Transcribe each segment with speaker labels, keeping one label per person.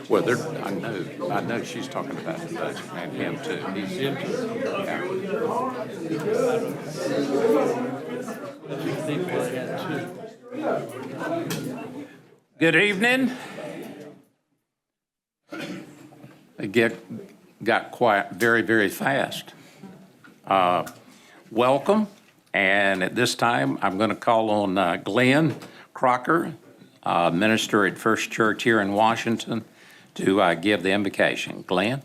Speaker 1: Well, I know she's talking about the budget and him too. He's into Good evening. Got quiet very, very fast. Welcome. And at this time, I'm going to call on Glenn Crocker, minister at First Church here in Washington, to give the invocation. Glenn?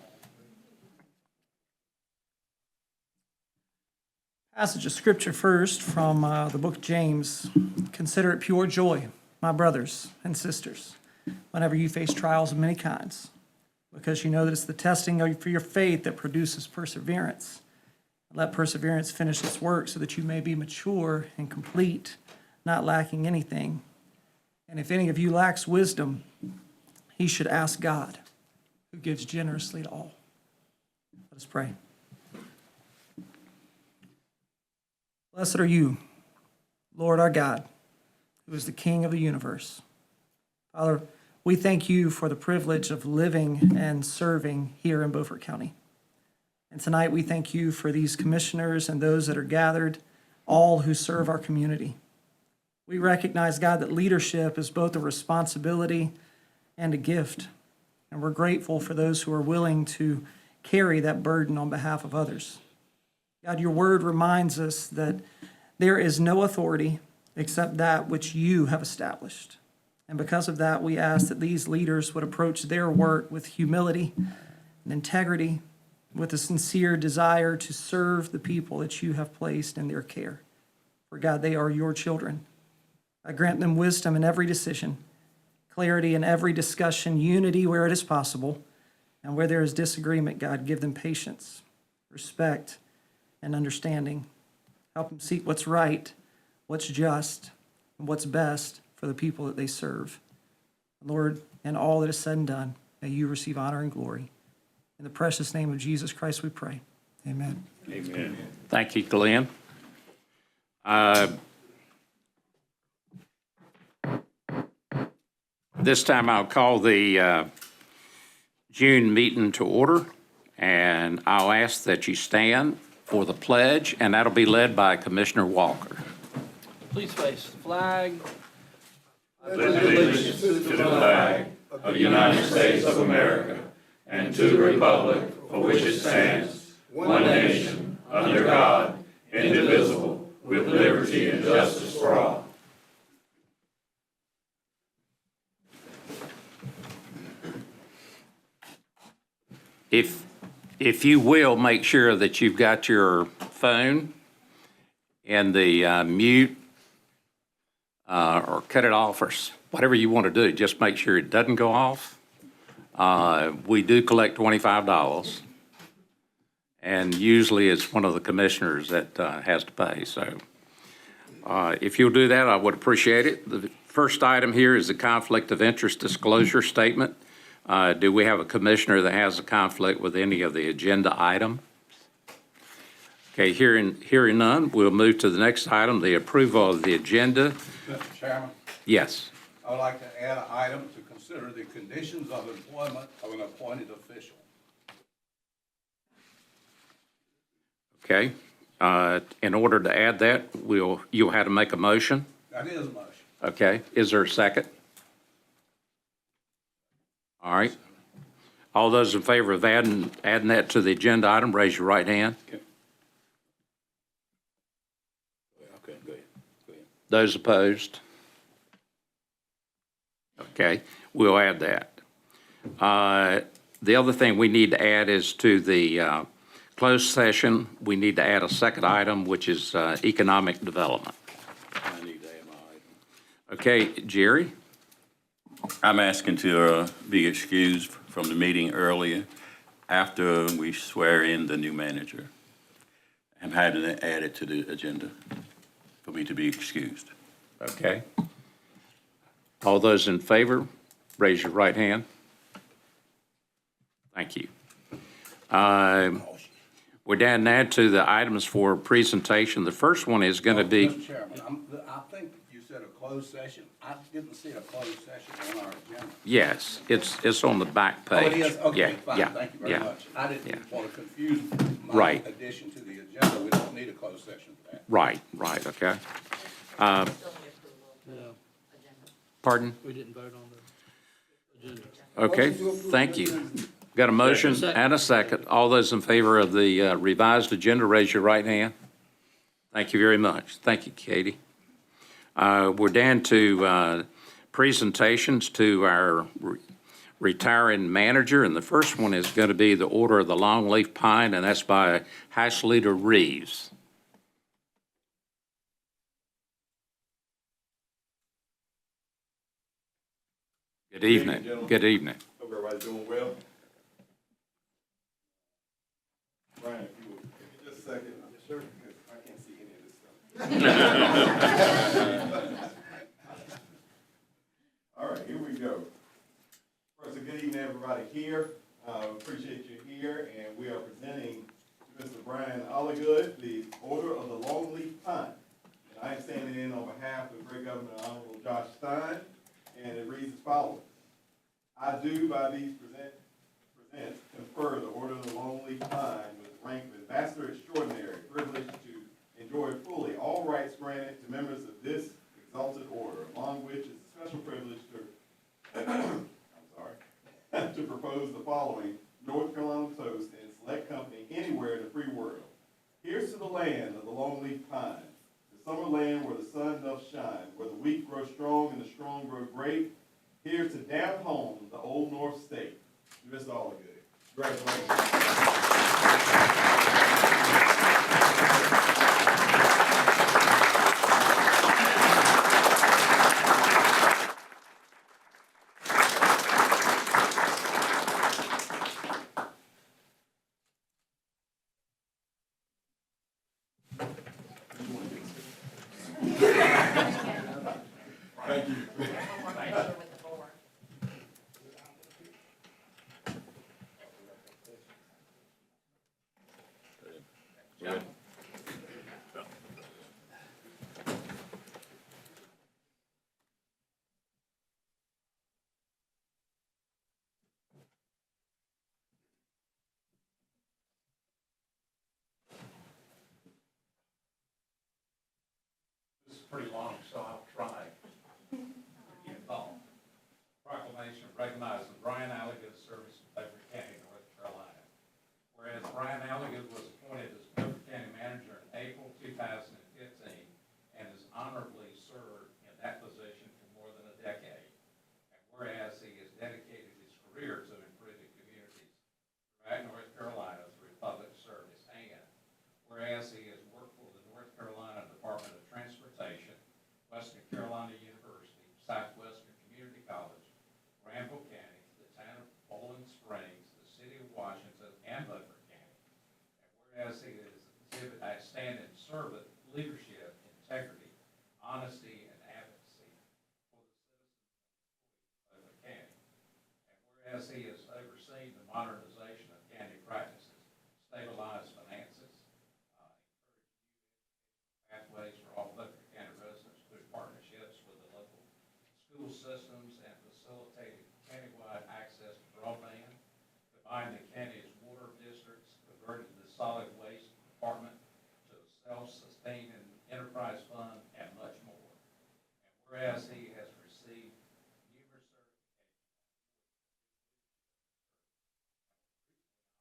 Speaker 2: Passage of scripture first from the book of James. Consider it pure joy, my brothers and sisters, whenever you face trials of many kinds, because you know that it's the testing for your faith that produces perseverance. Let perseverance finish its work so that you may be mature and complete, not lacking anything. And if any of you lacks wisdom, he should ask God, who gives generously to all. Let us pray. Blessed are you, Lord our God, who is the King of the universe. Father, we thank you for the privilege of living and serving here in Beaufort County. And tonight we thank you for these commissioners and those that are gathered, all who serve our community. We recognize, God, that leadership is both a responsibility and a gift. And we're grateful for those who are willing to carry that burden on behalf of others. God, your word reminds us that there is no authority except that which you have established. And because of that, we ask that these leaders would approach their work with humility and integrity, with a sincere desire to serve the people that you have placed in their care. For God, they are your children. I grant them wisdom in every decision, clarity in every discussion, unity where it is possible, and where there is disagreement, God, give them patience, respect, and understanding. Help them seek what's right, what's just, and what's best for the people that they serve. Lord, in all that is said and done, may you receive honor and glory. In the precious name of Jesus Christ we pray. Amen.
Speaker 1: Amen. Thank you, Glenn. This time I'll call the June meeting to order, and I'll ask that you stand for the pledge, and that'll be led by Commissioner Walker.
Speaker 3: Please face the flag.
Speaker 4: I pledge allegiance to the flag of the United States of America and to the republic for which it stands, one nation, under God, indivisible, with liberty and justice for all.
Speaker 1: If you will, make sure that you've got your phone in the mute or cut it off or whatever you want to do. Just make sure it doesn't go off. We do collect $25, and usually it's one of the commissioners that has to pay. So if you'll do that, I would appreciate it. The first item here is the conflict of interest disclosure statement. Do we have a commissioner that has a conflict with any of the agenda items? Okay, hearing none, we'll move to the next item, the approval of the agenda.
Speaker 5: Mr. Chairman,
Speaker 1: Yes.
Speaker 5: I would like to add an item to consider the conditions of employment of an appointed official.
Speaker 1: Okay. In order to add that, you'll have to make a motion.
Speaker 5: That is a motion.
Speaker 1: Okay. Is there a second? All right. All those in favor of adding that to the agenda item, raise your right hand.
Speaker 4: Okay, go ahead.
Speaker 1: Those opposed? Okay, we'll add that. The other thing we need to add is to the closed session, we need to add a second item, which is economic development.
Speaker 4: I need to add my item.
Speaker 1: Okay, Jerry?
Speaker 4: I'm asking to be excused from the meeting earlier after we swear in the new manager. I'm having to add it to the agenda for me to be excused.
Speaker 1: Okay. All those in favor, raise your right hand. Thank you. We're down now to the items for presentation. The first one is going to be.
Speaker 5: Mr. Chairman, I think you closed session? I didn't see a closed session on our agenda.
Speaker 1: Yes, it's on the back
Speaker 5: Oh,
Speaker 1: page.
Speaker 5: it is? Okay,
Speaker 1: Yeah,
Speaker 5: fine,
Speaker 1: yeah,
Speaker 5: thank you very
Speaker 1: yeah.
Speaker 5: much. I
Speaker 1: yeah.
Speaker 5: didn't want to confuse my
Speaker 1: Right.
Speaker 5: addition to the agenda. We don't need a closed session for that.
Speaker 1: Right, okay.
Speaker 3: No,
Speaker 1: Pardon?
Speaker 3: we didn't vote on the agenda.
Speaker 1: Okay, thank you. Got a motion and a second. All those in favor of the revised agenda, raise your right hand. Thank you very much. Thank you, Katie. We're down to presentations to our retiring manager, and the first one is going to be the Order of the Longleaf Pine, and that's by House Leader Reeves. Good evening.
Speaker 6: gentlemen.
Speaker 1: Good evening.
Speaker 6: Hope everybody's doing well. Brian, if you would, give me just a second. Yes, sir. Because I can't see any of this stuff. All right, here we go. First, a good evening, everybody here. Appreciate you here, and we are presenting to Mr. Brian Oligood, the Order of the Longleaf Pine. And I am standing in on behalf of Great Governor Honorable Josh Stein, and it reads as follows. I do by these presents confer the Order of the Longleaf Pine with the rank of Ambassador Extraordinary, privileged to enjoy fully all rights granted to members of this exalted order, among which is a special privilege to, to propose the following North Carolina toast and select company anywhere in the free world. Here's to the land of the longleaf pine, the summer land where the sun doth shine, where the weak grow strong and the strong grow great. Here's to down home, the old North State. Mr. Oligood. Thank you.
Speaker 1: This is pretty long, so I'll try to get involved. Proclamation recognizing Brian Alligood's service in Beaufort County, North Carolina. Whereas Brian Alligood was appointed as Beaufort County Manager in April 2015 and has honorably served in that position for more than a decade. And whereas he has dedicated his career to improving communities throughout North Carolina through public service, and whereas he has worked for the North Carolina Department of Transportation, Western Carolina University, Southwestern Community College, Granville County, the town of Bowling Springs, the city of Washington, and Beaufort County. And whereas he has exhibited outstanding servant leadership, integrity, honesty, and advocacy for the citizens of Beaufort County. And whereas he has overseen the modernization of county practices, stabilized finances, pathways for all Beaufort County residents through partnerships with the local school systems and facilitated countywide access to broadband, combined the county's water districts, converted the solid waste department to a self-sustaining enterprise fund, and much more. And whereas he has received numerous certifications,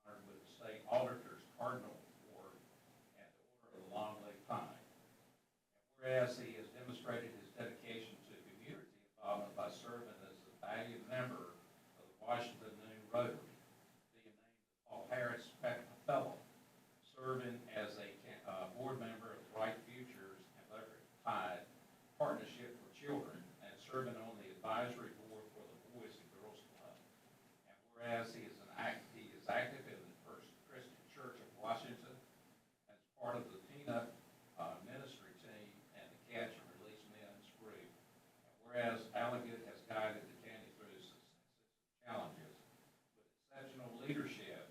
Speaker 1: honored with the state auditor's cardinal award and the Order of the Longleaf Pine. Whereas he has demonstrated his dedication to community involvement by serving as a valued member of the Washington Noon Rotary, being named the Paul Harris Fellow, serving as a board member of Bright Futures and Beaufort Tide Partnership for Children, and serving on the advisory board for the Boys and Girls Club. And whereas he is active in the First Christian Church of Washington as part of the Peanut ministry team and the Catch and Release Men's group. And whereas Alligood has guided the county through some challenges with exceptional leadership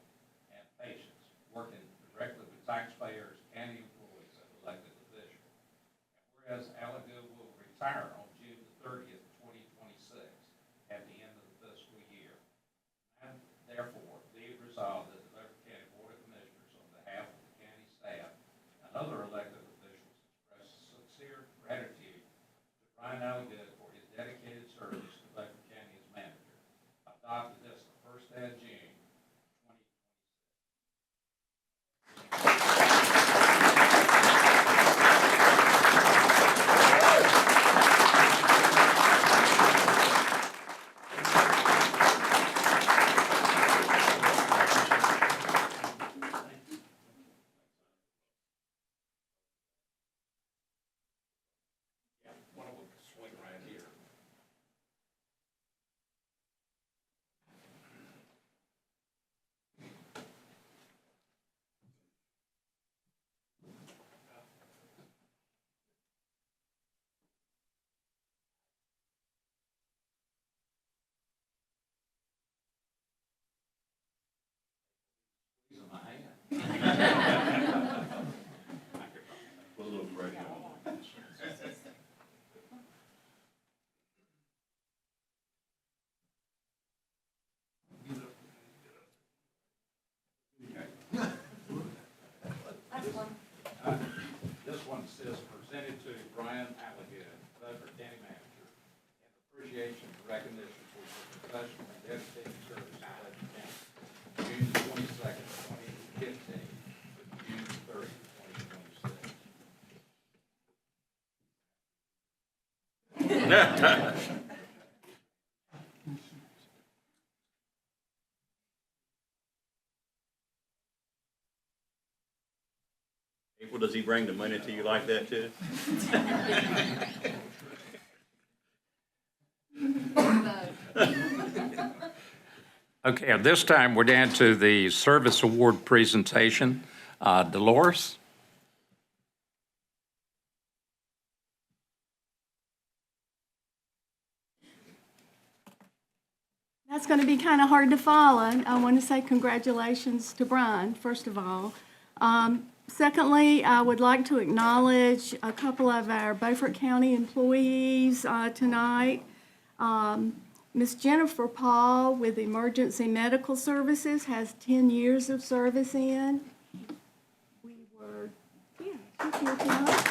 Speaker 1: and patience, working directly with taxpayers, county employees, and elected officials. And whereas Alligood will retire on June assist presented to Brian Alligood, Beaufort County Manager, in appreciation and recognition for your professional and dedicated service to Beaufort County, June 22nd, 2015, to June 30th, 2026.
Speaker 6: April, does he bring the money to you like that too?
Speaker 1: Okay, at this time, we're down to the service award presentation. Dolores?
Speaker 7: That's going to be kind of hard to follow. I want to say congratulations to Brian, first of all. Secondly, I would like to acknowledge a couple of our Beaufort County employees tonight. Ms. Jennifer Paul with Emergency Medical Services has 10 years of service in. We were, yeah, she's here tonight.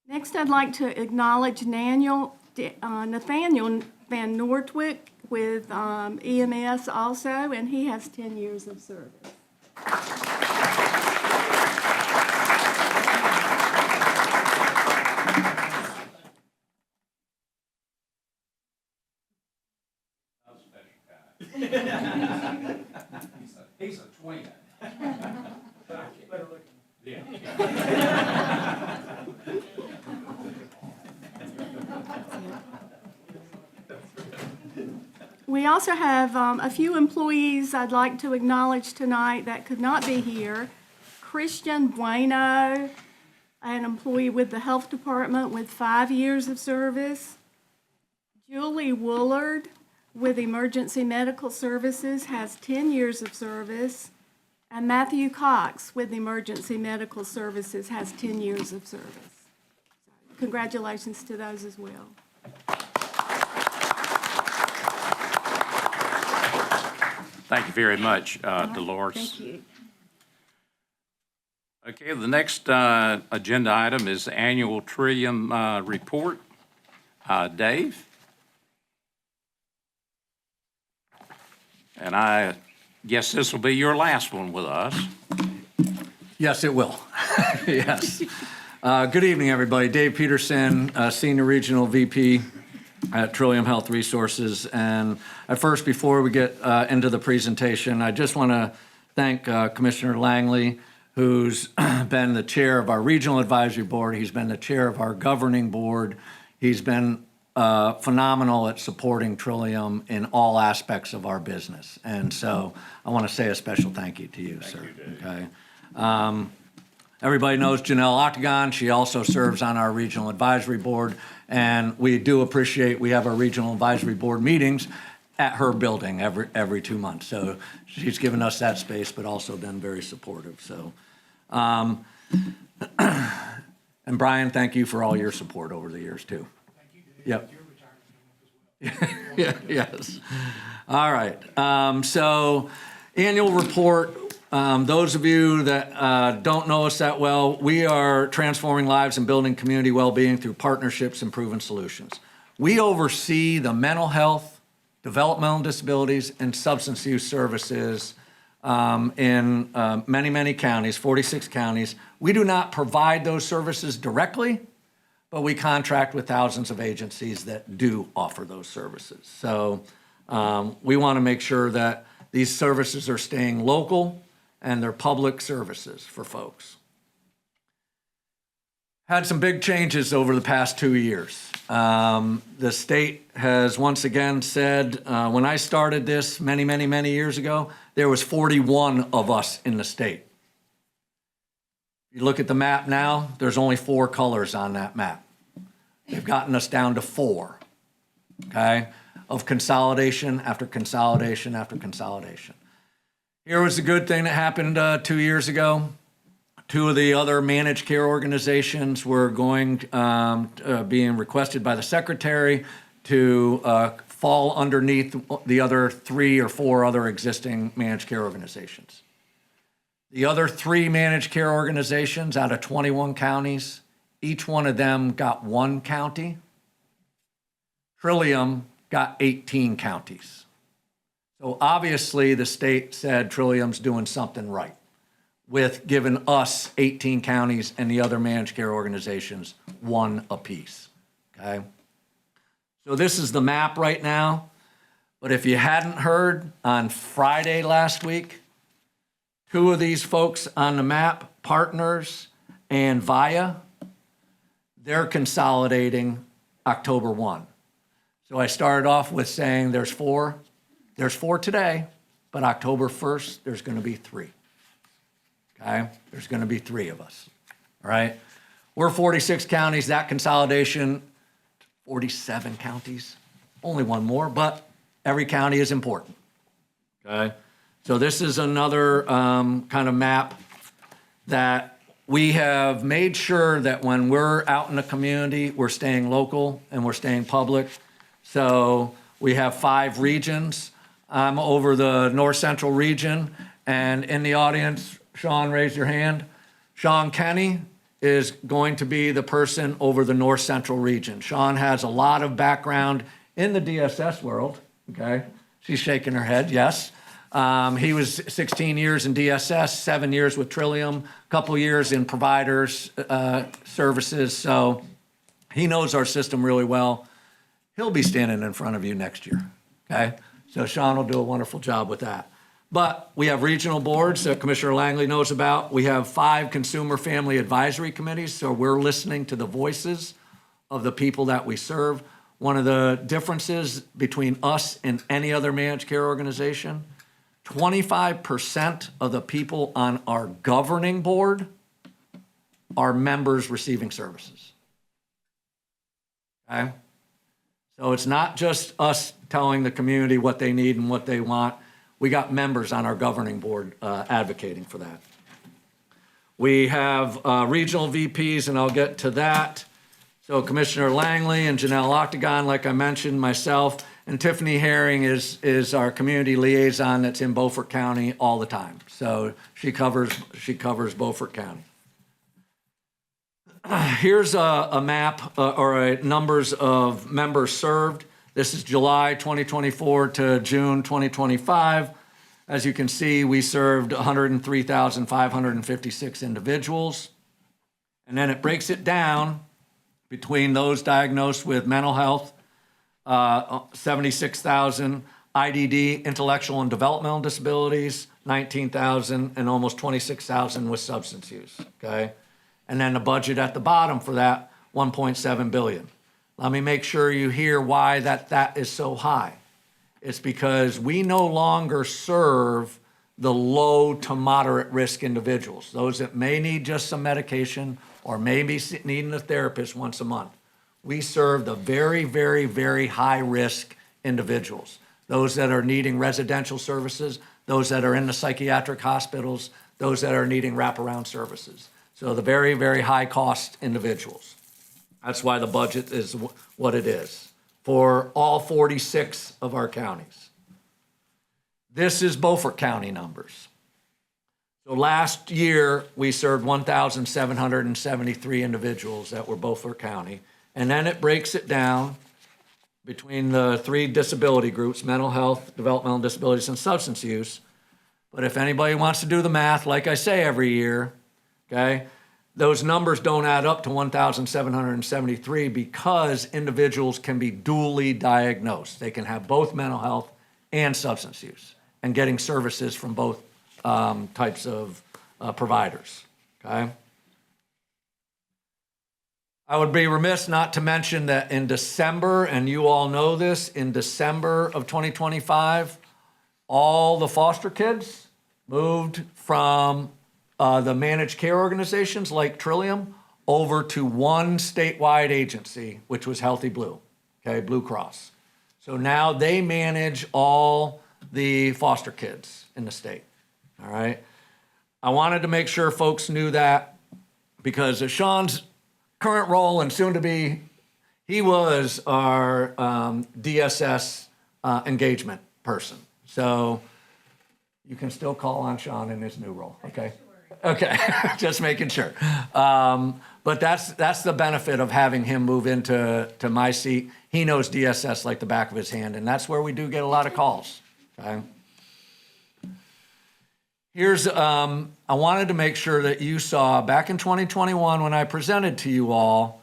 Speaker 7: Next, I'd like to acknowledge Nathaniel Van Nortwick with EMS also, and he has 10 years of service.
Speaker 1: He's a twin. Yeah.
Speaker 7: We also have a few employees I'd like to acknowledge tonight that could not be here. Christian Bueno, an employee with the Health Department with 5 years of service. Julie Woolard with Emergency Medical Services has 10 years of service. And Matthew Cox with Emergency Medical Services has 10 years of service. Congratulations to those as well.
Speaker 1: Thank you very much, Dolores.
Speaker 7: Thank you.
Speaker 1: Okay, the next agenda item is the annual Trillium report. Dave? And I guess this will be your last one with us.
Speaker 8: Yes, it will. Yes. Good evening, everybody. Dave Peterson, Senior Regional VP at Trillium Health Resources. And at first, before we get into the presentation, I just want to thank Commissioner Langley, who's been the chair of our Regional Advisory Board. He's been the chair of our governing board. He's been phenomenal at supporting Trillium in all aspects of our business. And so I want to say a special thank you to you, sir. Okay. Everybody knows Janelle Octagon. She also serves on our Regional Advisory Board. And we do appreciate, we have our Regional Advisory Board meetings at her building every 2 months. So she's given us that space, but also been very supportive. So, and Brian, thank you for all your support over the years too. Yep. Yeah, yes. All right. So annual report. Those of you that don't know us that well, we are transforming lives and building community well-being through partnerships and proven solutions. We oversee the mental health, developmental disabilities, and substance use services in many, many counties, 46 counties. We do not provide those services directly, but we contract with thousands of agencies that do offer those services. So we want to make sure that these services are staying local and they're public services for folks. Had some big changes over the past 2 years. The state has once again said, when I started this many, many, many years ago, there was 41 of us in the state. You look at the map now, there's only 4 colors on that map. They've gotten us down to 4. okay, of consolidation after consolidation after consolidation. Here was the good thing that happened 2 years ago. Two of the other managed care organizations were being requested by the secretary to fall underneath the other 3 or 4 other existing managed care organizations. The other 3 managed care organizations out of 21 counties, each one of them got 1 county. Trillium got 18 counties. So obviously the state said Trillium's doing something right with giving us 18 counties and the other managed care organizations 1 apiece, okay? So this is the map right now, but if you hadn't heard, on Friday last week, 2 of these folks on the map, Partners and Via, they're consolidating October 1. So I started off with saying there's 4 today, but October 1st, there's gonna be 3. Okay, there's gonna be 3 of us, all right? We're 46 counties, that consolidation, 47 counties, only 1 more, but every county is important, okay? So this is another kind of map that we have made sure that when we're out in the community, we're staying local and we're staying public. So we have 5 regions. I'm over the North Central region, and in the audience, Sean, raise your hand. Sean Kenny is going to be the person over the North Central region. Sean has a lot of background in the DSS world, okay? She's shaking her head, yes. He was 16 years in DSS, 7 years with Trillium, a couple years in providers services, so he knows our system really well. He'll be standing in front of you next year, okay? So Sean will do a wonderful job with that. But we have regional boards that Commissioner Langley knows about. We have 5 consumer family advisory committees, so we're listening to the voices of the people that we serve. One of the differences between us and any other managed care organization, 25% of the people on our governing board are members receiving services. Okay? So it's not just us telling the community what they need and what they want. We got members on our governing board advocating for that. We have regional VPs, and I'll get to that. So Commissioner Langley and Janelle Octagon, like I mentioned, myself, and Tiffany Herring is our community liaison that's in Beaufort County all the time. So she covers Beaufort County. Here's a map or numbers of members served. This is July 2024 to June 2025. As you can see, we served 103,556 individuals. And then it breaks it down between those diagnosed with mental health, 76,000, IDD, intellectual and developmental disabilities, 19,000, and almost 26,000 with substance use, okay? And then the budget at the bottom for that, 1.7 billion. Let me make sure you hear why that is so high. It's because we no longer serve the low to moderate risk individuals, those that may need just some medication or maybe needing a therapist once a month. We serve the very, very, very high risk individuals, those that are needing residential services, those that are in the psychiatric hospitals, those that are needing wraparound services. So the very, very high cost individuals. That's why the budget is what it is for all 46 of our counties. This is Beaufort County numbers. So last year, we served 1,773 individuals that were Beaufort County. And then it breaks it down between the 3 disability groups, mental health, developmental disabilities, and substance use. But if anybody wants to do the math, like I say every year, okay, those numbers don't add up to 1,773 because individuals can be dually diagnosed. They can have both mental health and substance use and getting services from both types of providers, okay? I would be remiss not to mention that in December, and you all know this, in December of 2025, all the foster kids moved from the managed care organizations like Trillium over to one statewide agency, which was Healthy Blue, okay, Blue Cross. So now they manage all the foster kids in the state, all right? I wanted to make sure folks knew that because of Sean's current role and soon to be, he was our DSS engagement person. So you can still call on Sean in his new role, okay? Okay, just making sure. But that's the benefit of having him move into my seat. He knows DSS like the back of his hand, and that's where we do get a lot of calls, okay? Here's, I wanted to make sure that you saw back in 2021 when I presented to you all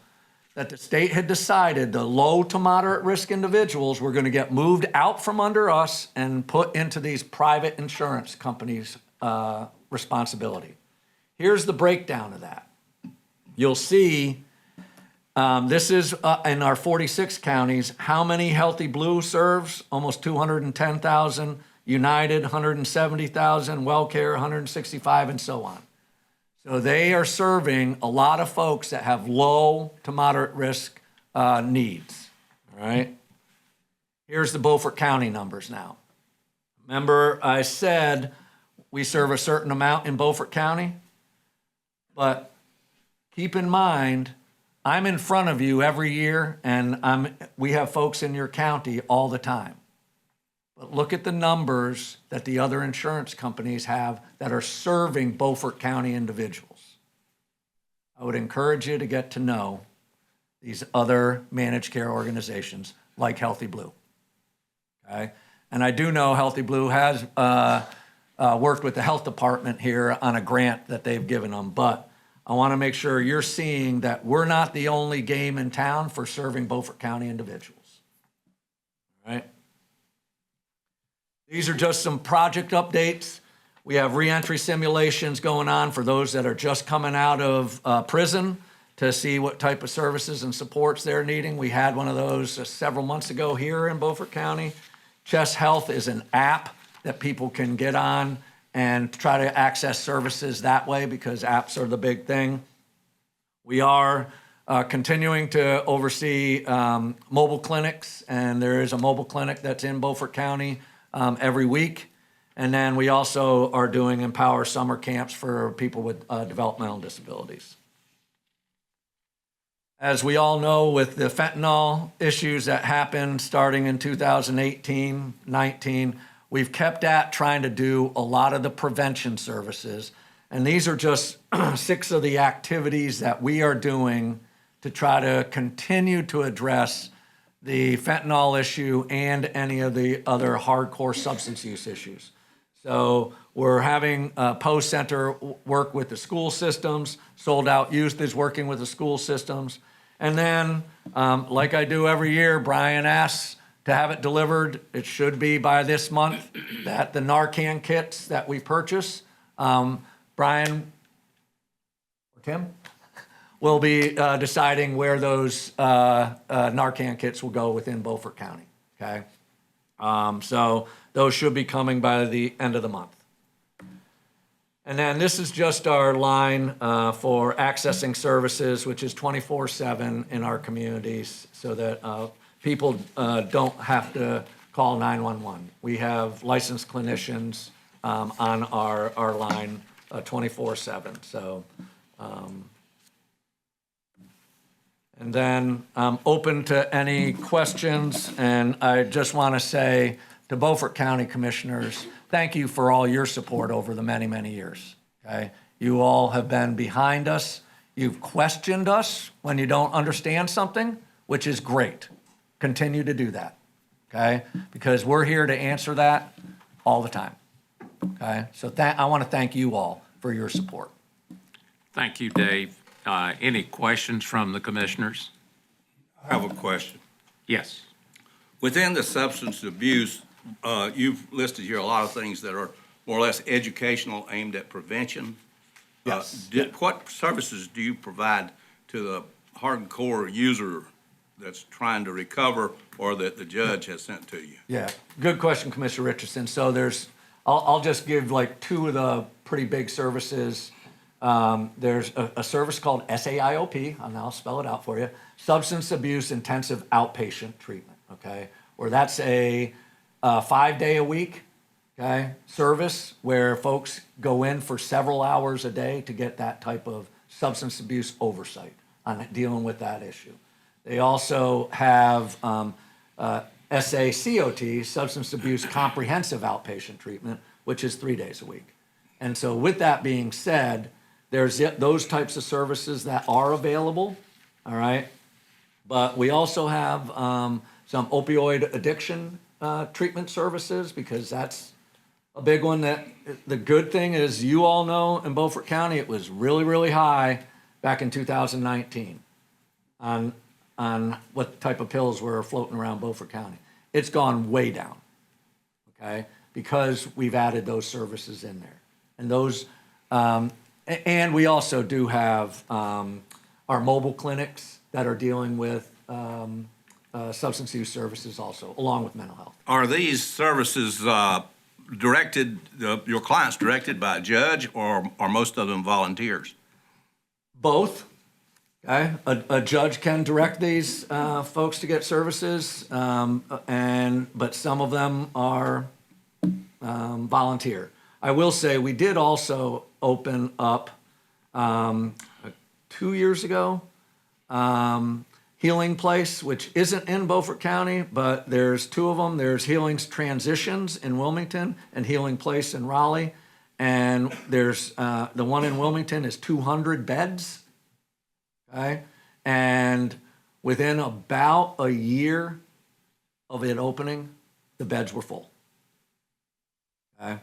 Speaker 8: that the state had decided the low to moderate risk individuals were going to get moved out from under us and put into these private insurance companies' responsibility. Here's the breakdown of that. You'll see this is in our 46 counties, how many Healthy Blue serves? Almost 210,000. United, 170,000. WellCare, 165, and so on. So they are serving a lot of folks that have low to moderate risk needs, all right? Here's the Beaufort County numbers now. Remember I said we serve a certain amount in Beaufort County? But keep in mind, I'm in front of you every year, and we have folks in your county all the time. But look at the numbers that the other insurance companies have that are serving Beaufort County individuals. I would encourage you to get to know these other managed care organizations like Healthy Blue. Okay? And I do know Healthy Blue has worked with the health department here on a grant that they've given them, but I want to make sure you're seeing that we're not the only game in town for serving Beaufort County individuals. All right? These are just some project updates. We have reentry simulations going on for those that are just coming out of prison to see what type of services and supports they're needing. We had one of those several months ago here in Beaufort County. Chest Health is an app that people can get on and try to access services that way because apps are the big thing. We are continuing to oversee mobile clinics, and there is a mobile clinic that's in Beaufort County every week. And then we also are doing Empower summer camps for people with developmental disabilities. As we all know, with the fentanyl issues that happened starting in 2018, 19, we've kept at trying to do a lot of the prevention services. And these are just 6 of the activities that we are doing to try to continue to address the fentanyl issue and any of the other hardcore substance use issues. So we're having Post Center work with the school systems. Sold Out Youth is working with the school systems. And then, like I do every year, Brian asks to have it delivered. It should be by this month, that the Narcan kits that we purchase, Brian or Tim will be deciding where those Narcan kits will go within Beaufort County, okay? So those should be coming by the end of the month. And then this is just our line for accessing services, which is 24/7 in our communities so that people don't have to call 911. We have licensed clinicians on our line 24/7. So, and then I'm open to any questions. And I just want to say to Beaufort County Commissioners, thank you for all your support over the many, many years. Okay, you all have been behind us. You've questioned us when you don't understand something, which is great. Continue to do that, okay? Because we're here to answer that all the time, okay? So I want to thank you all for your support.
Speaker 1: Thank you, Dave. Any questions from the commissioners?
Speaker 5: I have a question.
Speaker 1: Yes.
Speaker 5: Within the substance abuse, you've listed here a lot of things that are more or less educational, aimed at prevention.
Speaker 8: Yes.
Speaker 5: What services do you provide to the hardcore user that's trying to recover or that the judge has sent to you?
Speaker 8: Yeah, good question, Commissioner Richardson. So I'll just give like 2 of the pretty big services. There's a service called SAIOP, and I'll spell it out for you, Substance Abuse Intensive Outpatient Treatment, okay? where that's a 5-day-a-week, okay, service where folks go in for several hours a day to get that type of substance abuse oversight on dealing with that issue. They also have SACOT, Substance Abuse Comprehensive Outpatient Treatment, which is 3 days a week. And so with that being said, there's those types of services that are available, all right? But we also have some opioid addiction treatment services, because that's a big one. That the good thing is, you all know in Beaufort County, it was really, really high back in 2019 on what type of pills were floating around Beaufort County. It's gone way down, okay, because we've added those services in there. And those, and we also do have our mobile clinics that are dealing with substance use services also, along with mental health.
Speaker 5: Are these services directed, your clients directed by a judge, or are most of them volunteers?
Speaker 8: Both. Okay, a judge can direct these folks to get services, but some of them are volunteer. I will say we did also open up 2 years ago, Healing Place, which isn't in Beaufort County, but there's two of them. There's Healing's Transitions in Wilmington and Healing Place in Raleigh. And there's the one in Wilmington is 200 beds. Okay, and within about a year of it opening, the beds were full. Okay,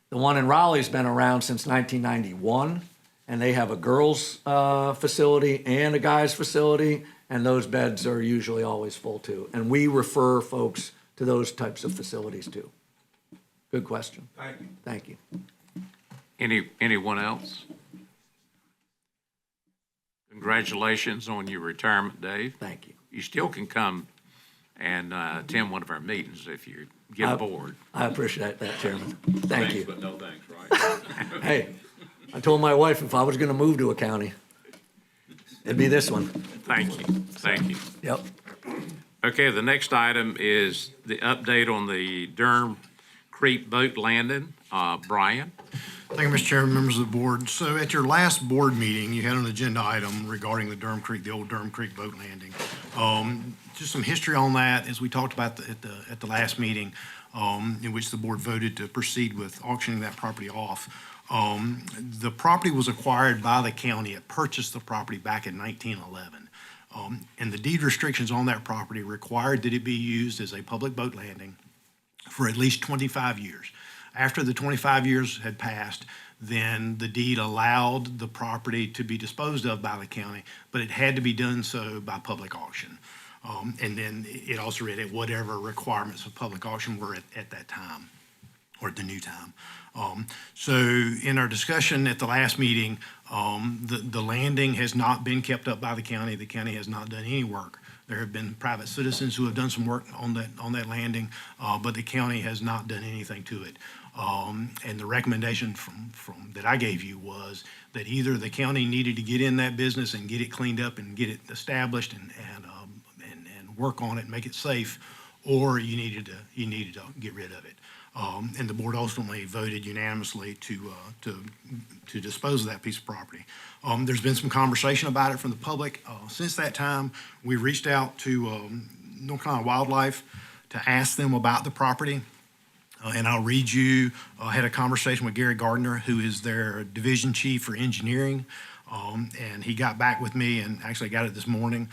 Speaker 8: the one in Raleigh's been around since 1991, and they have a girls' facility and a guys' facility, and those beds are usually always full too. And we refer folks to those types of facilities too. Good question.
Speaker 5: Thank you.
Speaker 8: Thank you.
Speaker 1: Anyone else? Congratulations on your retirement, Dave.
Speaker 8: Thank you.
Speaker 1: You still can come and attend one of our meetings if you get bored.
Speaker 8: I appreciate that, Chairman. Thank you.
Speaker 4: But no thanks, right?
Speaker 8: Hey, I told my wife if I was gonna move to a county, it'd be this one.
Speaker 1: Thank you, thank you.
Speaker 8: Yep.
Speaker 1: Okay, the next item is the update on the Durham Creek boat landing. Brian?
Speaker 9: Thank you, Mr. Chairman, members of the board. So at your last board meeting, you had an agenda item regarding the Durham Creek, the old Durham Creek boat landing. Just some history on that, as we talked about at the last meeting, in which the board voted to proceed with auctioning that property off. The property was acquired by the county. It purchased the property back in 1911. And the deed restrictions on that property required that it be used as a public boat landing for at least 25 years. After the 25 years had passed, then the deed allowed the property to be disposed of by the county, but it had to be done so by public auction. And then it also read at whatever requirements of public auction were at that time, or at the new time. So in our discussion at the last meeting, the landing has not been kept up by the county. The county has not done any work. There have been private citizens who have done some work on that landing, but the county has not done anything to it. And the recommendation from that I gave you was that either the county needed to get in that business and get it cleaned up and get it established and work on it and make it safe, or you needed to get rid of it. And the board ultimately voted unanimously to dispose of that piece of property. There's been some conversation about it from the public. Since that time, we reached out to North Carolina Wildlife to ask them about the property. And I'll read you, I had a conversation with Gary Gardner, who is their division chief for engineering. And he got back with me and actually got it this morning.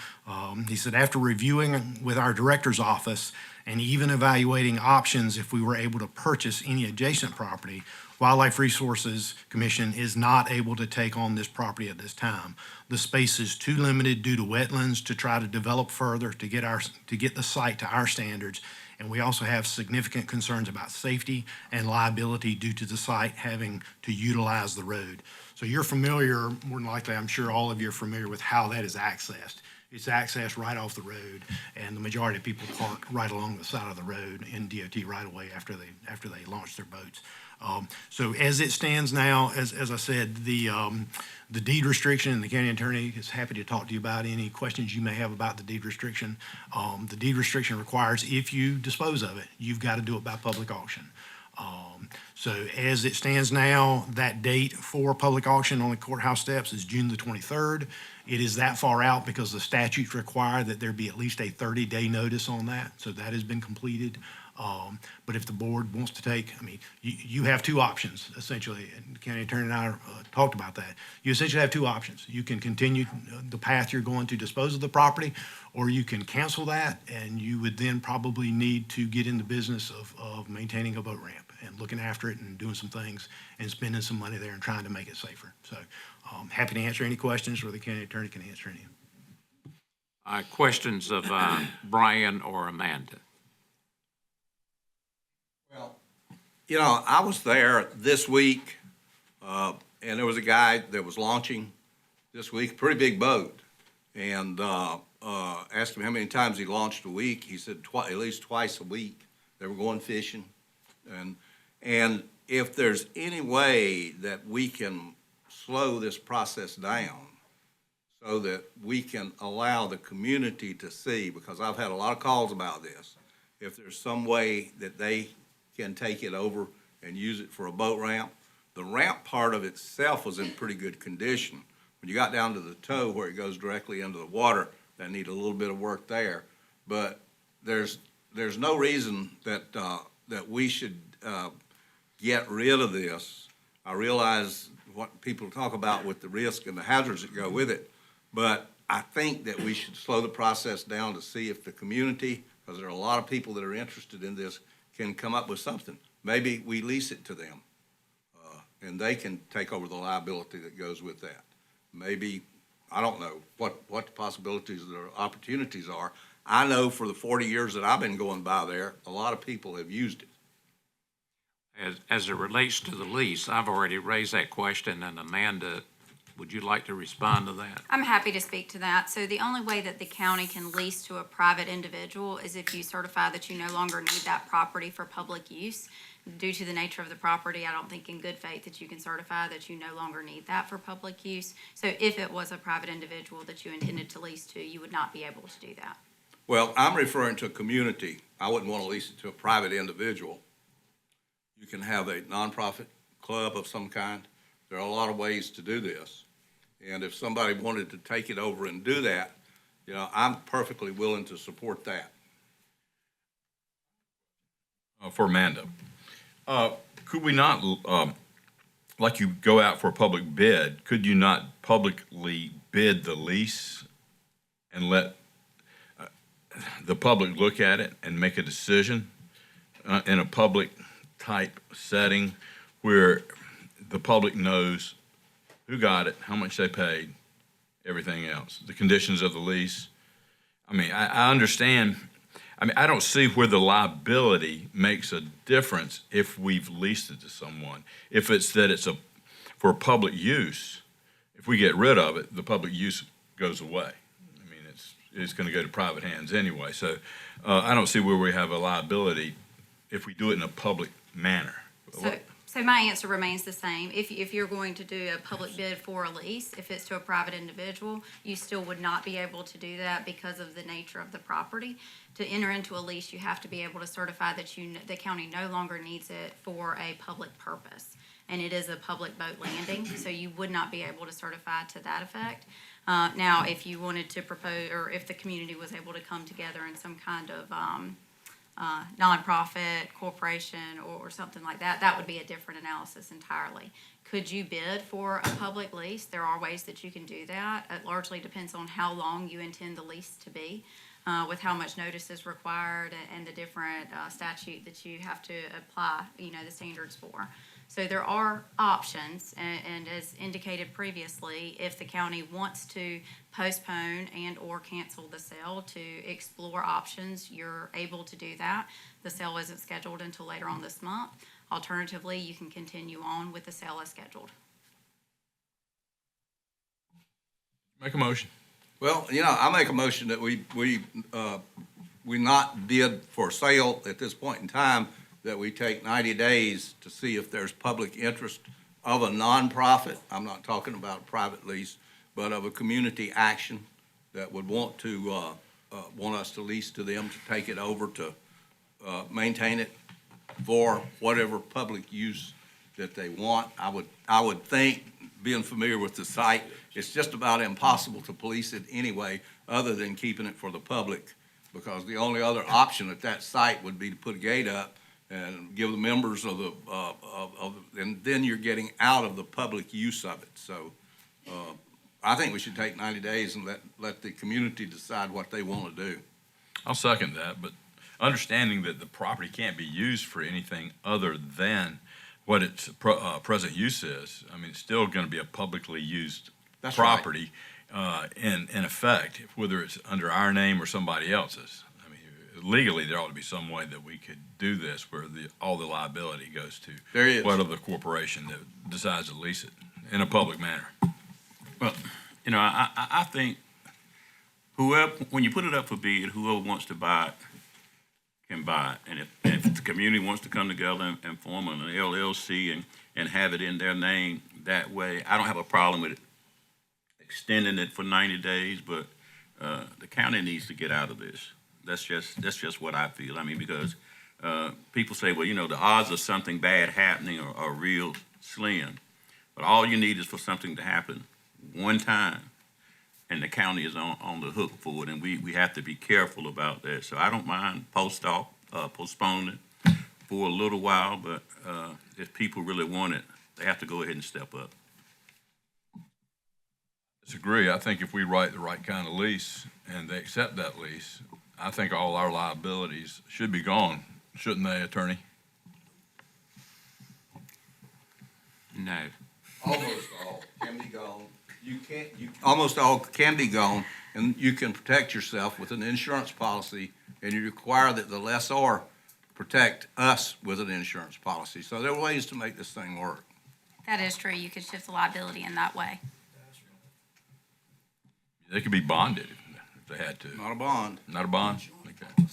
Speaker 9: He said, after reviewing with our director's office and even evaluating options if we were able to purchase any adjacent property, Wildlife Resources Commission is not able to take on this property at this time. The space is too limited due to wetlands to try to develop further to get the site to our standards. And we also have significant concerns about safety and liability due to the site having to utilize the road. So you're familiar, more than likely, I'm sure all of you are familiar with how that is accessed. It's access right off the road, and the majority of people park right along the side of the road in DOT right away after they launch their boats. So as it stands now, as I said, the deed restriction, and the county attorney is happy to talk to you about any questions you may have about the deed restriction. The deed restriction requires if you dispose of it, you've got to do it by public auction. So as it stands now, that date for public auction on the courthouse steps is June the 23rd. It is that far out because the statutes require that there be at least a 30-day notice on that. So that has been completed. But if the board wants to take, I mean, you have two options essentially, and the county attorney and I talked about that. You essentially have two options. You can continue the path you're going to dispose of the property, or you can cancel that, and you would then probably need to get in the business of maintaining a boat ramp and looking after it and doing some things and spending some money there and trying to make it safer. So happy to answer any questions, or the county attorney can answer any.
Speaker 1: Questions of Brian or Amanda?
Speaker 5: You know, I was there this week, and there was a guy that was launching this week, a pretty big boat, and asked him how many times he launched a week. He said at least twice a week. They were going fishing, and if there's any way that we can slow this process down so that we can allow the community to see, because I've had a lot of calls about this, if there's some way that they can take it over and use it for a boat ramp. The ramp part of itself was in pretty good condition. When you got down to the toe where it goes directly into the water, that need a little bit of work there. But there's no reason that that we should get rid of this. I realize what people talk about with the risk and the hazards that go with it, but I think that we should slow the process down to see if the community, because there are a lot of people that are interested in this, can come up with something. Maybe we lease it to them, and they can take over the liability that goes with that. Maybe, I don't know what the possibilities or opportunities are. I know for the 40 years that I've been going by there, a lot of people have used it.
Speaker 1: As it relates to the lease, I've already raised that question, and Amanda, would you like to respond to that?
Speaker 10: I'm happy to speak to that. So the only way that the county can lease to a private individual is if you certify that you no longer need that property for public use. Due to the nature of the property, I don't think in good faith that you can certify that you no longer need that for public use. So if it was a private individual that you intended to lease to, you would not be able to do that.
Speaker 5: Well, I'm referring to a community. I wouldn't want to lease it to a private individual. You can have a nonprofit club of some kind. There are a lot of ways to do this. And if somebody wanted to take it over and do that, you know, I'm perfectly willing to support that.
Speaker 4: For Amanda, could we not, like you go out for a public bid, could you not publicly bid the lease and let the public look at it and make a decision in a public type setting where the public knows who got it, how much they paid, everything else, the conditions of the lease? I mean, I understand. I mean, I don't see where the liability makes a difference if we've leased it to someone. If it's that it's for public use, if we get rid of it, the public use goes away. I mean, it's going to go to private hands anyway. So I don't see where we have a liability if we do it in a public manner.
Speaker 10: So my answer remains the same. If you're going to do a public bid for a lease, if it's to a private individual, you still would not be able to do that because of the nature of the property. To enter into a lease, you have to be able to certify that the county no longer needs it for a public purpose. And it is a public boat landing, so you would not be able to certify to that effect. Now, if you wanted to propose, or if the community was able to come together in some kind of nonprofit corporation or something like that, that would be a different analysis entirely. Could you bid for a public lease? There are ways that you can do that. It largely depends on how long you intend the lease to be, with how much notice is required and the different statute that you have to apply, the standards for. So there are options, and as indicated previously, if the county wants to postpone and or cancel the sale to explore options, you're able to do that. The sale isn't scheduled until later on this month. Alternatively, you can continue on with the sale as scheduled.
Speaker 4: Make a motion.
Speaker 5: Well, I make a motion that we not bid for sale at this point in time, that we take 90 days to see if there's public interest of a nonprofit. I'm not talking about private lease, but of a community action that would want us to lease to them to take it over to maintain it for whatever public use that they want. I would think, being familiar with the site, it's just about impossible to police it anyway, other than keeping it for the public, because the only other option at that site would be to put a gate up and give the members of the, and then you're getting out of the public use of it. So I think we should take 90 days and let the community decide what they want to do.
Speaker 4: I'll second that, but understanding that the property can't be used for anything other than what its present use is. I mean, it's still going to be a publicly used
Speaker 5: That's right.
Speaker 4: property in effect, whether it's under our name or somebody else's. I mean, legally, there ought to be some way that we could do this where all the liability goes to
Speaker 5: There is.
Speaker 4: whatever the corporation that decides to lease it in a public manner.
Speaker 11: Well, I think whoever, when you put it up for bid, whoever wants to buy it can buy it. And if the community wants to come together and form an LLC and have it in their name that way, I don't have a problem with it extending it for 90 days, but the county needs to get out of this. That's just what I feel. I mean, because people say, well, the odds of something bad happening are real slim. But all you need is for something to happen one time, and the county is on the hook for it, and we have to be careful about that. So I don't mind postponing it for a little while, but if people really want it, they have to go ahead and step up.
Speaker 4: Disagree. I think if we write the right kind of lease and they accept that lease, I think all our liabilities should be gone, shouldn't they, attorney?
Speaker 1: No.
Speaker 5: Almost all can be gone. Almost all can be gone, and you can protect yourself with an insurance policy, and you require that the lessor protect us with an insurance policy. So there are ways to make this thing work.
Speaker 10: That is true. You could shift the liability in that way.
Speaker 4: They could be bonded if they had to.
Speaker 5: Not a bond.
Speaker 4: Not a bond? Okay.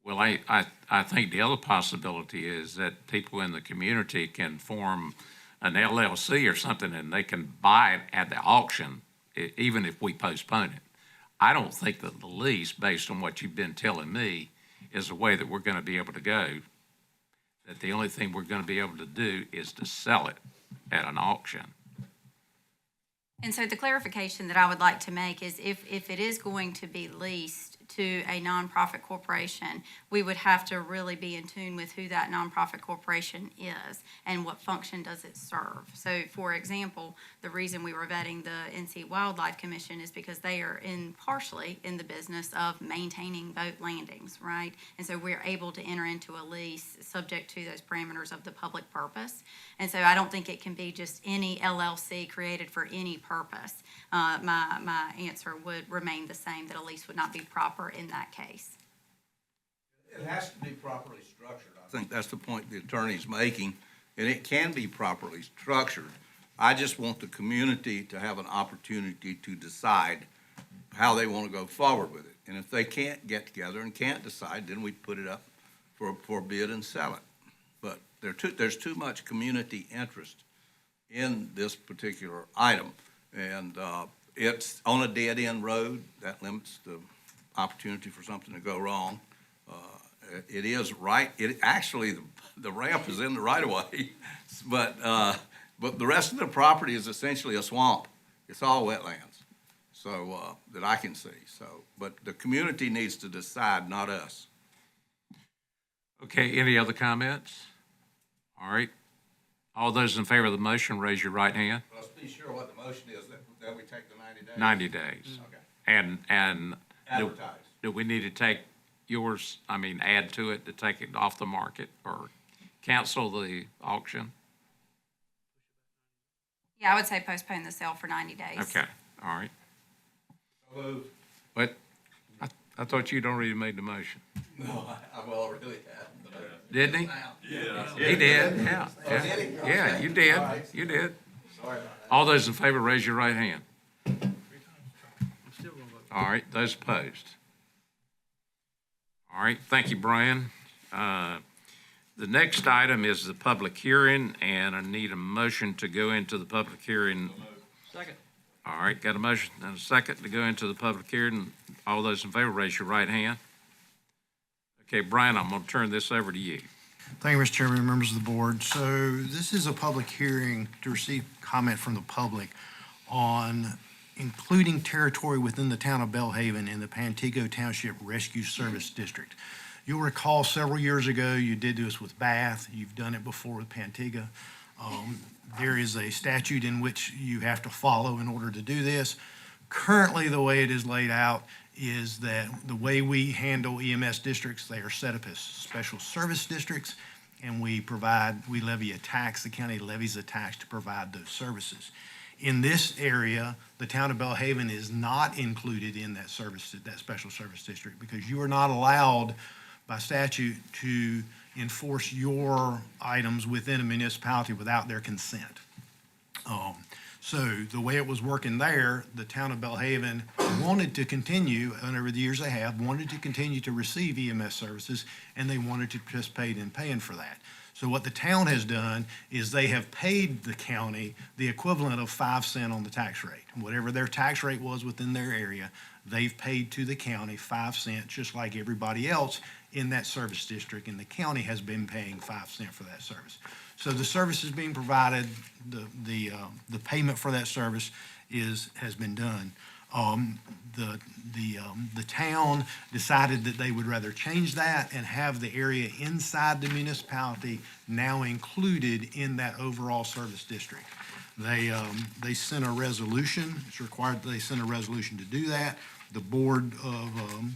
Speaker 1: Well, I think the other possibility is that people in the community can form an LLC or something, and they can buy it at the auction, even if we postpone it. I don't think that the lease, based on what you've been telling me, is the way that we're going to be able to go. That the only thing we're going to be able to do is to sell it at an auction.
Speaker 10: And so the clarification that I would like to make is if it is going to be leased to a nonprofit corporation, we would have to really be in tune with who that nonprofit corporation is and what function does it serve. So, for example, the reason we were vetting the NC Wildlife Commission is because they are partially in the business of maintaining boat landings, right? And so we're able to enter into a lease subject to those parameters of the public purpose. And so I don't think it can be just any LLC created for any purpose. My answer would remain the same, that a lease would not be proper in that case.
Speaker 5: It has to be properly structured. I think that's the point the attorney's making, and it can be properly structured. I just want the community to have an opportunity to decide how they want to go forward with it. And if they can't get together and can't decide, then we put it up for bid and sell it. But there's too much community interest in this particular item. And it's on a dead-end road. That limits the opportunity for something to go wrong. It is right. Actually, the ramp is in the right-of-way, but the rest of the property is essentially a swamp. It's all wetlands, so that I can see. So, but the community needs to decide, not us.
Speaker 1: Okay, any other comments? All right. All those in favor of the motion, raise your right hand.
Speaker 5: Let's be sure what the motion is, that we take the 90 days.
Speaker 1: 90 days.
Speaker 5: Okay.
Speaker 1: And
Speaker 5: Advertise.
Speaker 1: do we need to take yours, add to it to take it off the market or cancel the auction?
Speaker 10: Yeah, I would say postpone the sale for 90 days.
Speaker 1: Okay, all right.
Speaker 5: So moved.
Speaker 1: But I thought you'd already made the motion.
Speaker 5: No, I really have.
Speaker 1: Didn't he?
Speaker 5: Yeah.
Speaker 1: He did, yeah.
Speaker 5: Oh, did he?
Speaker 1: Yeah,
Speaker 5: Okay.
Speaker 1: you did,
Speaker 5: All right.
Speaker 1: you did.
Speaker 5: Sorry about that.
Speaker 1: All those in favor, raise your right hand. All right, those opposed? All right, thank you, Brian. The next item is the public hearing, and I need a motion to go into the public hearing.
Speaker 8: Second.
Speaker 1: All right, got a motion and a second to go into the public hearing. All those in favor, raise your right hand. Okay, Brian, I'm going to turn this over to you.
Speaker 9: Thank you, Mr. Chairman and members of the board. So this is a public hearing to receive comment from the public on including territory within the town of Bellhaven in the Pantego Township Rescue Service District. You'll recall several years ago, you did this with Bath. You've done it before with Pantego. There is a statute in which you have to follow in order to do this. Currently, the way it is laid out is that the way we handle EMS districts, they are set up as special service districts, and we levy a tax, the county levies a tax to provide those services. In this area, the town of Bellhaven is not included in that special service district, because you are not allowed by statute to enforce your items within a municipality without their consent. So the way it was working there, the town of Bellhaven wanted to continue, and over the years they have, wanted to continue to receive EMS services, and they wanted to participate in paying for that. So what the town has done is they have paid the county the equivalent of 5 cents on the tax rate. Whatever their tax rate was within their area, they've paid to the county 5 cents, just like everybody else in that service district, and the county has been paying 5 cents for that service. So the service is being provided, the payment for that service has been done. The town decided that they would rather change that and have the area inside the municipality now included in that overall service district. They sent a resolution. It's required that they send a resolution to do that. The Board of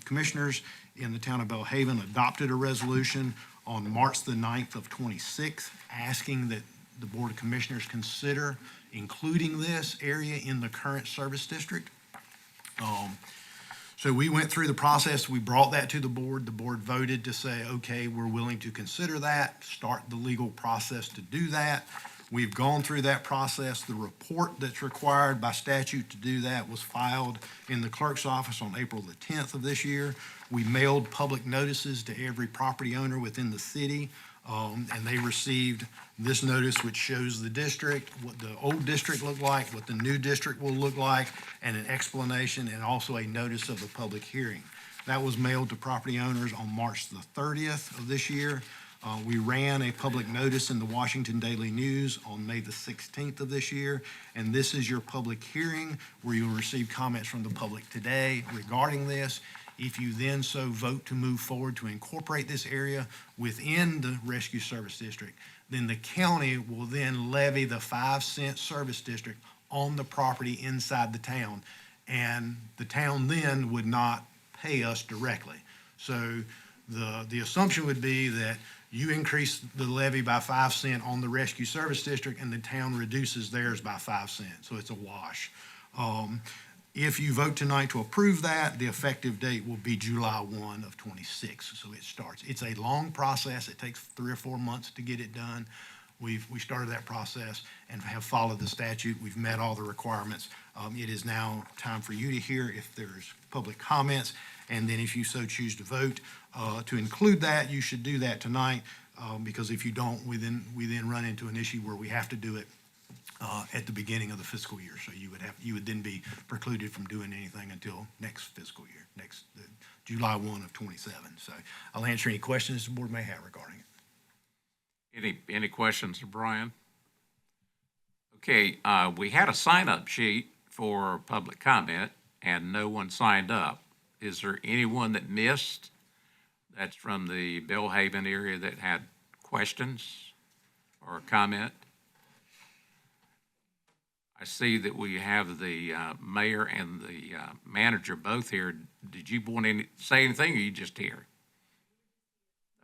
Speaker 9: Commissioners in the town of Bellhaven adopted a resolution on March the 9th of 26, asking that the Board of Commissioners consider including this area in the current service district. So we went through the process. We brought that to the board. The board voted to say, okay, we're willing to consider that, start the legal process to do that. We've gone through that process. The report that's required by statute to do that was filed in the clerk's office on April the 10th of this year. We mailed public notices to every property owner within the city, and they received this notice, which shows the district, what the old district looked like, what the new district will look like, and an explanation, and also a notice of the public hearing. That was mailed to property owners on March the 30th of this year. We ran a public notice in the Washington Daily News on May the 16th of this year, and this is your public hearing where you'll receive comments from the public today regarding this. If you then so vote to move forward to incorporate this area within the Rescue Service District, then the county will then levy the 5 cent service district on the property inside the town, and the town then would not pay us directly. So the assumption would be that you increase the levy by 5 cents on the Rescue Service District, and the town reduces theirs by 5 cents, so it's a wash. If you vote tonight to approve that, the effective date will be July 1 of 26, so it starts. It's a long process. It takes 3 or 4 months to get it done. We started that process and have followed the statute. We've met all the requirements. It is now time for you to hear if there's public comments, and then if you so choose to vote to include that, you should do that tonight, because if you don't, we then run into an issue where we have to do it at the beginning of the fiscal year. So you would then be precluded from doing anything until next fiscal year, July 1 of 27. So I'll answer any questions the board may have regarding it.
Speaker 1: Any questions of Brian? Okay, we had a sign-up sheet for public comment, and no one signed up. Is there anyone that missed that's from the Bellhaven area that had questions or a comment? I see that we have the mayor and the manager both here. Did you want to say anything, or you just here?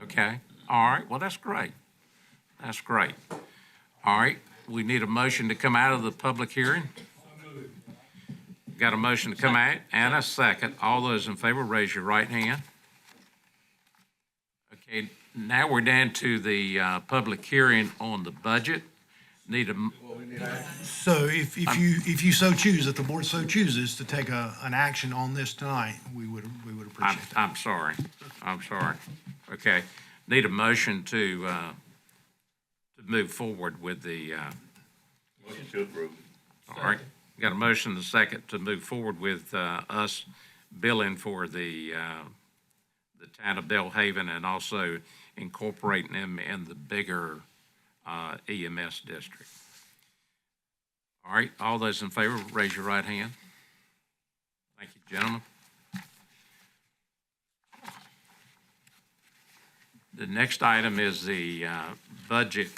Speaker 1: Okay, all right, well, that's great. That's great. All right, we need a motion to come out of the public hearing. Got a motion to come out and a second. All those in favor, raise your right hand. Okay, now we're down to the public hearing on the budget. need a,
Speaker 9: So if you so choose, if the board so chooses to take an action on this tonight, we would appreciate that.
Speaker 1: I'm sorry. Okay, need a motion to move forward with the,
Speaker 11: Motion to approve.
Speaker 1: all right. Got a motion and a second to move forward with us billing for the town of Belhaven and also incorporating them in the bigger EMS district. All right, all those in favor, raise your right hand. Thank you, gentlemen. The next item is the budget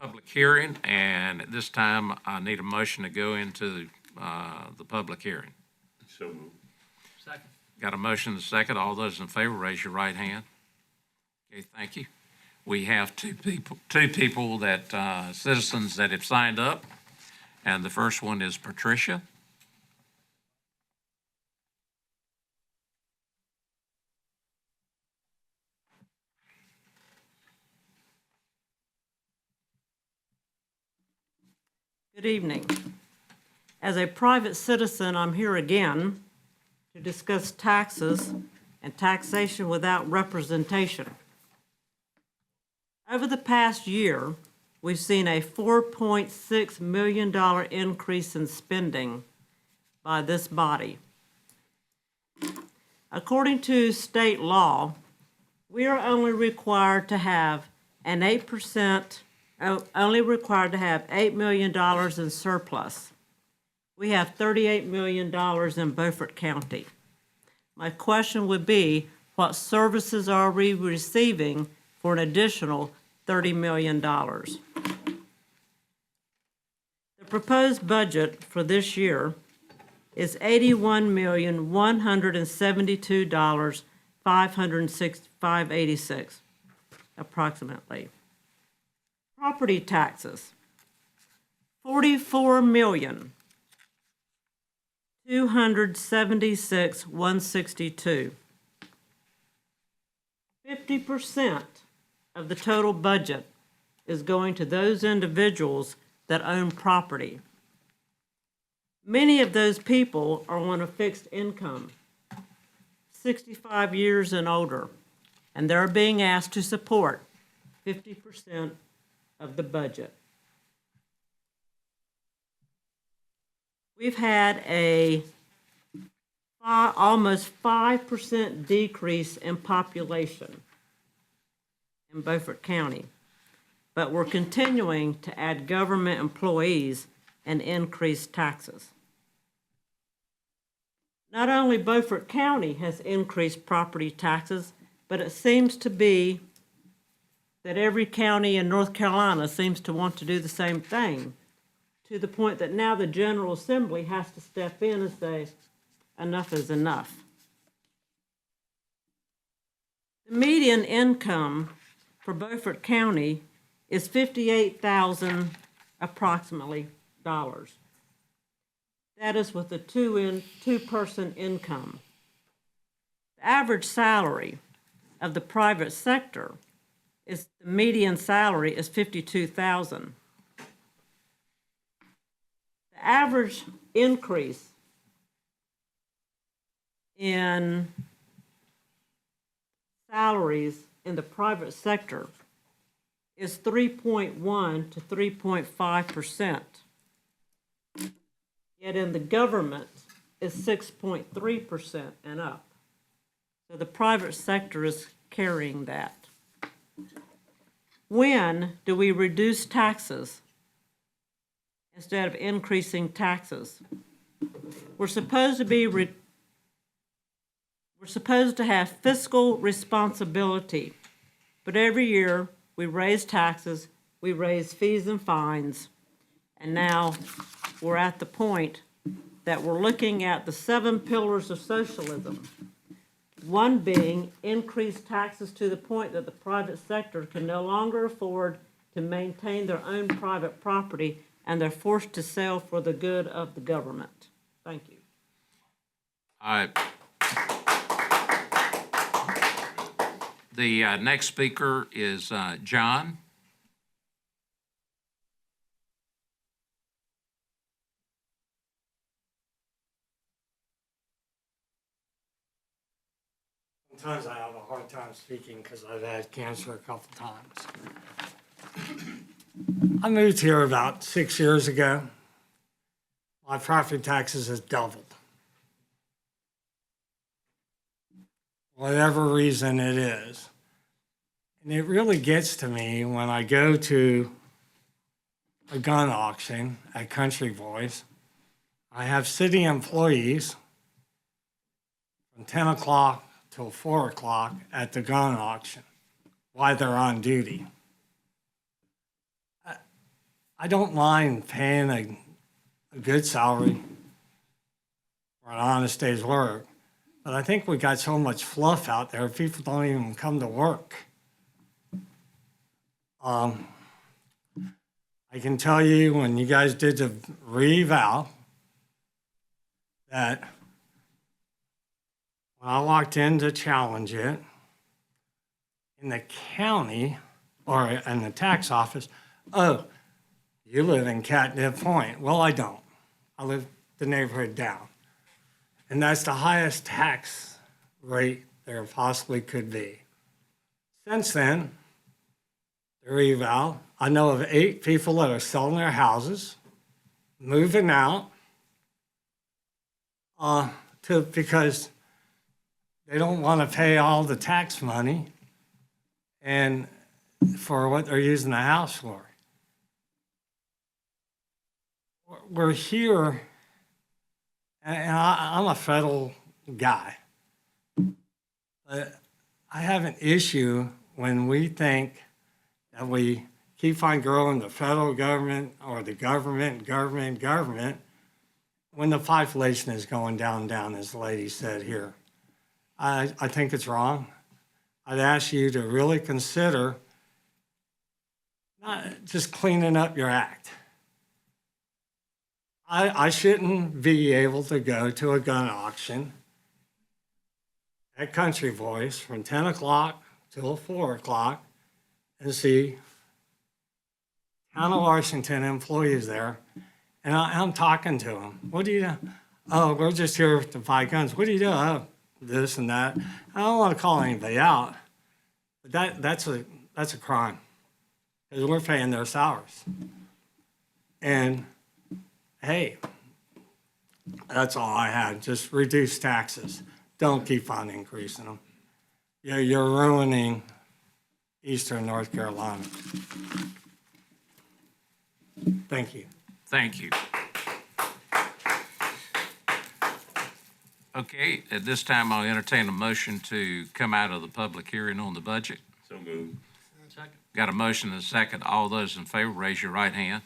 Speaker 1: public hearing, and at this time, I need a motion to go into the public hearing.
Speaker 11: So moved.
Speaker 3: Second.
Speaker 1: Got a motion and a second. All those in favor, raise your right hand. Okay, thank you. We have two people that, citizens that have signed up, and the first one is Patricia.
Speaker 12: Good evening. As a private citizen, I'm here again to discuss taxes and taxation without representation. Over the past year, we've seen a $4.6 million increase in spending by this body. According to state law, we are only required to have an 8%, only required to have $8 million in surplus. We have $38 million in Beaufort County. My question would be, what services are we receiving for an additional $30 million? The proposed budget for this year is $81,172,586, approximately. Property taxes, $44,276,162. 50% of the total budget is going to those individuals that own property. Many of those people are on a fixed income, 65 years and older, and they're being asked to support 50% of the budget. We've had a almost 5% decrease in population in Beaufort County, but we're continuing to add government employees and increase taxes. Not only Beaufort County has increased property taxes, but it seems to be that every county in North Carolina seems to want to do the same thing, to the point that now the General Assembly has to step in and say, enough is enough. The median income for Beaufort County is $58,000 approximately dollars. That is with a two-person income. The average salary of the private sector is, the median salary is $52,000. The average increase in salaries in the private sector is 3.1 to 3.5%. Yet in the government is 6.3% and up. So the private sector is carrying that. When do we reduce taxes instead of increasing taxes? We're supposed to have fiscal responsibility, but every year we raise taxes, we raise fees and fines, and now we're at the point that we're looking at the 7 pillars of socialism. One being increased taxes to the point that the private sector can no longer afford to maintain their own private property, and they're forced to sell for the good of the government. Thank you.
Speaker 1: All right. The next speaker is John.
Speaker 3: Sometimes I have a hard time speaking because I've had cancer a couple times. I moved here about 6 years ago. My property taxes has doubled. Whatever reason it is. And it really gets to me when I go to a gun auction at Country Boys. I have city employees from 10 o'clock till 4 o'clock at the gun auction while they're on duty. I don't mind paying a good salary for an honest day's work, but I think we got so much fluff out there, people don't even come to work. I can tell you when you guys did the re-eval that when I walked in to challenge it, in the county or in the tax office, oh, you live in Catnip Point. Well, I don't. I live the neighborhood down. And that's the highest tax rate there possibly could be. Since then, the reval, I know of 8 people that are selling their houses, moving out, because they don't want to pay all the tax money and for what they're using the house for. We're here, and I'm a federal guy, but I have an issue when we think that we keep on growing the federal government or the government, when the population is going down, as the lady said here. I think it's wrong. I'd ask you to really consider not just cleaning up your act. I shouldn't be able to go to a gun auction at Country Boys from 10 o'clock till 4 o'clock and see town of Washington employees there. And I'm talking to them. What do you do? Oh, we're just here to buy guns. What do you do? Oh, this and that. I don't want to call anybody out, but that's a crime because we're paying their salaries. And hey, that's all I had. Just reduce taxes. Don't keep on increasing them. You're ruining Eastern North Carolina. Thank you.
Speaker 1: Thank you. Okay, at this time, I'll entertain a motion to come out of the public hearing on the budget.
Speaker 11: So moved.
Speaker 1: Got a motion and a second. All those in favor, raise your right hand.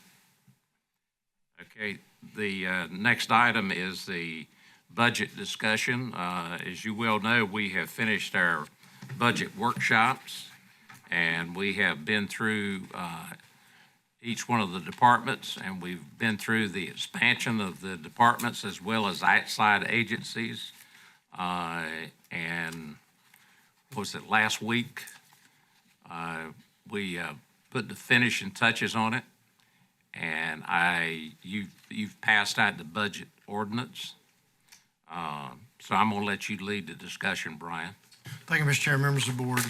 Speaker 1: Okay, the next item is the budget discussion. As you well know, we have finished our budget workshops, and we have been through each one of the departments, and we've been through the expansion of the departments as well as outside agencies. And what was it, last week? We put the finishing touches on it, and you've passed out the budget ordinance. So I'm going to let you lead the discussion, Brian.
Speaker 9: Thank you, Mr. Chair, members of the board.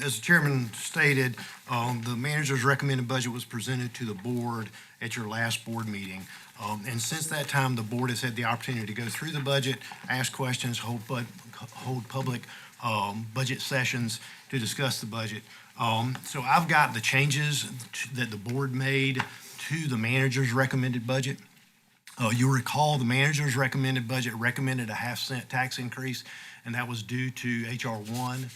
Speaker 9: As the chairman stated, the manager's recommended budget was presented to the board at your last board meeting. And since that time, the board has had the opportunity to go through the budget, ask questions, hold public budget sessions to discuss the budget. So I've got the changes that the board made to the manager's recommended budget. You'll recall the manager's recommended budget recommended a 0.5-cent tax increase, and that was due to H.R. 1,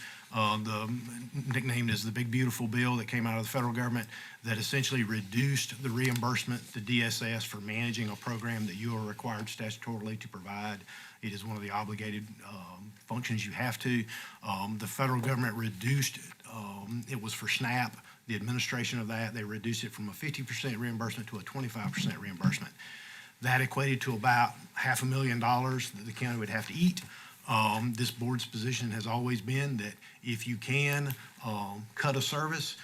Speaker 9: nicknamed as the Big Beautiful Bill that came out of the federal government that essentially reduced the reimbursement to DSS for managing a program that you are required statutorily to provide. It is one of the obligated functions you have to. The federal government reduced, it was for SNAP, the administration of that. They reduced it from a 50% reimbursement to a 25% reimbursement. That equated to about $500,000 that the county would have to eat. This board's position has always been that if you can cut a service,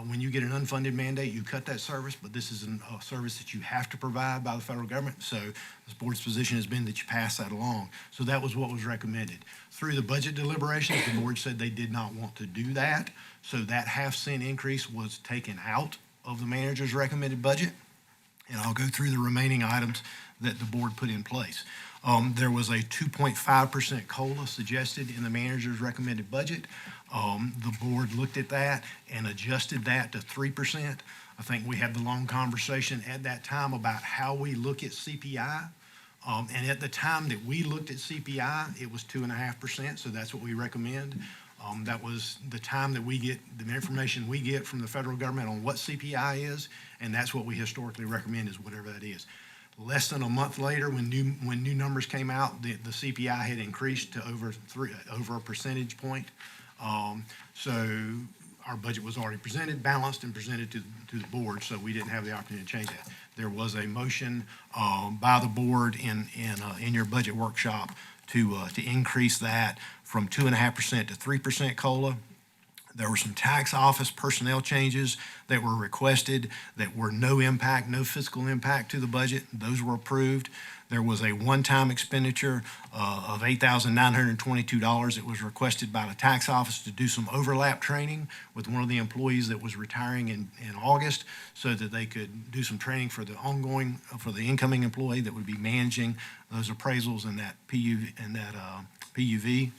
Speaker 9: when you get an unfunded mandate, you cut that service, but this is a service that you have to provide by the federal government. So this board's position has been that you pass that along. So that was what was recommended. Through the budget deliberations, the board said they did not want to do that. So that half-cent increase was taken out of the manager's recommended budget. And I'll go through the remaining items that the board put in place. There was a 2.5% COLA suggested in the manager's recommended budget. The board looked at that and adjusted that to 3%. I think we had the long conversation at that time about how we look at CPI. And at the time that we looked at CPI, it was 2.5%, so that's what we recommend. That was the time that we get, the information we get from the federal government on what CPI is, and that's what we historically recommend is whatever that is. Less than a month later, when new numbers came out, the CPI had increased to over a percentage point. So our budget was already balanced and presented to the board, so we didn't have the opportunity to change that. There was a motion by the board in your budget workshop to increase that from 2.5% to 3% COLA. There were some tax office personnel changes that were requested that were no impact, no fiscal impact to the budget. Those were approved. There was a one-time expenditure of $8,922. It was requested by the tax office to do some overlap training with one of the employees that was retiring in August so that they could do some training for the incoming employee that would be managing those appraisals and that PUV.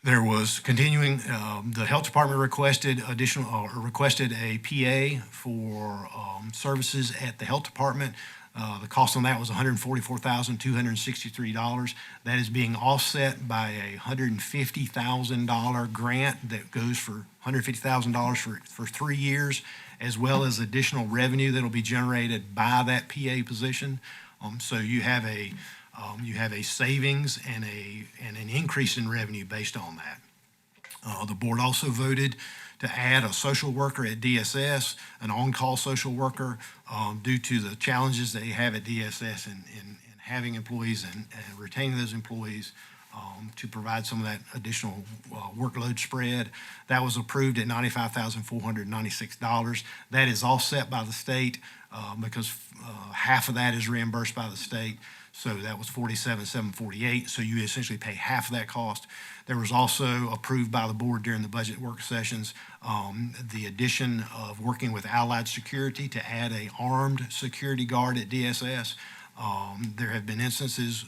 Speaker 9: There was continuing, the health department requested a PA for services at the health department. The cost on that was $144,263. That is being offset by a $150,000 grant that goes for $150,000 for 3 years, as well as additional revenue that will be generated by that PA position. So you have a savings and an increase in revenue based on that. The board also voted to add a social worker at DSS, an on-call social worker, due to the challenges they have at DSS in having employees and retaining those employees to provide some of that additional workload spread. That was approved at $95,496. That is offset by the state because half of that is reimbursed by the state. So that was $47,748. So you essentially pay half of that cost. There was also approved by the board during the budget work sessions the addition of working with Allied Security to add an armed security guard at DSS. There have been instances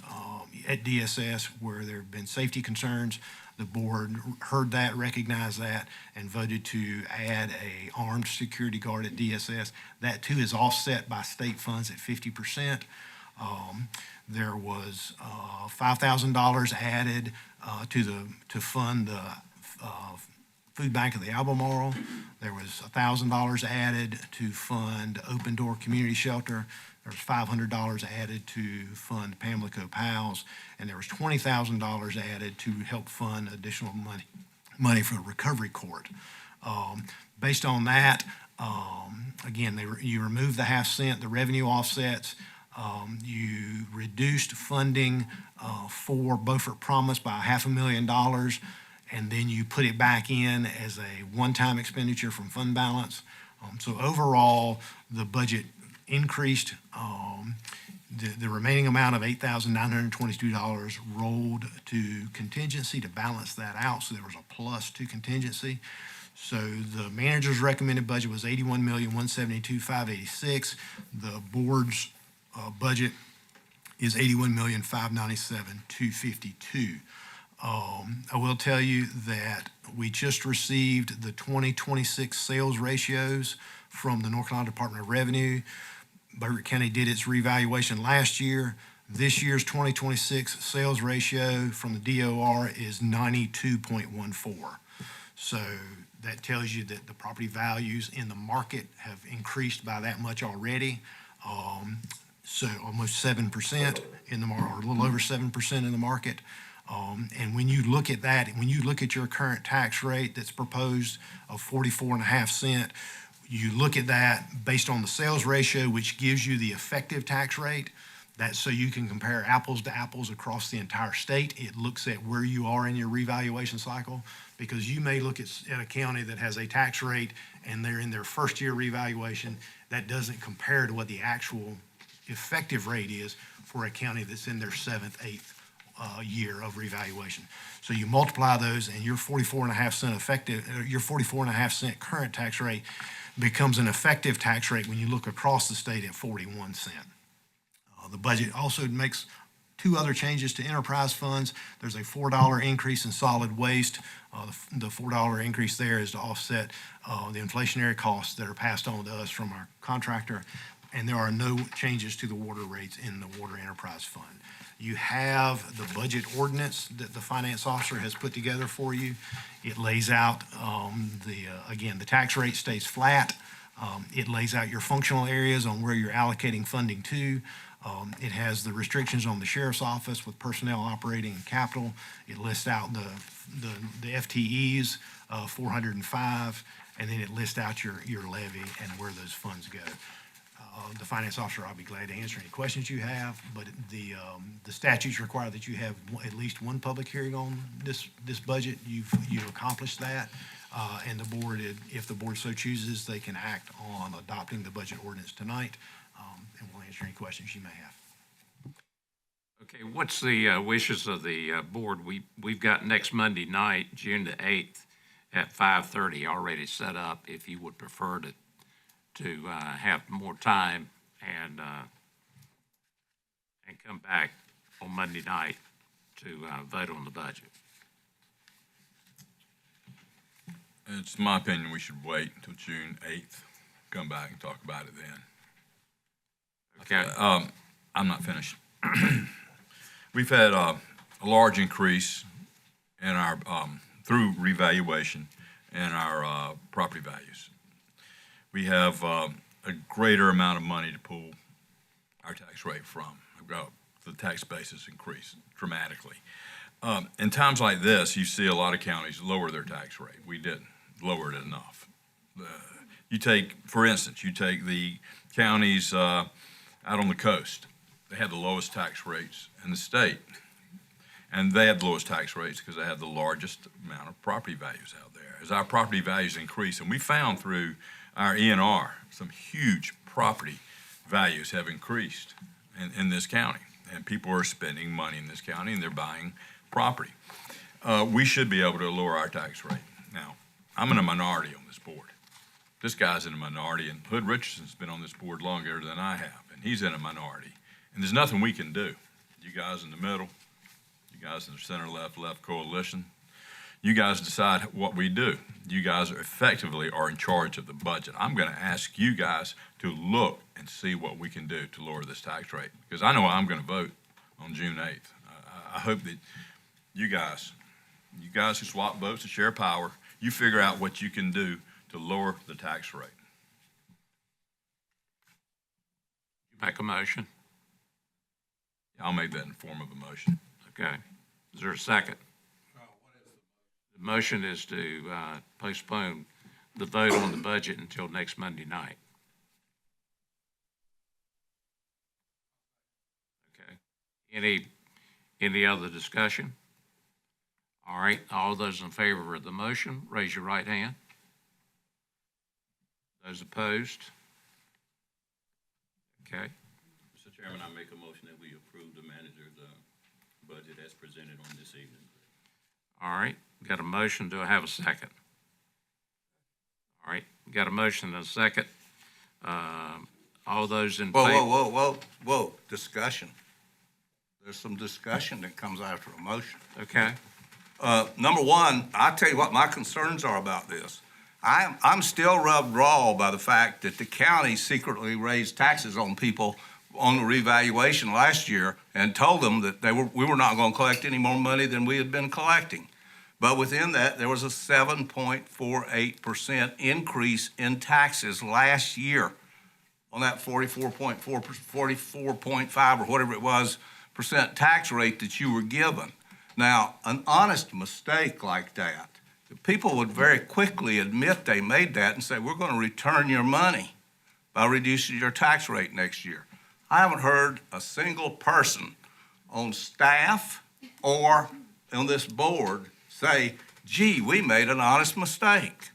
Speaker 9: at DSS where there have been safety concerns. The board heard that, recognized that, and voted to add an armed security guard at DSS. That too is offset by state funds at 50%. There was $5,000 added to fund the food bank of the Albemarle. There was $1,000 added to fund Open Door Community Shelter. There was $500 added to fund Pamlico Pals, and there was $20,000 added to help fund additional money for the recovery court. Based on that, again, you removed the half cent, the revenue offsets. You reduced funding for Beaufort Promise by $500,000, and then you put it back in as a one-time expenditure from fund balance. So overall, the budget increased. The remaining amount of $8,922 rolled to contingency to balance that out, so there was a plus to contingency. So the manager's recommended budget was $81,172,586. The board's budget is $81,597,252. I will tell you that we just received the 2026 sales ratios from the North Carolina Department of Revenue. Beaufort County did its revaluation last year. This year's 2026 sales ratio from the DOR is 92.14. So that tells you that the property values in the market have increased by that much already. So almost 7% in the market, or a little over 7% in the market. And when you look at that, when you look at your current tax rate that's proposed of 44.5 cents, you look at that based on the sales ratio, which gives you the effective tax rate. That's so you can compare apples to apples across the entire state. It looks at where you are in your revaluation cycle, because you may look at a county that has a tax rate and they're in their first year revaluation. That doesn't compare to what the actual effective rate is for a county that's in their seventh, eighth year of revaluation. So you multiply those, and your 44.5 cent effective, your 44.5 cent current tax rate becomes an effective tax rate when you look across the state at 41 cent. The budget also makes two other changes to enterprise funds. There's a $4 increase in solid waste. The $4 increase there is to offset the inflationary costs that are passed on to us from our contractor. And there are no changes to the water rates in the water enterprise fund. You have the budget ordinance that the finance officer has put together for you. It lays out again, the tax rate stays flat. It lays out your functional areas on where you're allocating funding to. It has the restrictions on the sheriff's office with personnel, operating, and capital. It lists out the FTEs, 405, and then it lists out your levy and where those funds go. The finance officer, I'll be glad to answer any questions you have, but the statutes require that you have at least one public hearing on this budget. You've accomplished that, and the board, if the board so chooses, they can act on adopting the budget ordinance tonight. And we'll answer any questions you may have.
Speaker 1: Okay, what's the wishes of the board? We've got next Monday night, June the 8th at 5:30 already set up, if you would prefer to have more time and come back on Monday night to vote on the budget.
Speaker 4: It's my opinion we should wait until June 8th, come back and talk about it then.
Speaker 1: Okay.
Speaker 4: I'm not finished. We've had a large increase in our, through revaluation in our property values. We have a greater amount of money to pull our tax rate from. The tax base has increased dramatically. In times like this, you see a lot of counties lower their tax rate. We didn't lower it enough. You take, for instance, the counties out on the coast. They had the lowest tax rates in the state. And they had the lowest tax rates because they had the largest amount of property values out there. As our property values increase, and we found through our ENR, some huge property values have increased in this county. And people are spending money in this county and they're buying property. We should be able to lower our tax rate. Now, I'm in a minority on this board. This guy's in a minority, and Hood Richardson's been on this board longer than I have, and he's in a minority. And there's nothing we can do. You guys in the middle, you guys in the center-left coalition, you guys decide what we do. You guys effectively are in charge of the budget. I'm going to ask you guys to look and see what we can do to lower this tax rate, because I know I'm going to vote on June 8th. I hope that you guys who swap votes and share power, you figure out what you can do to lower the tax rate.
Speaker 1: Make a motion.
Speaker 4: I'll make that in form of a motion.
Speaker 1: Okay. Is there a second? The motion is to postpone the vote on the budget until next Monday night. Okay. Any other discussion? All right. All those in favor of the motion, raise your right hand. Those opposed? Okay.
Speaker 11: Mr. Chairman, I make a motion that we approve the manager's budget as presented on this evening.
Speaker 1: All right. Got a motion. Do I have a second? All right. Got a motion and a second. All those in favor?
Speaker 5: Whoa, discussion. There's some discussion that comes after a motion.
Speaker 1: Okay.
Speaker 5: Number one, I'll tell you what my concerns are about this. I'm still rubbed raw by the fact that the county secretly raised taxes on people on the revaluation last year and told them that we were not going to collect any more money than we had been collecting. But within that, there was a 7.48% increase in taxes last year on that 44.5 or whatever it was percent tax rate that you were given. Now, an honest mistake like that, people would very quickly admit they made that and say, we're going to return your money by reducing your tax rate next year. I haven't heard a single person on staff or on this board say, gee, we made an honest mistake.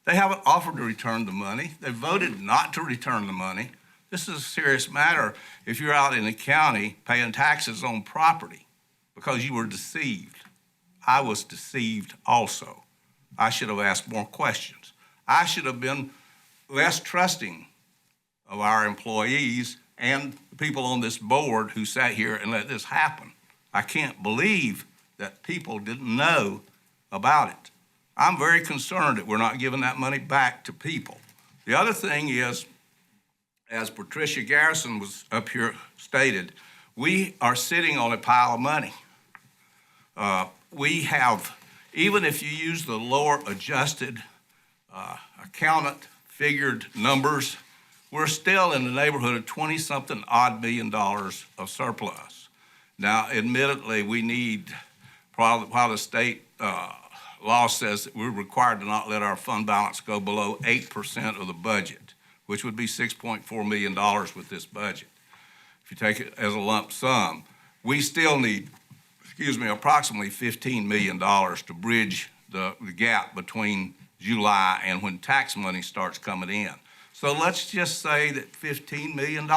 Speaker 5: They haven't offered to return the money. They voted not to return the money. This is a serious matter if you're out in the county paying taxes on property because you were deceived. I was deceived also. I should have asked more questions. I should have been less trusting of our employees and the people on this board who sat here and let this happen. I can't believe that people didn't know about it. I'm very concerned that we're not giving that money back to people. The other thing is, as Patricia Garrison was up here stated, we are sitting on a pile of money. We have, even if you use the lower adjusted accountant figured numbers, we're still in the neighborhood of 20-something odd $billion of surplus. Now, admittedly, we need, while the state law says that we're required to not let our fund balance go below 8% of the budget, which would be $6.4 million with this budget. If you take it as a lump sum, we still need, approximately $15 million to bridge the gap between July and when tax money starts coming in. So let's just say that $15 million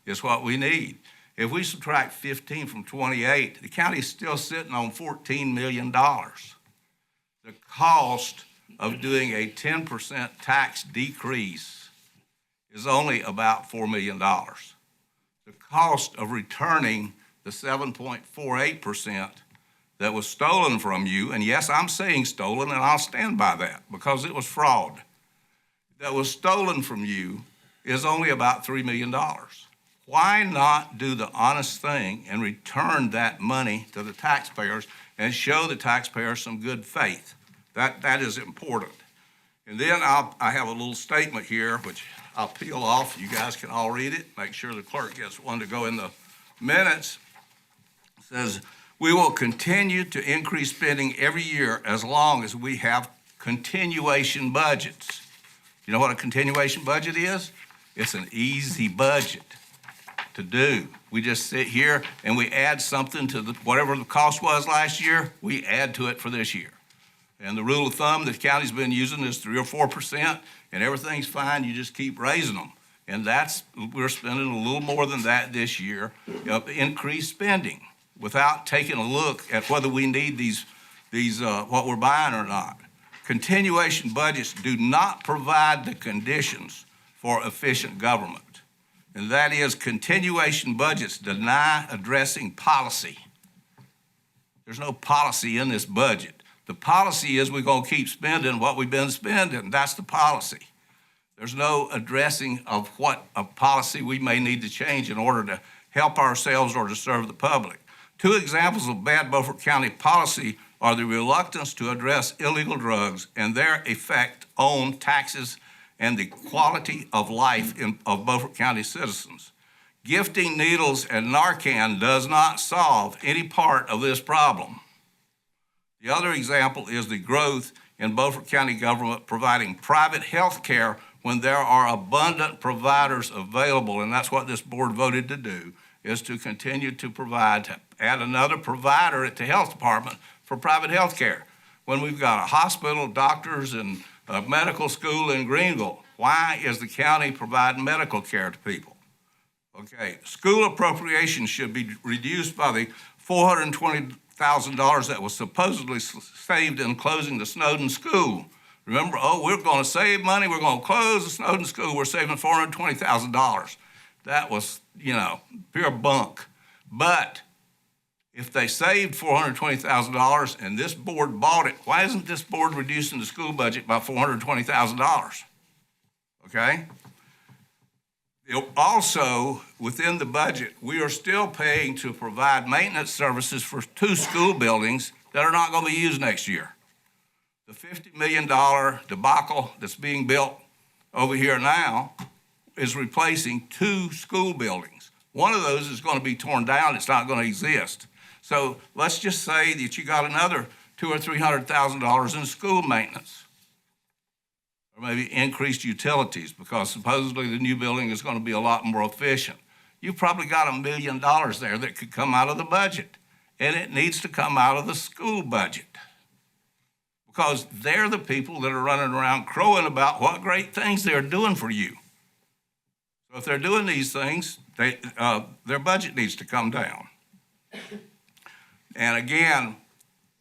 Speaker 5: is what we need. If we subtract 15 from 28, the county's still sitting on $14 million. The cost of doing a 10% tax decrease is only about $4 million. The cost of returning the 7.48% that was stolen from you, and yes, I'm saying stolen, and I'll stand by that because it was fraud, that was stolen from you is only about $3 million. Why not do the honest thing and return that money to the taxpayers and show the taxpayers some good faith? That is important. And then I have a little statement here, which I'll peel off. You guys can all read it. Make sure the clerk gets one to go in the minutes. It says, we will continue to increase spending every year as long as we have continuation budgets. You know what a continuation budget is? It's an easy budget to do. We just sit here and we add something to whatever the cost was last year, we add to it for this year. And the rule of thumb that the county's been using is 3 or 4%, and everything's fine, you just keep raising them. And we're spending a little more than that this year of increased spending without taking a look at whether we need these what we're buying or not. Continuation budgets do not provide the conditions for efficient government. And that is, continuation budgets deny addressing policy. There's no policy in this budget. The policy is we're going to keep spending what we've been spending. That's the policy. There's no addressing of what a policy we may need to change in order to help ourselves or to serve the public. Two examples of bad Beaufort County policy are the reluctance to address illegal drugs and their effect on taxes and the quality of life of Beaufort County citizens. Gifting needles and Narcan does not solve any part of this problem. The other example is the growth in Beaufort County government providing private health care when there are abundant providers available, and that's what this board voted to do, is to continue to provide, to add another provider at the health department for private health care. When we've got a hospital, doctors, and a medical school in Greenville, why is the county providing medical care to people? Okay, school appropriations should be reduced by the $420,000 that was supposedly saved in closing the Snowden School. Remember, we're going to save money, we're going to close the Snowden School, we're saving $420,000. That was, pure bunk. But if they saved $420,000 and this board bought it, why isn't this board reducing the school budget by $420,000? Okay? Also, within the budget, we are still paying to provide maintenance services for 2 school buildings that are not going to be used next year. The $50 million debacle that's being built over here now is replacing 2 school buildings. One of those is going to be torn down. It's not going to exist. So let's just say that you got another $200,000 or $300,000 in school maintenance, or maybe increased utilities, because supposedly the new building is going to be a lot more efficient. you've probably got $1 million there that could come out of the budget. And it needs to come out of the school budget. Because they're the people that are running around crowing about what great things they're doing for you. So if they're doing these things, their budget needs to come down. And again,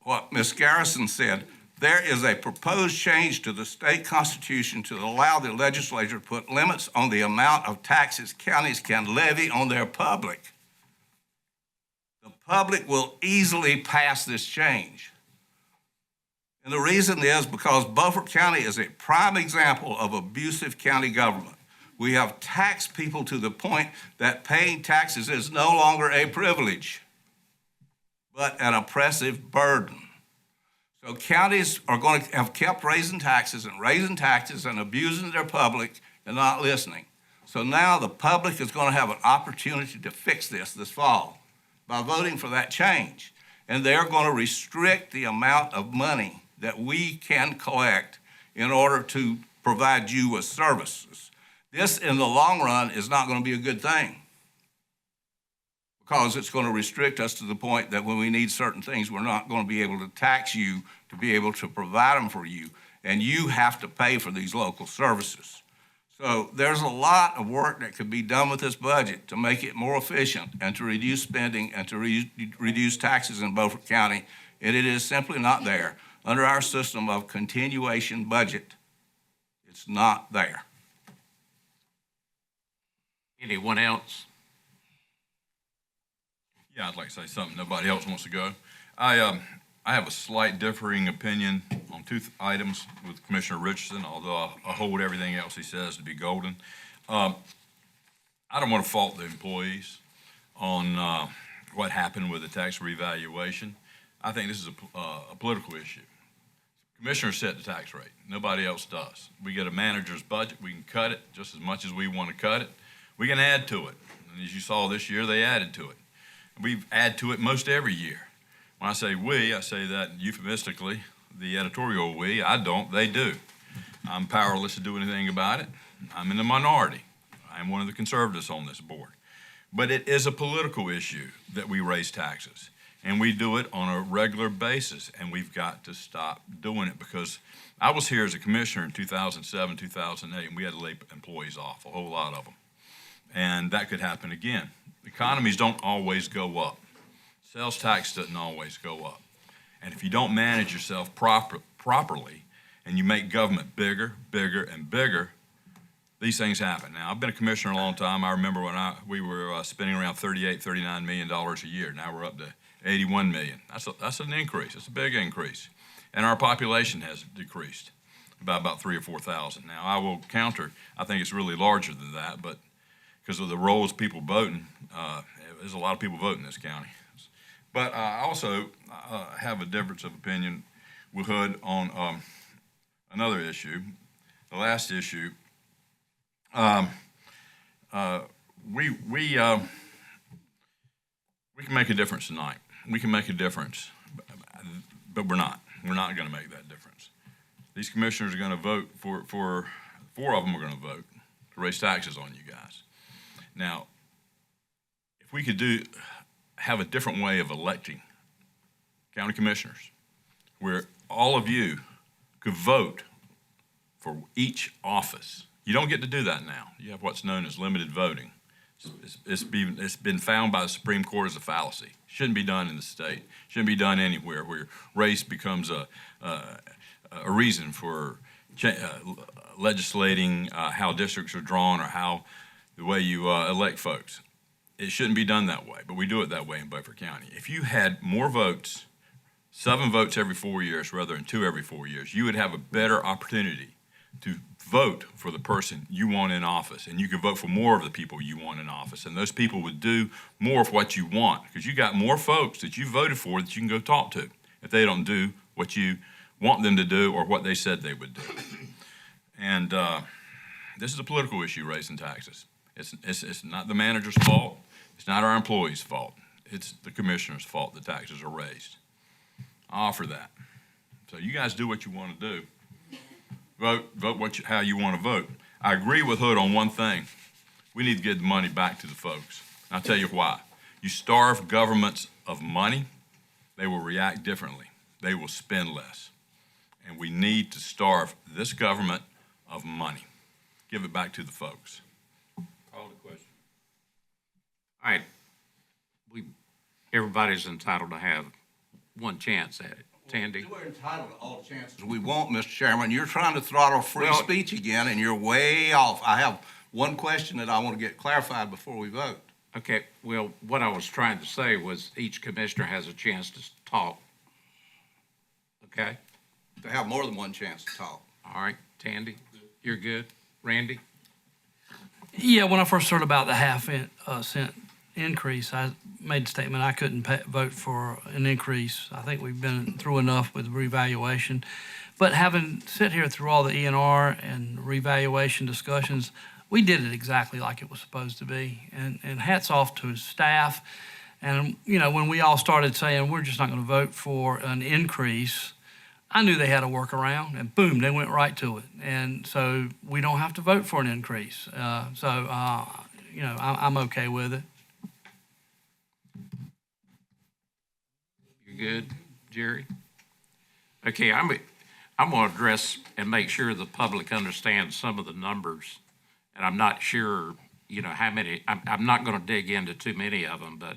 Speaker 5: what Ms. Garrison said, there is a proposed change to the state constitution to allow the legislature to put limits on the amount of taxes counties can levy on their public. The public will easily pass this change. And the reason is because Beaufort County is a prime example of abusive county government. We have taxed people to the point that paying taxes is no longer a privilege, but an oppressive burden. So counties are going to have kept raising taxes and abusing their public and not listening. So now the public is going to have an opportunity to fix this fall by voting for that change. And they're going to restrict the amount of money that we can collect in order to provide you with services. This, in the long run, is not going to be a good thing because it's going to restrict us to the point that when we need certain things, we're not going to be able to tax you to be able to provide them for you, and you have to pay for these local services. So there's a lot of work that could be done with this budget to make it more efficient and to reduce spending and to reduce taxes in Beaufort County, and it is simply not there. Under our system of continuation budget, it's not there.
Speaker 1: Anyone else?
Speaker 4: Yeah, I'd like to say something. Nobody else wants to go. I have a slight differing opinion on two items with Commissioner Richardson, although I hold everything else he says to be golden. I don't want to fault the employees on what happened with the tax revaluation. I think this is a political issue. Commissioners set the tax rate. Nobody else does. We get a manager's budget. We can cut it just as much as we want to cut it. We can add to it. And as you saw this year, they added to it. We add to it most every year. When I say we, I say that euphemistically, the editorial we. I don't, they do. I'm powerless to do anything about it. I'm in the minority. I'm one of the conservatives on this board. But it is a political issue that we raise taxes. And we do it on a regular basis, and we've got to stop doing it because I was here as a commissioner in 2007, 2008, and we had to lay employees off, a whole lot of them. And that could happen again. Economies don't always go up. Sales tax doesn't always go up. And if you don't manage yourself properly and you make government bigger, bigger, and bigger, these things happen. Now, I've been a commissioner a long time. I remember when we were spending around $38, $39 million a year. Now we're up to 81 million. That's an increase. It's a big increase. And our population has decreased by about 3,000 or 4,000. Now, I will counter, I think it's really larger than that, but because of the roles people voting, there's a lot of people voting in this county. But I also have a difference of opinion with Hood on another issue. The last issue, we can make a difference tonight. We can make a difference, but we're not. We're not going to make that difference. These commissioners are going to vote for 4 of them are going to vote to raise taxes on you guys. Now, if we could have a different way of electing county commissioners, where all of you could vote for each office. You don't get to do that now. You have what's known as limited voting. It's been found by the Supreme Court as a fallacy. Shouldn't be done in the state. Shouldn't be done anywhere where race becomes a reason for legislating how districts are drawn or how the way you elect folks. It shouldn't be done that way, but we do it that way in Beaufort County. If you had more votes, 7 votes every 4 years rather than 2 every 4 years, you would have a better opportunity to vote for the person you want in office, and you could vote for more of the people you want in office, and those people would do more of what you want because you got more folks that you voted for that you can go talk to if they don't do what you want them to do or what they said they would do. And this is a political issue, raising taxes. It's not the manager's fault. It's not our employees' fault. It's the commissioner's fault the taxes are raised. I offer that. So you guys do what you want to do. Vote how you want to vote. I agree with Hood on one thing. We need to get the money back to the folks. I'll tell you why. You starve governments of money, they will react differently. They will spend less. And we need to starve this government of money. Give it back to the folks.
Speaker 1: Call the question. All right. Everybody's entitled to have one chance at it. Tandy?
Speaker 5: We're entitled to all the chances we want, Mr. Chairman. You're trying to throttle free
Speaker 1: Well-
Speaker 5: speech again, and you're way off. I have one question that I want to get clarified before we vote.
Speaker 1: Okay, well, what I was trying to say was each commissioner has a chance to talk. Okay?
Speaker 5: To have more than one chance to talk.
Speaker 1: All right, Tandy, you're good. Randy?
Speaker 13: Yeah, when I first heard about the half cent increase, I made the statement I couldn't vote for an increase. I think we've been through enough with revaluation. But having sit here through all the ENR and revaluation discussions, we did it exactly like it was supposed to be. And hats off to his staff. And, you know, when we all started saying we're just not going to vote for an increase, I knew they had a workaround, and boom, they went right to it. And so we don't have to vote for an increase. You know, I'm okay with it.
Speaker 1: You good, Jerry? Okay, I'm going to address and make sure the public understands some of the numbers. And I'm not sure, you know, how many, I'm not going to dig into too many of them, but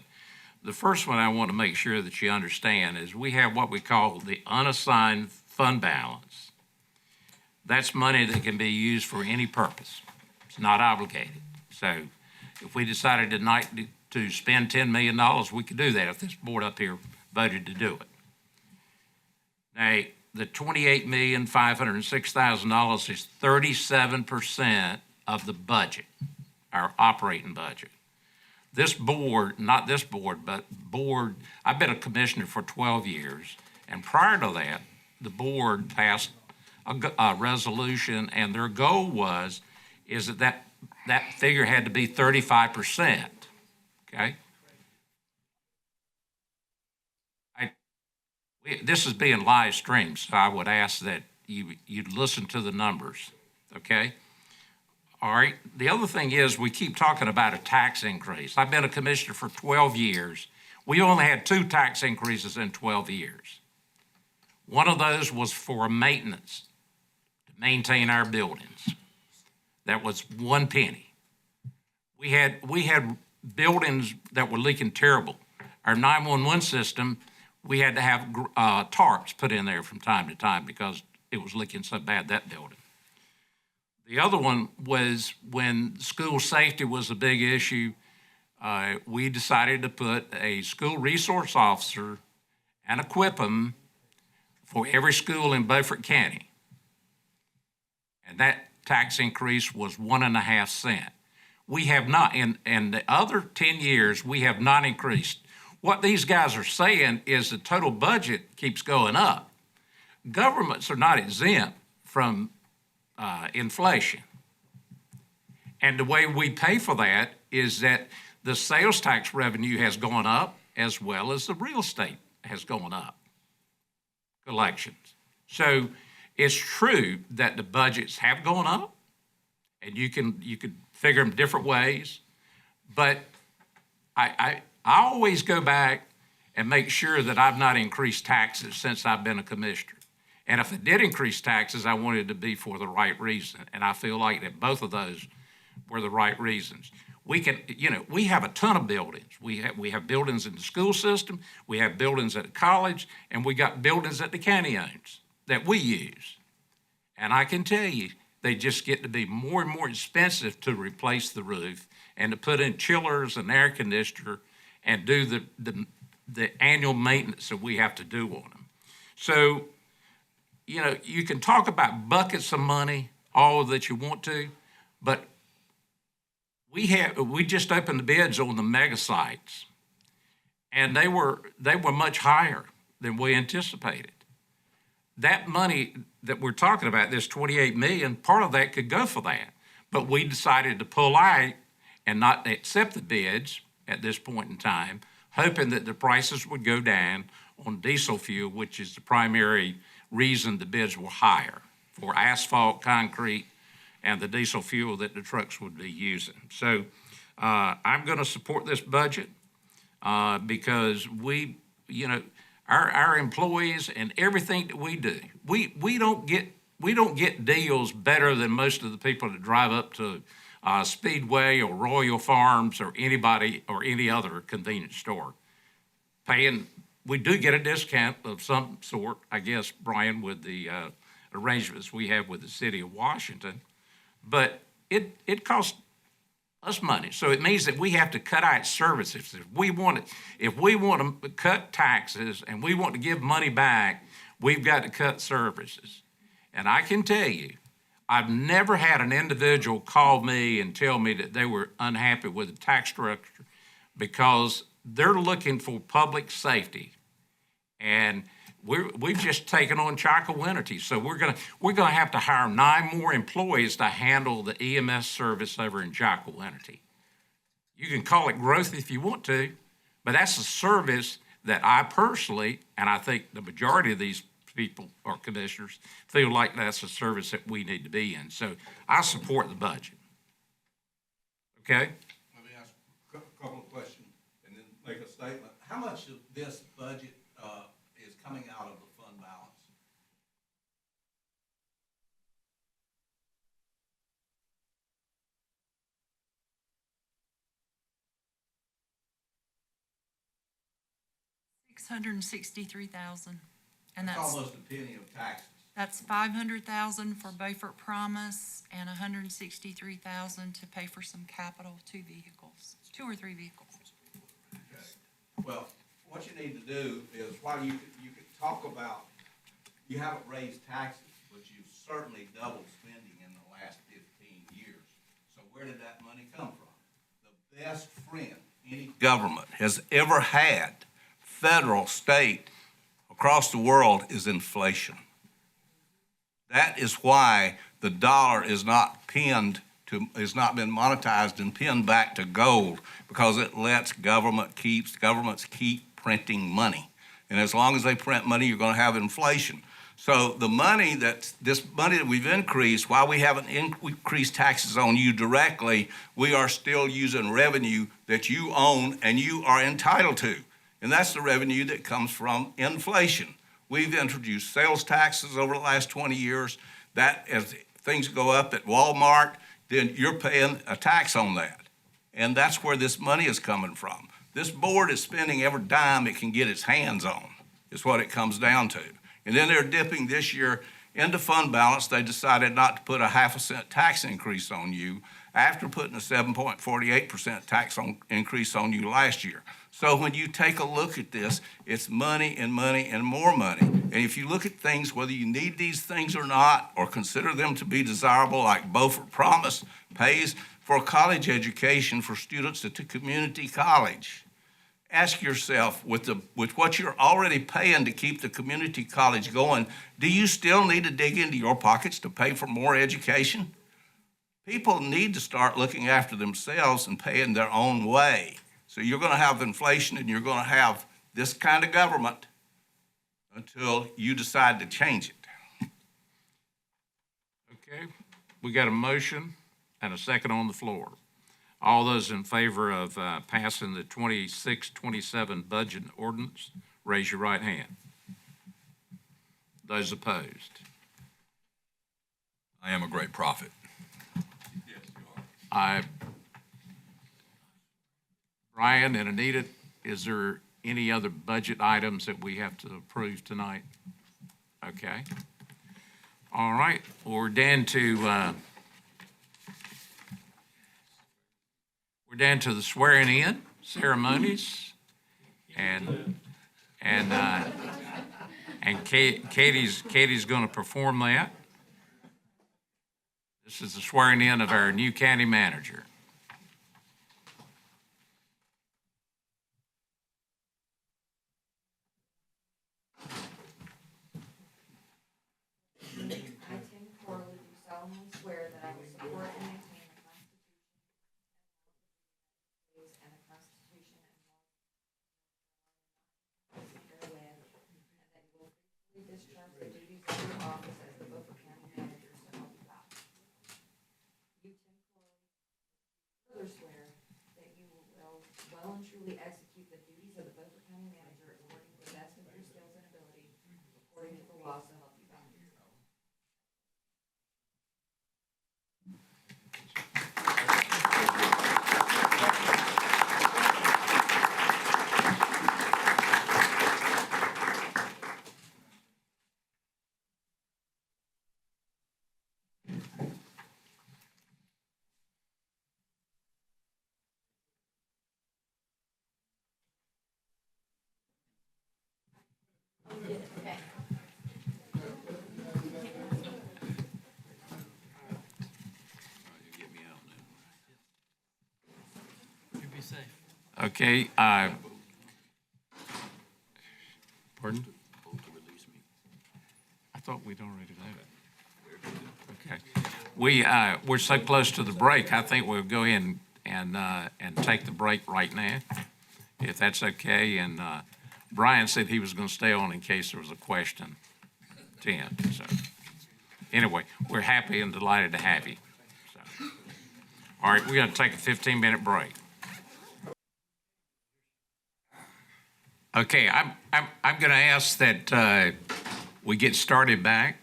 Speaker 1: the first one I want to make sure that you understand is we have what we call the unassigned fund balance. That's money that can be used for any purpose. It's not obligated. So if we decided tonight to spend $10 million, we could do that if this board up here voted to do it. Now, the $28,506,000 is 37% of the budget, our operating budget. This board, not this board, but board, I've been a commissioner for 12 years, and prior to that, the board passed a resolution, and their goal is that figure had to be 35%, okay? This is being live streamed, so I would ask that you'd listen to the numbers, okay? All right, the other thing is we keep talking about a tax increase. I've been a commissioner for 12 years. We only had 2 tax increases in 12 years. One of those was for maintenance, to maintain our buildings. That was 1 penny. We had buildings that were leaking terrible. Our 911 system, we had to have tarps put in there from time to time because it was leaking so bad, that building. The other one was when school safety was a big issue, we decided to put a school resource officer and equip them for every school in Beaufort County. And that tax increase was 1.5 cents. We have not, in the other 10 years, we have not increased. What these guys are saying is the total budget keeps going up. Governments are not exempt from inflation. And the way we pay for that is that the sales tax revenue has gone up as well as the real estate has gone up, collections. So it's true that the budgets have gone up, and you can figure them different ways, but I always go back and make sure that I've not increased taxes since I've been a commissioner. And if I did increase taxes, I wanted it to be for the right reason. And I feel like that both of those were the right reasons. We can, you know, we have a ton of buildings. We have buildings in the school system, we have buildings at the college, and we got buildings that the county owns that we use. And I can tell you, they just get to be more and more expensive to replace the roof and to put in chillers and air conditioner and do the annual maintenance that we have to do on them. So, you know, you can talk about buckets of money all that you want to, but we just opened the bids on the mega sites, and they were much higher than we anticipated. That money that we're talking about, this $28 million, part of that could go for that, but we decided to pull out and not accept the bids at this point in time, hoping that the prices would go down on diesel fuel, which is the primary reason the bids were higher, for asphalt, concrete, and the diesel fuel that the trucks would be using. So I'm going to support this budget because we, you know, our employees and everything that we do, we don't get deals better than most of the people that drive up to Speedway or Royal Farms or anybody or any other convenience store. We do get a discount of some sort, I guess, Brian, with the arrangements we have with the city of Washington, but it costs us money. So it means that we have to cut out services. If we want to cut taxes and we want to give money back, we've got to cut services. And I can tell you, I've never had an individual call me and tell me that they were unhappy with the tax structure because they're looking for public safety. And we've just taken on Chocowinity. So we're gonna have to hire 9 more employees to handle the EMS service over in Chocowinity. You can call it growth if you want to, but that's a service that I personally, and I think the majority of these people or commissioners feel like that's a service that we need to be in. So I support the budget. Okay?
Speaker 5: Let me ask a couple of questions and then make a statement. How much of this budget is coming out of the fund balance?
Speaker 14: $663,000, and
Speaker 5: That's
Speaker 14: that's
Speaker 5: almost a penny of taxes.
Speaker 14: that's $500,000 for Beaufort Promise and $163,000 to pay for some capital, 2 or 3 vehicles.
Speaker 5: Okay. Well, what you need to do is, while you could talk about, you haven't raised taxes, but you've certainly doubled spending in the last 15 years. So where did that money come from? The best friend any government has ever had, federal, state, across the world, is inflation. That is why the dollar is not pinned to, has not been monetized and pinned back to gold, because it lets governments keep printing money. And as long as they print money, you're going to have inflation. So the money this money that we've increased, while we haven't increased taxes on you directly, we are still using revenue that you own and you are entitled to. And that's the revenue that comes from inflation. We've introduced sales taxes over the last 20 years. That, as things go up at Walmart, then you're paying a tax on that. And that's where this money is coming from. This board is spending every dime it can get its hands on, is what it comes down to. And then they're dipping this year into fund balance. They decided not to put a 0.5 cent tax increase on you after putting a 7.48% tax increase on you last year. So when you take a look at this, it's money and money and more money. And if you look at things, whether you need these things or not, or consider them to be desirable, like Beaufort Promise pays for a college education for students at the community college. Ask yourself, with what you're already paying to keep the community college going, do you still need to dig into your pockets to pay for more education? People need to start looking after themselves and paying their own way. So you're going to have inflation and you're going to have this kind of government until you decide to change it.
Speaker 1: Okay, we got a motion and a second on the floor. All those in favor of passing the 26-27 budget ordinance, raise your right hand. Those opposed?
Speaker 15: I am a great prophet.
Speaker 1: Brian and Anita, is there any other budget items that we have to approve tonight? Okay. All right, we're down to the swearing in ceremonies, and Katie's going to perform that. This is the swearing in of our new county manager.
Speaker 16: I, Tim Corley, do solemnly swear that I will support and maintain the Constitution and Constitution and laws of therein, and that you will faithfully discharge the duties of your office as the Beaufort County Manager, so help you God. You, Tim Corley, further swear
Speaker 1: Okay, pardon? I thought we'd already voted. Okay. We're so close to the break, I think we'll go ahead and take the break right now, if that's okay. And Brian said he was going to stay on in case there was a question to him. So anyway, we're happy and delighted to have you. So, all right, we're going to take a 15-minute break. Okay, I'm going to ask that we get started back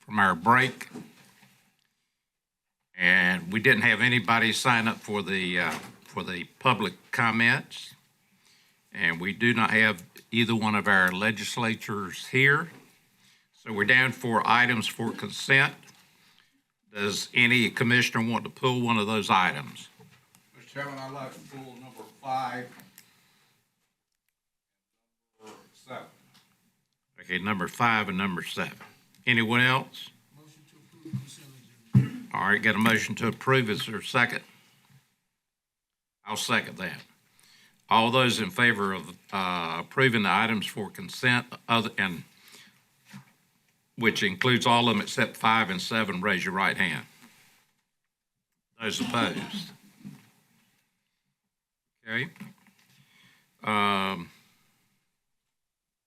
Speaker 1: from our break. And we didn't have anybody sign up for the public comments. And we do not have either one of our legislators here. So we're down for items for consent. Does any commissioner want to pull one of those items?
Speaker 5: Mr. Chairman, I'd like to pull number 5, number 7.
Speaker 1: Okay, number 5 and number 7. Anyone else? All right, got a motion to approve. Is there a second? I'll second that. All those in favor of approving the items for consent, which includes all of them except 5 and 7, raise your right hand. Those opposed? Okay.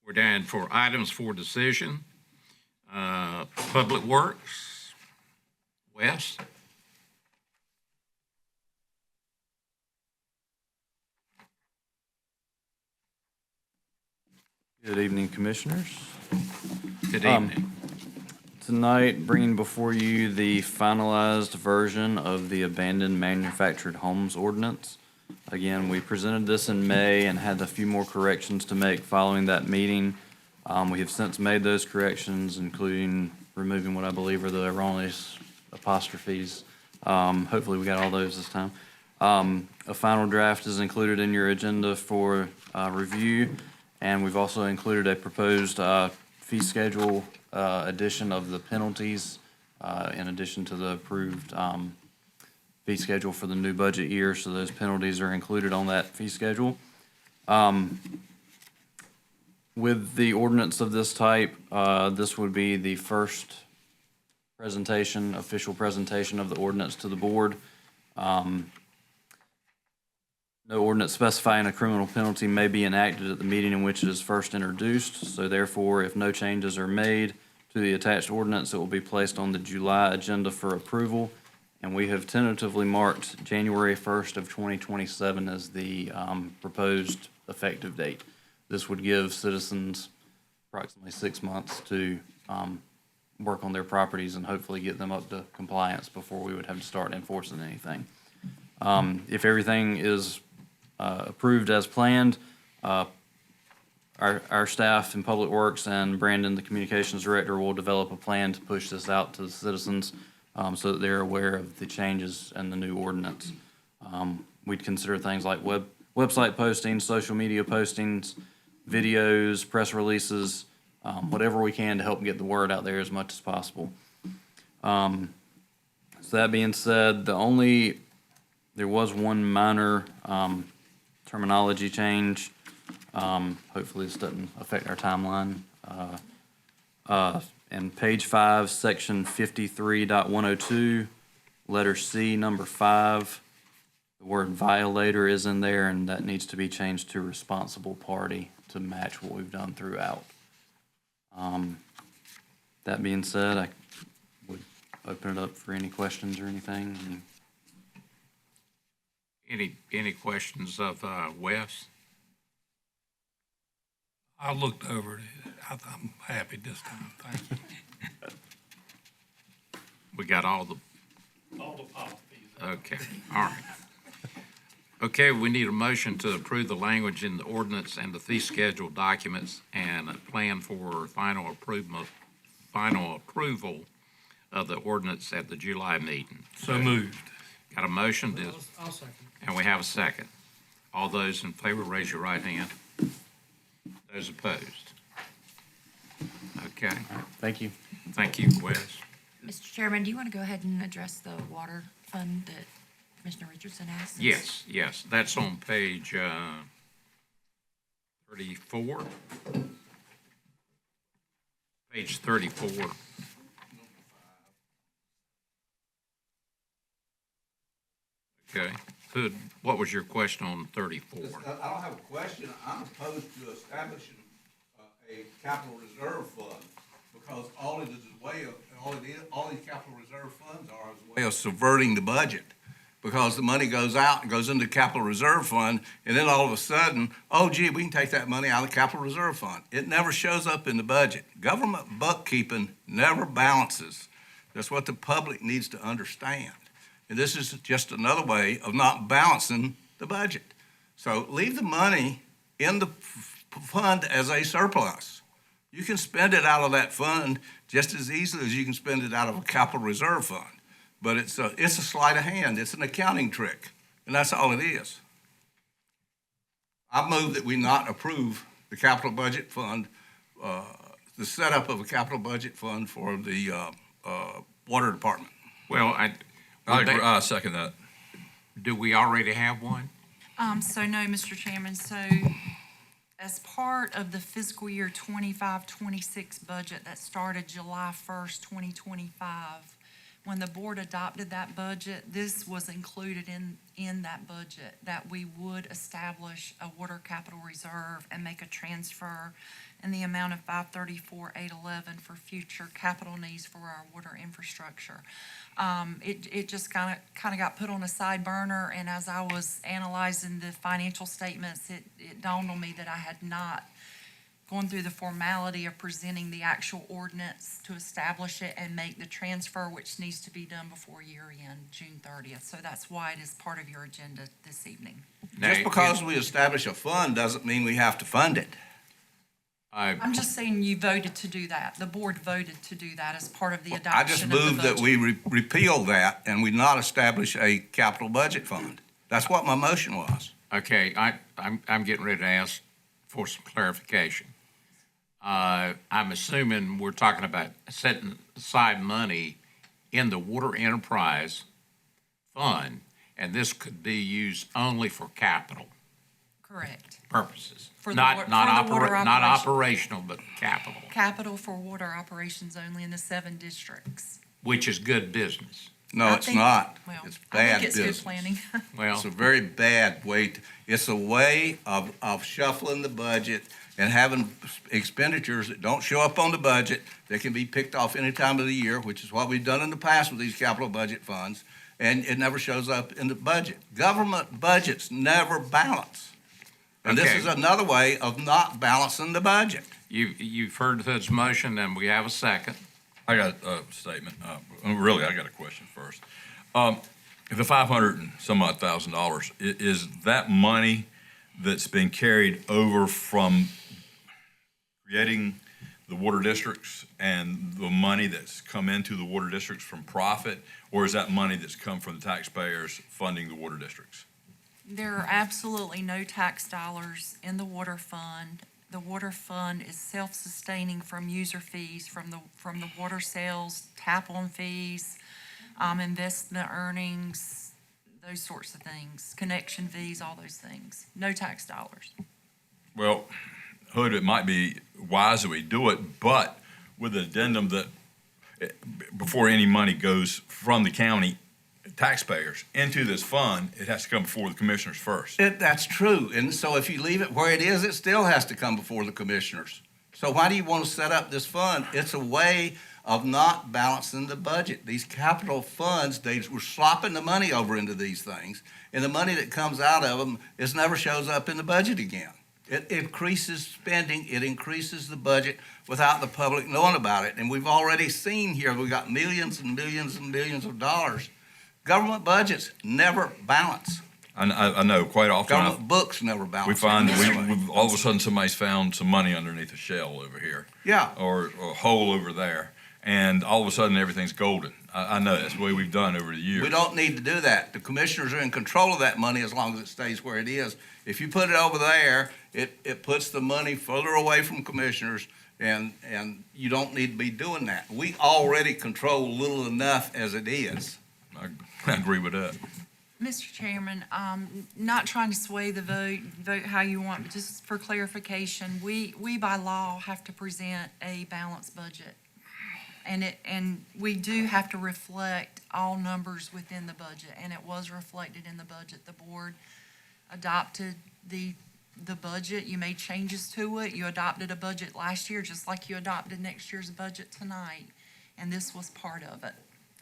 Speaker 1: We're down for items for decision. Public Works. Wes?
Speaker 15: Good evening, Commissioners.
Speaker 1: Good evening.
Speaker 15: Tonight, bringing before you the finalized version of the Abandoned Manufactured Homes Ordinance. Again, we presented this in May and had a few more corrections to make following that meeting. We have since made those corrections, including removing what I believe are the erroneous apostrophes. Hopefully we got all those this time. A final draft is included in your agenda for review, and we've also included a proposed fee schedule addition of the penalties in addition to the approved fee schedule for the new budget year, so those penalties are included on that fee schedule. With the ordinance of this type, this would be the first official presentation of the ordinance to the board. No ordinance specifying a criminal penalty may be enacted at the meeting in which it is first introduced. So therefore, if no changes are made to the attached ordinance, it will be placed on the July agenda for approval. And we have tentatively marked January 1st of 2027 as the proposed effective date. This would give citizens approximately 6 months to work on their properties and hopefully get them up to compliance before we would have to start enforcing anything. If everything is approved as planned, our staff in Public Works and Brandon, the Communications Director, will develop a plan to push this out to the citizens so that they're aware of the changes in the new ordinance. We'd consider things like website postings, social media postings, videos, press releases, whatever we can to help get the word out there as much as possible. So that being said, there was one minor terminology change. Hopefully this doesn't affect our timeline. In page 5, section 53.102, letter C, number 5, the word violator is in there, and that needs to be changed to responsible party to match what we've done throughout. That being said, I would open it up for any questions or anything.
Speaker 1: Any questions of Wes?
Speaker 13: I looked over it. I'm happy this time. Thank you.
Speaker 1: We got all the
Speaker 13: policies.
Speaker 1: Okay, all right. Okay, we need a motion to approve the language in the ordinance and the fee schedule documents and a plan for final approval of the ordinance at the July meeting.
Speaker 13: So moved.
Speaker 1: Got a motion?
Speaker 13: I'll second.
Speaker 1: And we have a second. All those in favor, raise your right hand. Those opposed? Okay.
Speaker 15: Thank you.
Speaker 1: Thank you, Wes.
Speaker 16: Mr. Chairman, do you want to go ahead and address the water fund that
Speaker 14: Commissioner Richardson asked.
Speaker 1: Yes, that's on page 34. Page 34. Okay, Hood, what was your question on 34?
Speaker 5: I don't have a question. I'm opposed to establishing a capital reserve fund because all these capital reserve funds are is a way of subverting the budget. Because the money goes out and goes into the capital reserve fund, and then all of a sudden, oh gee, we can take that money out of the capital reserve fund. It never shows up in the budget. Government bookkeeping never balances. That's what the public needs to understand. And this is just another way of not balancing the budget. So leave the money in the fund as a surplus. You can spend it out of that fund just as easily as you can spend it out of a capital reserve fund. But it's a sleight of hand. It's an accounting trick, and that's all it is. I move that we not approve the capital budget fund, the setup of a capital budget fund for the water department.
Speaker 1: Well,
Speaker 4: I second that.
Speaker 1: do we already have one?
Speaker 14: So no, Mr. Chairman, so as part of the fiscal year 25-26 budget that started July 1st, 2025, when the board adopted that budget, this was included in that budget, that we would establish a water capital reserve and make a transfer in the amount of $534,811 for future capital needs for our water infrastructure. It just kind of got put on a side burner, and as I was analyzing the financial statements, it dawned on me that I had not gone through the formality of presenting the actual ordinance to establish it and make the transfer, which needs to be done before year end, June 30th. So that's why it is part of your agenda this evening.
Speaker 5: Just because we establish a fund doesn't mean we have to fund it.
Speaker 14: I'm just saying you voted to do that. The board voted to do that as part of the
Speaker 5: I
Speaker 14: adoption
Speaker 5: just
Speaker 14: of the budget.
Speaker 5: moved that we repeal that and we not establish a capital budget fund. That's what my motion was.
Speaker 1: Okay, I'm getting ready to ask for some clarification. I'm assuming we're talking about setting aside money in the water enterprise fund, and this could be used only for capital
Speaker 14: Correct.
Speaker 1: purposes.
Speaker 14: For the
Speaker 1: Not
Speaker 14: wa- for the water
Speaker 1: not
Speaker 14: operation.
Speaker 1: operational, but capital,
Speaker 14: Capital for water operations only in the 7 districts.
Speaker 1: which is good business.
Speaker 5: No,
Speaker 14: I
Speaker 5: it's
Speaker 14: think-
Speaker 5: not.
Speaker 14: Well,
Speaker 5: It's
Speaker 14: I
Speaker 5: bad
Speaker 14: think it's
Speaker 5: business.
Speaker 14: good planning.
Speaker 1: Well,
Speaker 5: It's a very bad way, it's a way of shuffling the budget and having expenditures that don't show up on the budget. They can be picked off any time of the year, which is what we've done in the past with these capital budget funds, and it never shows up in the budget. Government budgets never balance. And this
Speaker 1: Okay.
Speaker 5: is another way of not balancing the budget.
Speaker 1: you've heard Hood's motion, and we have a second.
Speaker 4: I got a statement. Really, I got a question first. The 500 and some odd $1,000, is that money that's been carried over from creating the water districts and the money that's come into the water districts from profit, or is that money that's come from the taxpayers funding the water districts?
Speaker 14: There are absolutely no tax dollars in the water fund. The water fund is self-sustaining from user fees, from the water sales, tap-on fees, investment earnings, those sorts of things, connection fees, all those things. No tax dollars.
Speaker 4: Well, Hood, it might be wise that we do it, but with an addendum that before any money goes from the county taxpayers into this fund, it has to come before the commissioners first.
Speaker 5: That's true. And so if you leave it where it is, it still has to come before the commissioners. So why do you want to set up this fund? It's a way of not balancing the budget. These capital funds, they were slopping the money over into these things, and the money that comes out of them never shows up in the budget again. It increases spending, it increases the budget without the public knowing about it. And we've already seen here, we've got millions and millions and millions of dollars. Government budgets never balance.
Speaker 4: I know, quite often.
Speaker 5: Government books never balance.
Speaker 4: We find that we've all of a sudden somebody's found some money underneath a shell over here.
Speaker 5: Yeah.
Speaker 4: Or a hole over there, and all of a sudden everything's golden. I know, that's the way we've done over the years.
Speaker 5: We don't need to do that. The commissioners are in control of that money as long as it stays where it is. If you put it over there, it puts the money further away from commissioners, and you don't need to be doing that. We already control little enough as it is.
Speaker 4: I agree with that.
Speaker 14: Mr. Chairman, not trying to sway the vote how you want, but just for clarification, we by law have to present a balanced budget. And we do have to reflect all numbers within the budget, and it was reflected in the budget. The board adopted the budget. You made changes to it. You adopted a budget last year, just like you adopted next year's budget tonight, and this was part of it.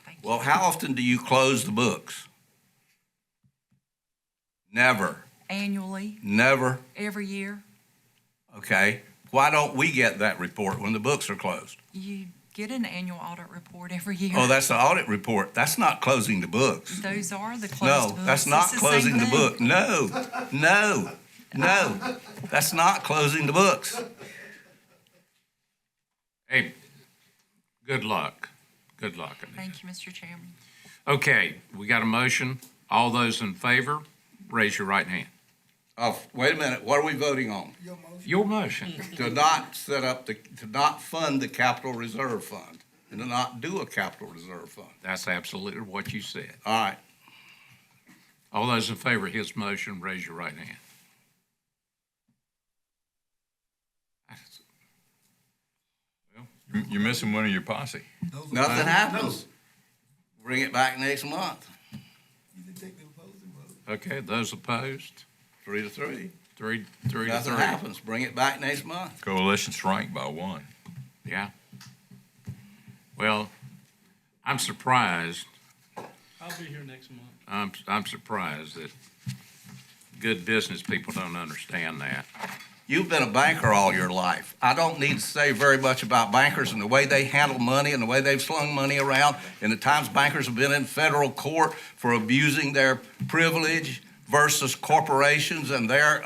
Speaker 14: Thank you.
Speaker 5: Well, how often do you close the books? Never.
Speaker 14: Annually,
Speaker 5: Never?
Speaker 14: every year,
Speaker 5: Okay. Why don't we get that report when the books are closed?
Speaker 14: you get an annual audit report every year.
Speaker 5: Oh, that's the audit report. That's not closing the books.
Speaker 14: Those are the closed
Speaker 5: No,
Speaker 14: books.
Speaker 5: that's not
Speaker 14: It's the same
Speaker 5: closing the
Speaker 14: thing.
Speaker 5: book. No. That's not closing the books.
Speaker 1: Hey, good luck. Good luck. Anita.
Speaker 14: Thank you, Mr. Chairman.
Speaker 1: Okay, we got a motion. All those in favor, raise your right hand.
Speaker 5: Oh, wait a minute. What are we voting on?
Speaker 1: Your motion.
Speaker 5: To not to not fund the capital reserve fund and to not do a capital reserve fund.
Speaker 1: That's absolutely what you said.
Speaker 5: All right.
Speaker 1: All those in favor of his motion, raise your right hand.
Speaker 4: You're missing one of your posse.
Speaker 5: Nothing happens. Bring it back next month.
Speaker 1: Okay, those opposed?
Speaker 5: 3-3.
Speaker 1: Three to
Speaker 5: Nothing
Speaker 1: three.
Speaker 5: happens. Bring it back next month.
Speaker 4: Coalition shrank by 1.
Speaker 1: Yeah. Well, I'm surprised.
Speaker 13: I'll be here next month.
Speaker 1: I'm surprised that good business people don't understand that.
Speaker 5: You've been a banker all your life. I don't need to say very much about bankers and the way they handle money and the way they've slung money around and the times bankers have been in federal court for abusing their privilege versus corporations and their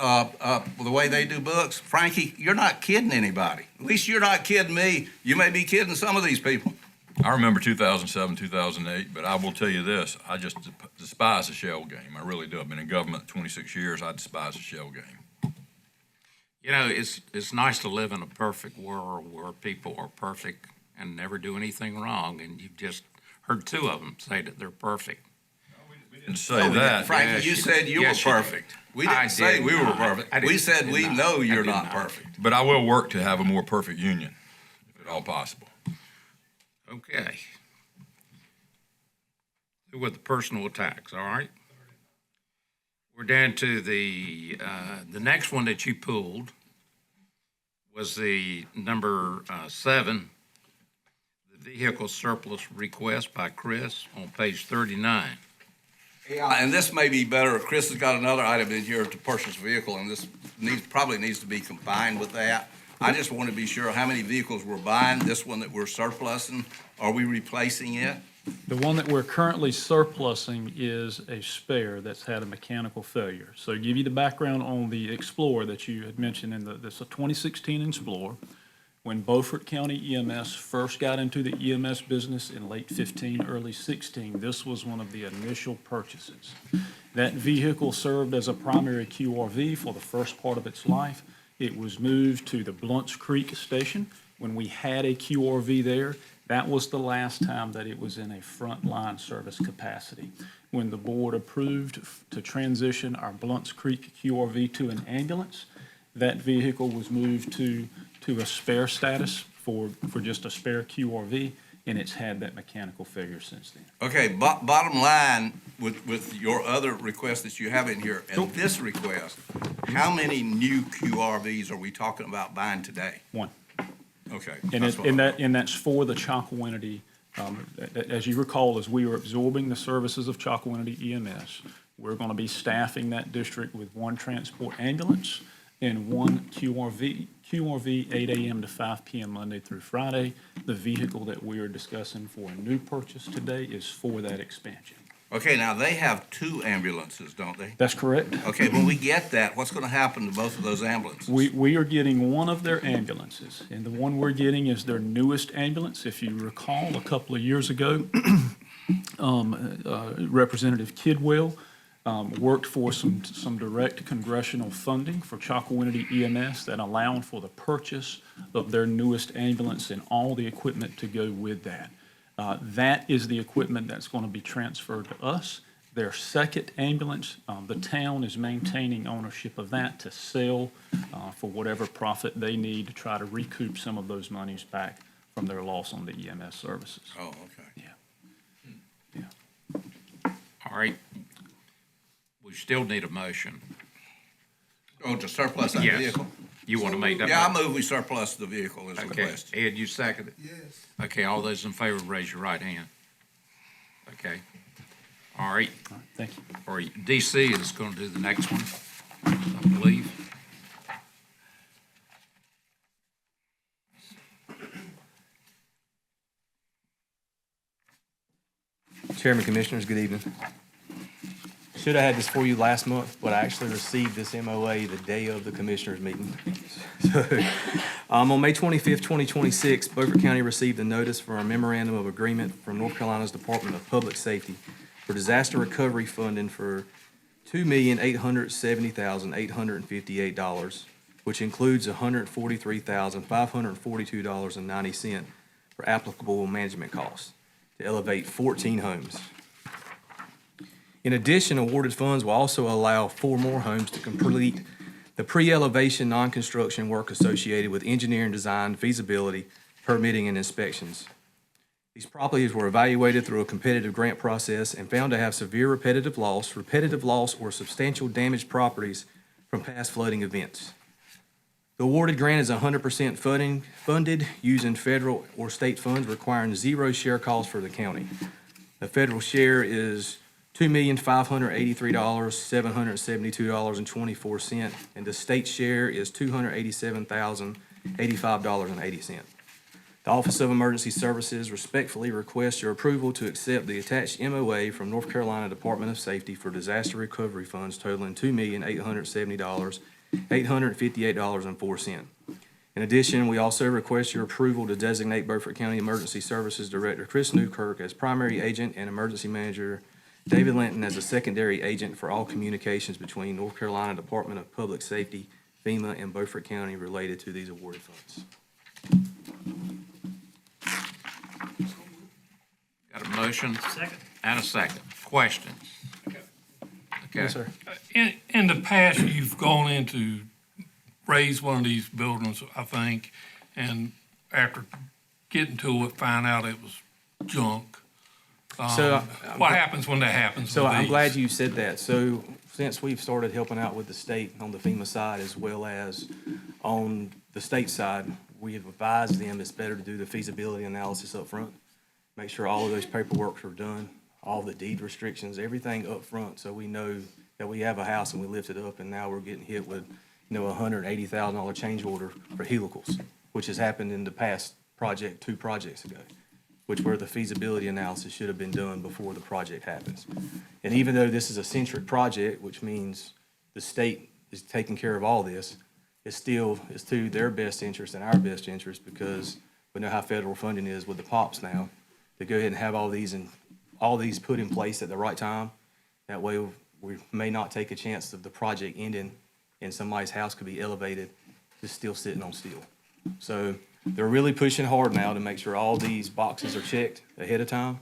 Speaker 5: the way they do books. Frankie, you're not kidding anybody. At least you're not kidding me. You may be kidding some of these people.
Speaker 4: I remember 2007, 2008, but I will tell you this, I just despise the shell game. I really do. I've been in government 26 years. I despise the shell game.
Speaker 1: You know, it's nice to live in a perfect world where people are perfect and never do anything wrong, and you've just heard two of them say that they're perfect.
Speaker 4: We didn't say that.
Speaker 5: Frankie,
Speaker 1: Yes,
Speaker 5: you said you were
Speaker 1: yes, you
Speaker 5: perfect. We
Speaker 1: I
Speaker 5: didn't say
Speaker 1: did
Speaker 5: we were
Speaker 1: not.
Speaker 5: perfect.
Speaker 1: I
Speaker 5: We
Speaker 1: did-
Speaker 5: said
Speaker 1: did
Speaker 5: we
Speaker 1: not.
Speaker 5: know
Speaker 1: I
Speaker 5: you're
Speaker 1: did
Speaker 5: not
Speaker 1: not.
Speaker 5: perfect.
Speaker 4: But I will work to have a more perfect union, if at all possible.
Speaker 1: Okay. With the personal attacks, all right? We're down to the next one that you pulled was the number 7, the vehicle surplus request by Chris on page 39.
Speaker 5: Yeah, and this may be better. Chris has got another item in here to purchase a vehicle, and this probably needs to be combined with that. I just want to be sure how many vehicles we're buying. This one that we're surplusing, are we replacing it?
Speaker 17: The one that we're currently surplusing is a spare that's had a mechanical failure. So to give you the background on the Explorer that you had mentioned this is a 2016 Explorer. When Beaufort County EMS first got into the EMS business in late 15, early 16, this was one of the initial purchases. That vehicle served as a primary QRV for the first part of its life. It was moved to the Blunts Creek Station when we had a QRV there. That was the last time that it was in a frontline service capacity. When the board approved to transition our Blunts Creek QRV to an ambulance, that vehicle was moved to a spare status for just a spare QRV, and it's had that mechanical failure since then.
Speaker 5: Okay, bottom line, with your other requests that you have in here, and this request, how many new QRVs are we talking about buying today?
Speaker 17: One.
Speaker 5: Okay.
Speaker 17: And that's for the Chocowinity. As you recall, as we are absorbing the services of Chocowinity EMS, we're going to be staffing that district with one transport ambulance and one QRV 8 a.m. to 5 p.m. Monday through Friday. The vehicle that we are discussing for a new purchase today is for that expansion.
Speaker 5: Okay, now they have 2 ambulances, don't they?
Speaker 17: That's correct.
Speaker 5: Okay, when we get that, what's going to happen to both of those ambulances?
Speaker 17: We are getting one of their ambulances, and the one we're getting is their newest ambulance. If you recall, a couple of years ago, Representative Kidwell worked for some direct congressional funding for Chocowinity EMS that allowed for the purchase of their newest ambulance and all the equipment to go with that. That is the equipment that's going to be transferred to us. their second ambulance. The town is maintaining ownership of that to sell for whatever profit they need to try to recoup some of those monies back from their loss on the EMS services.
Speaker 5: Oh, okay.
Speaker 1: All right. We still need a motion.
Speaker 5: Oh, to surplus that
Speaker 1: Yes.
Speaker 5: vehicle?
Speaker 1: You want to make that?
Speaker 5: Yeah, I
Speaker 1: motion?
Speaker 5: move we surplus the vehicle as
Speaker 1: Okay,
Speaker 5: requested.
Speaker 1: Ed, you second it? Yes. Okay, all those in favor, raise your right hand. Okay. All right.
Speaker 17: All right, thank you.
Speaker 1: Or DC is going to do the next one, I believe.
Speaker 18: Chairman, Commissioners, good evening. Should have had this for you last month, but I actually received this MOA the day of the Commissioners meeting. So, on May 25th, 2026, Beaufort County received a notice for a memorandum of agreement from North Carolina's Department of Public Safety for disaster recovery funding for $2,870,858, which includes $143,542.90 for applicable management costs to elevate 14 homes. In addition, awarded funds will also allow 4 more homes to complete the pre-elevation non-construction work associated with engineering design, feasibility, permitting, and inspections. These properties were evaluated through a competitive grant process and found to have severe repetitive loss, or substantial damaged properties from past flooding events. The awarded grant is 100% funded using federal or state funds, requiring 0 share cost for the county. The federal share is $2,583,772.24, and the state share is $287,085.80. The Office of Emergency Services respectfully requests your approval to accept the attached MOA from North Carolina Department of Safety for disaster recovery funds totaling $2,870,858.04. In addition, we also request your approval to designate Beaufort County Emergency Services Director Chris Newkirk as primary agent and emergency manager David Linton as a secondary agent for all communications between North Carolina Department of Public Safety, FEMA, and Beaufort County related to these awarded funds.
Speaker 1: Got a motion? Second. And a second. Questions? Okay.
Speaker 18: Yes, sir.
Speaker 13: In the past, you've gone in to raise one of these buildings, I think, and after getting to it, find out it was junk. What happens when that happens?
Speaker 18: So
Speaker 13: with
Speaker 18: I'm
Speaker 13: these?
Speaker 18: glad you said that. So since we've started helping out with the state on the FEMA side as well as on the state side, we have advised them it's better to do the feasibility analysis up front. Make sure all of those paperwork are done, all the deed restrictions, everything up front, so we know that we have a house and we lift it up, and now we're getting hit with, $180,000 change order for helicals, which has happened in the past project, 2 projects ago, which where the feasibility analysis should have been done before the project happens. And even though this is a centric project, which means the state is taking care of all this, it's to their best interest and our best interest, because we know how federal funding is with the POPs now, to go ahead and have all these put in place at the right time. That way, we may not take a chance of the project ending and somebody's house could be elevated, just still sitting on steel. So they're really pushing hard now to make sure all these boxes are checked ahead of time.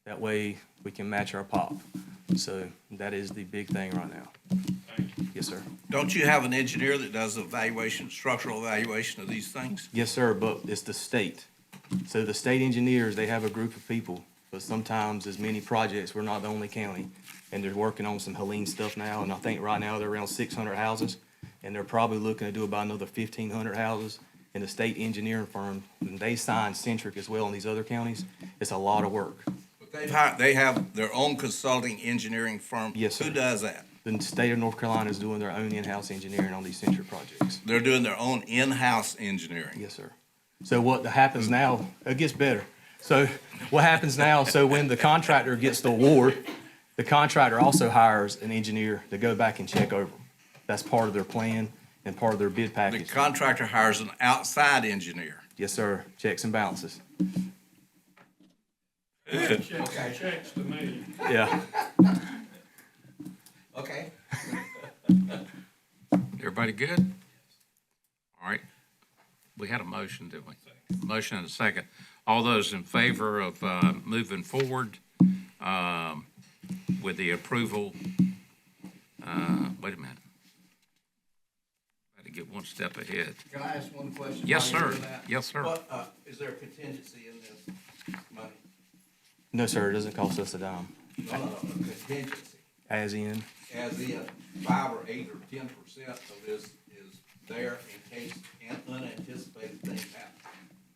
Speaker 18: That way, we can match our POP. So that is the big thing right now. Yes, sir.
Speaker 5: Don't you have an engineer that does structural evaluation of these things?
Speaker 18: Yes, sir, but it's the state. So the state engineers, they have a group of people, but sometimes as many projects, we're not the only county. And they're working on some Helene stuff now, and I think right now they're around 600 houses, and they're probably looking to do about another 1,500 houses. And the state engineering firm, and they sign Centric as well in these other counties, it's a lot of work.
Speaker 5: But they have their own consulting engineering firm?
Speaker 18: Yes, sir.
Speaker 5: Who does that?
Speaker 18: The state of North Carolina is doing their own in-house engineering on these Centric projects.
Speaker 5: They're doing their own in-house engineering?
Speaker 18: Yes, sir. So what happens now, it gets better. So what happens now, so when the contractor gets the award, the contractor also hires an engineer to go back and check over them. That's part of their plan and part of their bid
Speaker 5: The
Speaker 18: package.
Speaker 5: contractor hires an outside engineer?
Speaker 18: Yes, sir. Checks and balances.
Speaker 13: Checks to me.
Speaker 18: Yeah.
Speaker 5: Okay.
Speaker 1: Everybody good? All right. We had a motion, didn't we? Motion and a second. All those in favor of moving forward with the approval, wait a minute. Got to get one step ahead.
Speaker 5: Can I ask one question?
Speaker 1: Yes,
Speaker 5: while you're
Speaker 1: sir.
Speaker 5: doing that?
Speaker 1: Yes, sir.
Speaker 5: What, is there a contingency in this money?
Speaker 18: No, sir, it doesn't cost us a dime.
Speaker 5: No, a contingency,
Speaker 18: As in,
Speaker 5: as in 5 or 8 or 10% of this is there in case unanticipated things happen.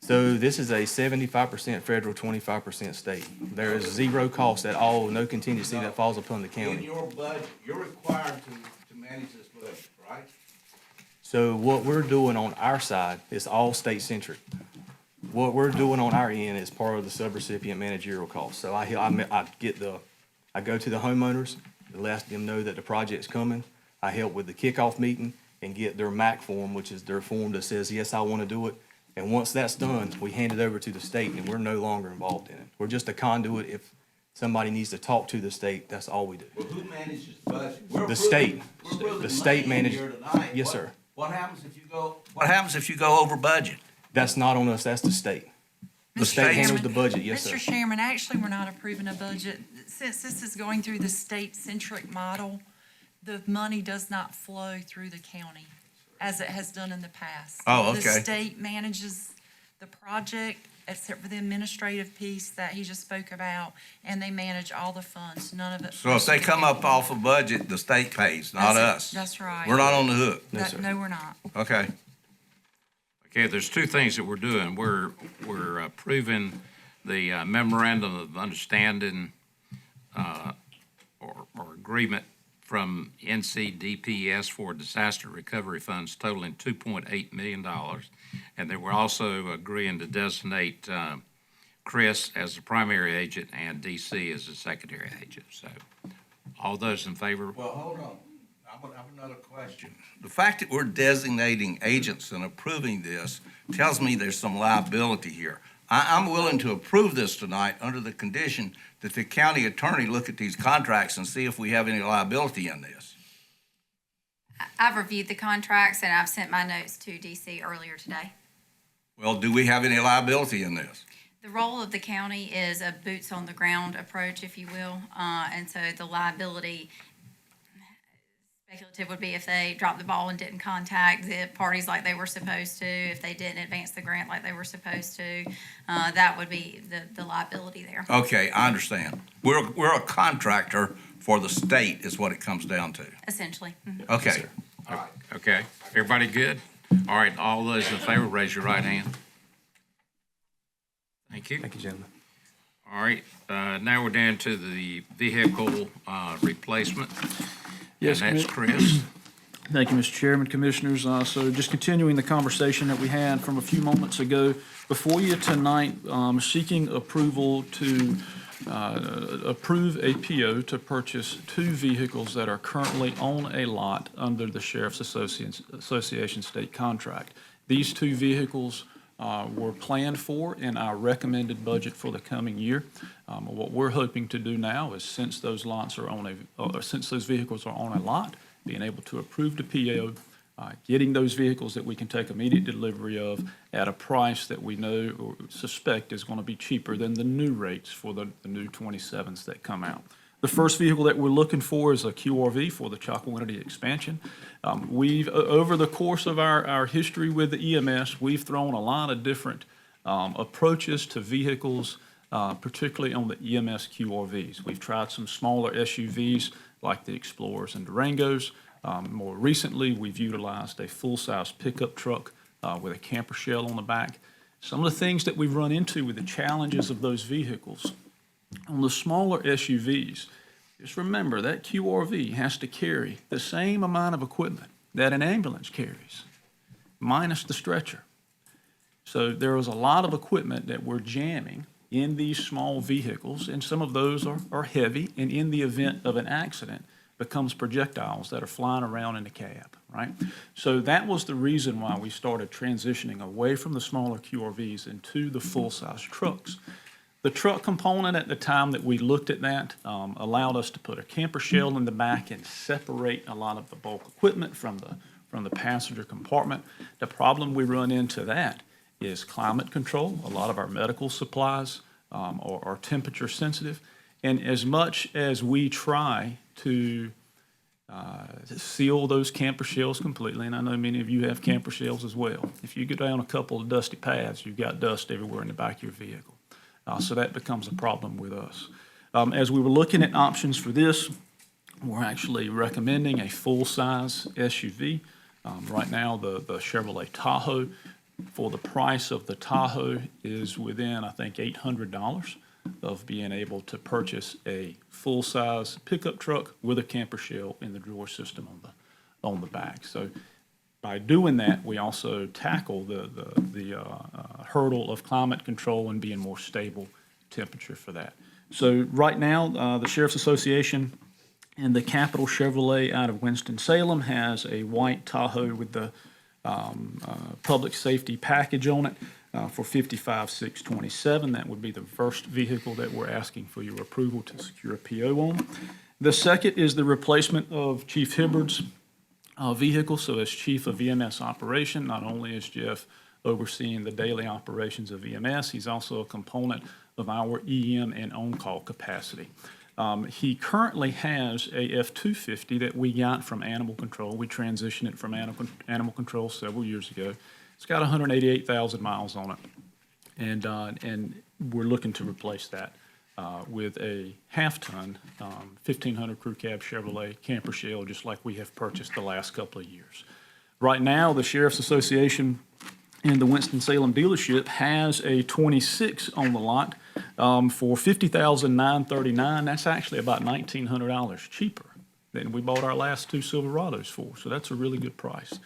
Speaker 18: so this is a 75% federal, 25% state. There is zero cost at all, no contingency that falls upon the
Speaker 5: In
Speaker 18: county.
Speaker 5: your budget, you're required to manage this budget, right?
Speaker 18: So what we're doing on our side is all state-centric. What we're doing on our end is part of the subrecipient managerial cost. So I go to the homeowners, let them know that the project's coming. I help with the kickoff meeting and get their MAC form, which is their form that says, yes, I want to do it. And once that's done, we hand it over to the state and we're no longer involved in it. We're just a conduit. If somebody needs to talk to the state, that's all we do.
Speaker 5: Well, who manages the budget?
Speaker 18: The state.
Speaker 5: We're approving
Speaker 18: The state
Speaker 5: money in
Speaker 18: manages.
Speaker 5: here tonight.
Speaker 18: Yes, sir.
Speaker 5: What happens if you go over budget?
Speaker 18: That's not on us, that's the state. The state handles the budget, yes, sir.
Speaker 14: Mr. Chairman, actually, we're not approving a budget. Since this is going through the state-centric model, the money does not flow through the county as it has done in the past.
Speaker 5: Oh, okay.
Speaker 14: The state manages the project, except for the administrative piece that he just spoke about, and they manage all the funds. None of it.
Speaker 5: So if they come up off a budget, the state pays, not us.
Speaker 14: That's right.
Speaker 5: We're not on the hook.
Speaker 14: No, we're not.
Speaker 5: Okay.
Speaker 1: Okay, there's two things that we're doing. We're approving the memorandum of understanding or agreement from NCDPS for disaster recovery funds totaling $2.8 million. And then we're also agreeing to designate Chris as the primary agent and DC as the secondary agent. So all those in favor?
Speaker 5: Well, hold on. I have another question. The fact that we're designating agents and approving this tells me there's some liability here. I'm willing to approve this tonight under the condition that the county attorney look at these contracts and see if we have any liability in this.
Speaker 10: I've reviewed the contracts and I've sent my notes to DC earlier today.
Speaker 5: Well, do we have any liability in this?
Speaker 10: The role of the county is a boots on the ground approach, if you will. And so the liability speculative would be if they dropped the ball and didn't contact the parties like they were supposed to, if they didn't advance the grant like they were supposed to, that would be the liability there.
Speaker 5: Okay, I understand. We're a contractor for the state is what it comes down to.
Speaker 10: Essentially. Mhm.
Speaker 5: Okay.
Speaker 1: All right. Okay, everybody good? All right, all those in favor, raise your right hand. Thank you.
Speaker 18: Thank you, gentlemen.
Speaker 1: All right, now we're down to the vehicle replacement.
Speaker 17: Yes,
Speaker 1: And that's Chris.
Speaker 17: Thank you, Mr. Chairman, Commissioners. So just continuing the conversation that we had from a few moments ago, before you tonight, seeking approval to approve a PO to purchase 2 vehicles that are currently on a lot under the Sheriff's Association state contract. These 2 vehicles were planned for in our recommended budget for the coming year. What we're hoping to do now is, since those vehicles are on a lot, being able to approve the PO, getting those vehicles that we can take immediate delivery of at a price that we know or suspect is going to be cheaper than the new rates for the new 27s that come out. The first vehicle that we're looking for is a QRV for the Chocowinity expansion. We've, over the course of our history with the EMS, we've thrown a lot of different approaches to vehicles, particularly on the EMS QRVs. We've tried some smaller SUVs like the Explorers and Durangos. More recently, we've utilized a full-size pickup truck with a camper shell on the back. Some of the things that we've run into with the challenges of those vehicles on the smaller SUVs, just remember that QRV has to carry the same amount of equipment that an ambulance carries, minus the stretcher. So there is a lot of equipment that we're jamming in these small vehicles, and some of those are heavy, and in the event of an accident, becomes projectiles that are flying around in the cab, right? So that was the reason why we started transitioning away from the smaller QRVs into the full-size trucks. The truck component at the time that we looked at that allowed us to put a camper shell in the back and separate a lot of the bulk equipment from the passenger compartment. The problem we run into that is climate control. A lot of our medical supplies are temperature sensitive, And as much as we try to seal those camper shells completely, and I know many of you have camper shells as well. If you go down a couple of dusty paths, you've got dust everywhere in the back of your vehicle. So that becomes a problem with us. As we were looking at options for this, we're actually recommending a full-size SUV. Right now, the Chevrolet Tahoe, for the price of the Tahoe, is within, I think, $800 of being able to purchase a full-size pickup truck with a camper shell in the drawer system on the back. So by doing that, we also tackle the hurdle of climate control and being more stable temperature for that. So right now, the Sheriff's Association and the Capital Chevrolet out of Winston-Salem has a white Tahoe with the public safety package on it for $55,627. That would be the first vehicle that we're asking for your approval to secure a PO on. The second is the replacement of Chief Hibbard's vehicle. So as Chief of EMS Operation, not only is Jeff overseeing the daily operations of EMS, he's also a component of our EM and on-call capacity. He currently has a F-250 that we got from Animal Control. We transitioned it from Animal Control several years ago. It's got 188,000 miles on it, and we're looking to replace that with a half-ton 1500 Crew Cab Chevrolet camper shell, just like we have purchased the last couple of years. Right now, the Sheriff's Association and the Winston-Salem dealership has a 26 on the lot for $50,939. That's actually about $1,900 cheaper than we bought our last two Silverados for. So that's a really good price.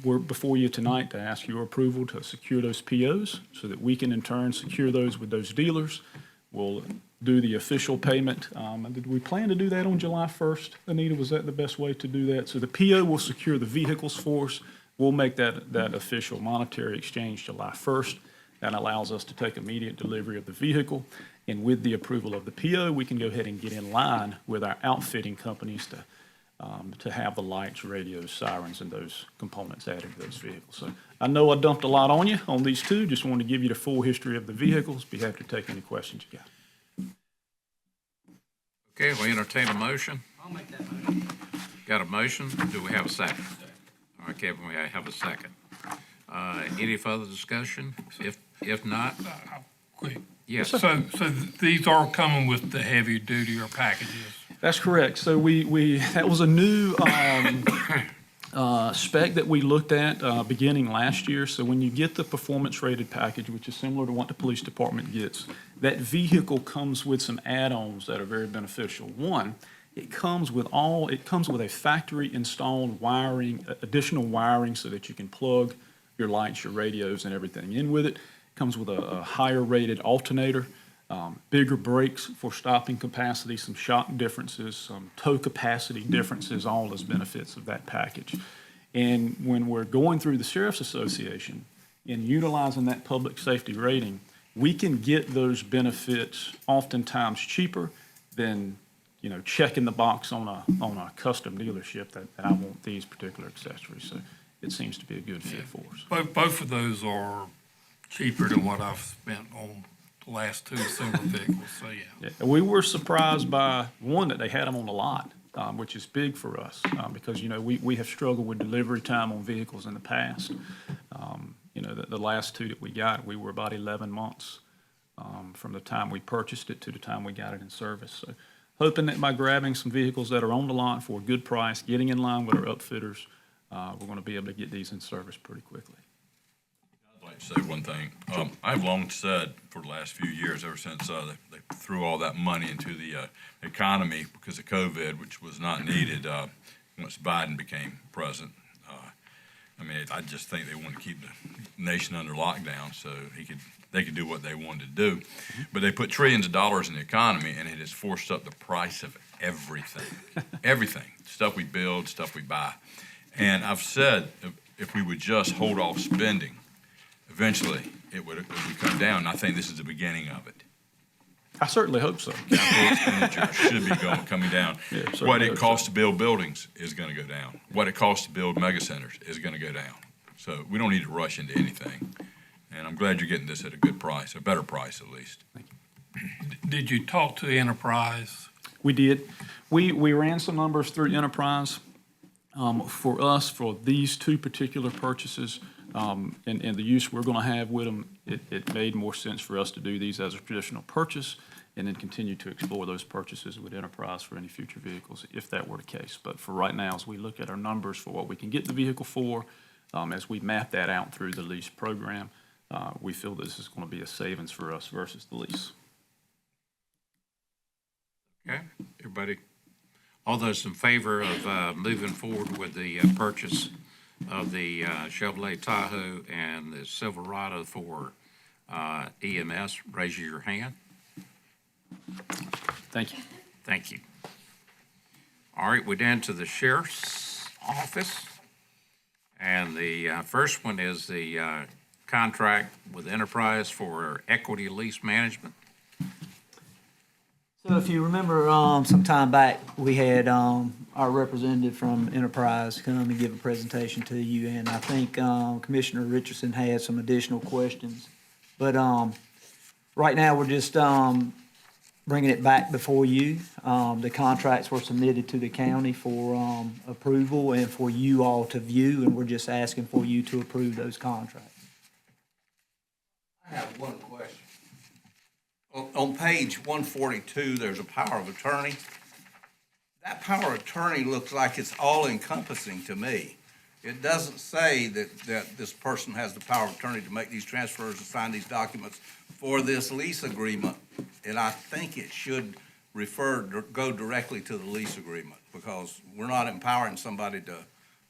Speaker 17: We're before you tonight to ask your approval to secure those POs so that we can in turn secure those with those dealers. We'll do the official payment. Did we plan to do that on July 1st? Anita, was that the best way to do that? So the PO will secure the vehicles for us. We'll make that official monetary exchange July 1st. That allows us to take immediate delivery of the vehicle. And with the approval of the PO, we can go ahead and get in line with our outfitting companies to have the lights, radios, sirens, and those components added to those vehicles. So I know I dumped a lot on you on these two. Just wanted to give you the full history of the vehicles. Be happy to take any questions you got.
Speaker 1: Okay, we entertain a motion.
Speaker 13: I'll make that motion.
Speaker 1: Got a motion? Do we have a second? All right, Kevin, we have a second. Any further discussion? If not,
Speaker 19: Quick.
Speaker 1: yes.
Speaker 19: So these are coming with the heavier duty or packages?
Speaker 17: That's correct. So that was a new spec that we looked at beginning last year. So when you get the performance rated package, which is similar to what the police department gets, that vehicle comes with some add-ons that are very beneficial. One, it comes with a factory installed wiring, additional wiring so that you can plug your lights, your radios, and everything in with it. It comes with a higher rated alternator, bigger brakes for stopping capacity, some shock differences, some tow capacity differences, all as benefits of that package. And when we're going through the Sheriff's Association and utilizing that public safety rating, we can get those benefits oftentimes cheaper than checking the box on a custom dealership that I want these particular accessories. So it seems to be a good fit for us.
Speaker 19: Both of those are cheaper than what I've spent on the last two silver vehicles, so yeah.
Speaker 17: Yeah, we were surprised by, one, that they had them on the lot, which is big for us because, we have struggled with delivery time on vehicles in the past. The last two that we got, we were about 11 months from the time we purchased it to the time we got it in service. So hoping that by grabbing some vehicles that are on the lot for a good price, getting in line with our upfitters, we're going to be able to get these in service pretty quickly.
Speaker 4: I'd like to say one thing. I've long said for the last few years, ever since they threw all that money into the economy because of COVID, which was not needed once Biden became president. I just think they want to keep the nation under lockdown so they could do what they wanted to do. But they put trillions of dollars in the economy, and it has forced up the price of everything. Everything. Stuff we build, stuff we buy. And I've said if we would just hold off spending, eventually it would come down. And I think this is the beginning of it.
Speaker 17: I certainly hope so.
Speaker 4: Capital expenditure should be coming down.
Speaker 17: Yeah,
Speaker 4: what it costs to build buildings is going to go down. What it costs to build mega centers is going to go down. So we don't need to rush into anything. And I'm glad you're getting this at a good price, a better price at least.
Speaker 19: Do Did you talk to Enterprise?
Speaker 17: We did. We ran some numbers through Enterprise. For us, for these two particular purchases, and the use we're going to have with them, it made more sense for us to do these as a traditional purchase and then continue to explore those purchases with Enterprise for any future vehicles, if that were the case. But for right now, as we look at our numbers for what we can get the vehicle for, as we map that out through the lease program, we feel this is going to be a savings for us versus the lease.
Speaker 20: Okay, everybody, all those in favor of moving forward with the purchase of the Chevrolet Tahoe and the Silverado for EMS, raise your hand.
Speaker 17: Thank you.
Speaker 20: Thank you. All right, we're down to the Sheriff's Office. And the first one is the contract with Enterprise for equity lease management.
Speaker 21: So if you remember, some time back, we had our representative from Enterprise come and give a presentation to you, and I think Commissioner Richardson had some additional questions. But right now, we're just bringing it back before you. The contracts were submitted to the county for approval and for you all to view, and we're just asking for you to approve those contracts.
Speaker 5: I have one question. On page 142, there's a power of attorney. That power of attorney looks like it's all-encompassing to me. It doesn't say that this person has the power of attorney to make these transfers and sign these documents for this lease agreement. And I think it should go directly to the lease agreement, because we're not empowering somebody to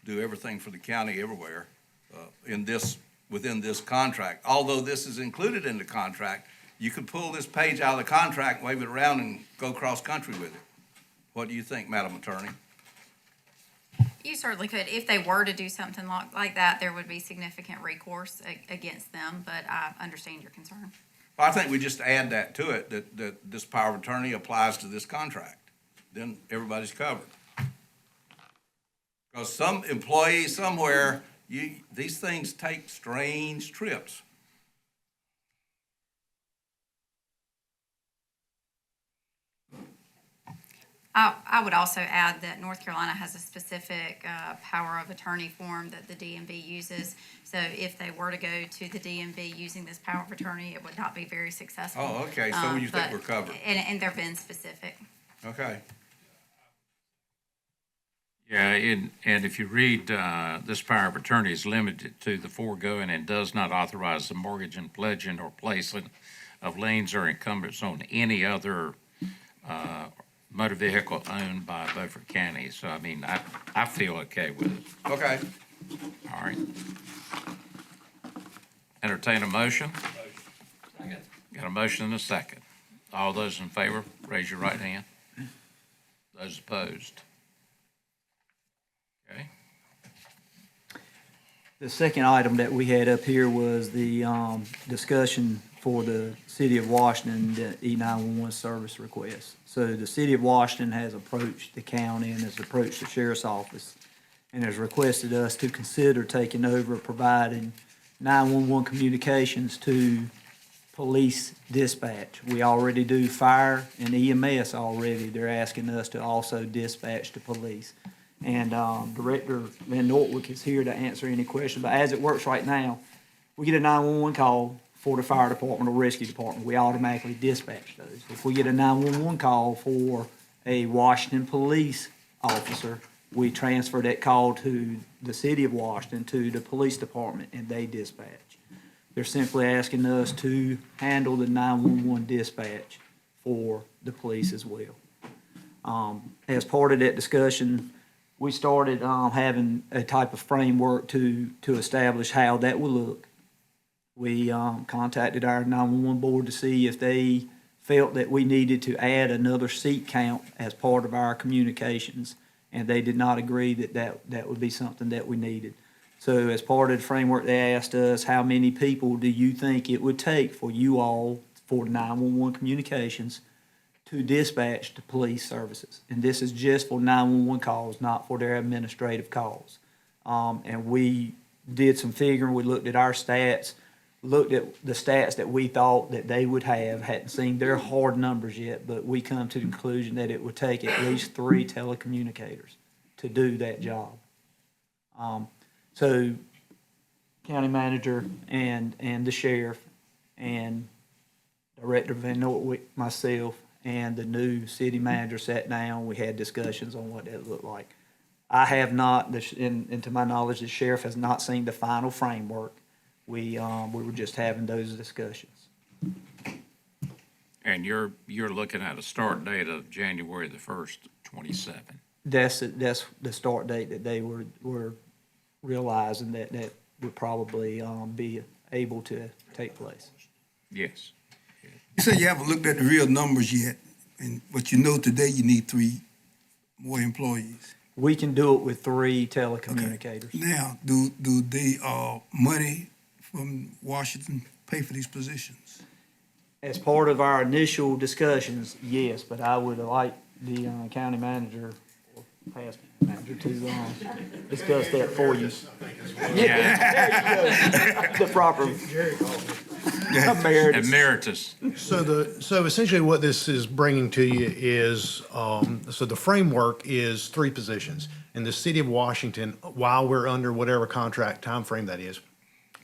Speaker 5: do everything for the county everywhere within this contract. Although this is included in the contract, you could pull this page out of the contract, wave it around, and go cross-country with it. What do you think, Madam Attorney?
Speaker 10: You certainly could. If they were to do something like that, there would be significant recourse against them, but I understand your concern.
Speaker 5: I think we just add that to it, that this power of attorney applies to this contract. Then everybody's covered. Because some employee somewhere, these things take strange trips.
Speaker 10: I would also add that North Carolina has a specific power of attorney form that the DMV uses. So if they were to go to the DMV using this power of attorney, it would not be very successful.
Speaker 5: Oh, okay, so you think we're covered?
Speaker 10: And they're VIN specific.
Speaker 5: Okay.
Speaker 20: Yeah, and if you read, this power of attorney is limited to the foregoing and does not authorize the mortgage and pledging or placing of liens or encumbrance on any other motor vehicle owned by Beaufort County. So, I mean, I feel okay with it.
Speaker 5: Okay.
Speaker 20: All right. Entertain a motion? Got a motion and a second. All those in favor, raise your right hand. Those opposed? Okay.
Speaker 21: The second item that we had up here was the discussion for the City of Washington, the E911 service request. So the City of Washington has approached the county and has approached the Sheriff's Office and has requested us to consider taking over providing 911 communications to police dispatch. We already do fire and EMS already. They're asking us to also dispatch to police. And Director Van Nortwick is here to answer any questions. But as it works right now, we get a 911 call for the fire department or rescue department, we automatically dispatch those. If we get a 911 call for a Washington police officer, we transfer that call to the City of Washington, to the police department, and they dispatch. They're simply asking us to handle the 911 dispatch for the police as well. As part of that discussion, we started having a type of framework to establish how that would look. We contacted our 911 board to see if they felt that we needed to add another seat count as part of our communications, and they did not agree that would be something that we needed. So as part of the framework, they asked us, how many people do you think it would take for you all, for 911 communications, to dispatch to police services? And this is just for 911 calls, not for their administrative calls. And we did some figuring, we looked at our stats. looked at the stats that we thought that they would have, hadn't seen their hard numbers yet, but we come to the conclusion that it would take at least 3 telecommunicators to do that job. So county manager and the sheriff and Director Van Nortwick, myself, and the new city manager sat down. We had discussions on what that looked like. I have not, and to my knowledge, the sheriff has not seen the final framework. We were just having those discussions.
Speaker 20: And you're looking at a start date of January the 1st, 27.
Speaker 21: That's the start date that they were realizing that would probably be able to take place.
Speaker 20: Yes.
Speaker 2: You say you haven't looked at the real numbers yet, but you know today you need 3 more employees.
Speaker 21: We can do it with 3 telecommunicators.
Speaker 2: Okay. Now, do the money from Washington pay for these positions?
Speaker 21: As part of our initial discussions, yes, but I would like the county manager or past manager to discuss that for you. Yeah. The proper
Speaker 20: Emeritus.
Speaker 9: So essentially what this is bringing to you is, so the framework is 3 positions. In the city of Washington, while we're under whatever contract timeframe that is,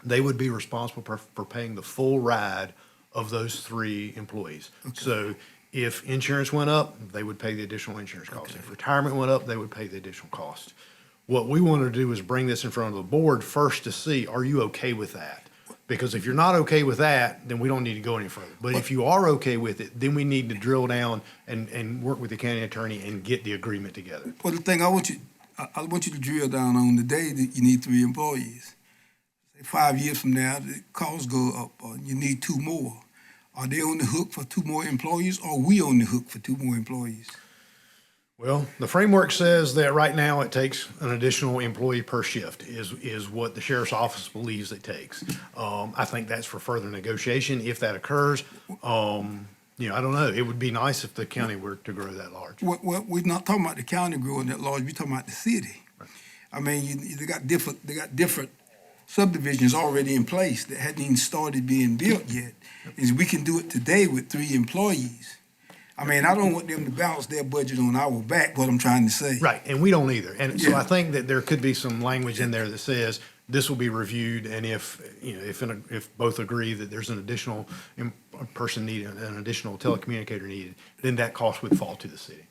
Speaker 9: they would be responsible for paying the full ride of those 3 employees. Okay. So if insurance went up, they would pay the additional insurance cost. Okay. If retirement went up, they would pay the additional cost. What we want to do is bring this in front of the board first to see, are you okay with that? Because if you're not okay with that, then we don't need to go any further. But if you are okay with it, then we need to drill down and work with the county attorney and get the agreement together.
Speaker 2: Well, the thing I want you to drill down on today that you need 3 employees. Say 5 years from now, the costs go up, or you need 2 more. Are they on the hook for 2 more employees, or are we on the hook for 2 more employees?
Speaker 9: Well, the framework says that right now it takes an additional employee per shift is what the sheriff's office believes it takes. I think that's for further negotiation if that occurs. I don't know. It would be nice if the county were to grow that large.
Speaker 2: Well, we're not talking about the county growing that large. We're talking about the city. Right. I mean, they got different subdivisions already in place that hadn't even started being built yet. Is we can do it today with 3 employees. I mean, I don't want them to balance their budget on our back, what I'm trying to say.
Speaker 9: Right, and we don't either. And so I think that there could be some language in there that says this will be reviewed, and if both agree that there's an additional person needed, an additional telecommunicator needed, then that cost would fall to the city.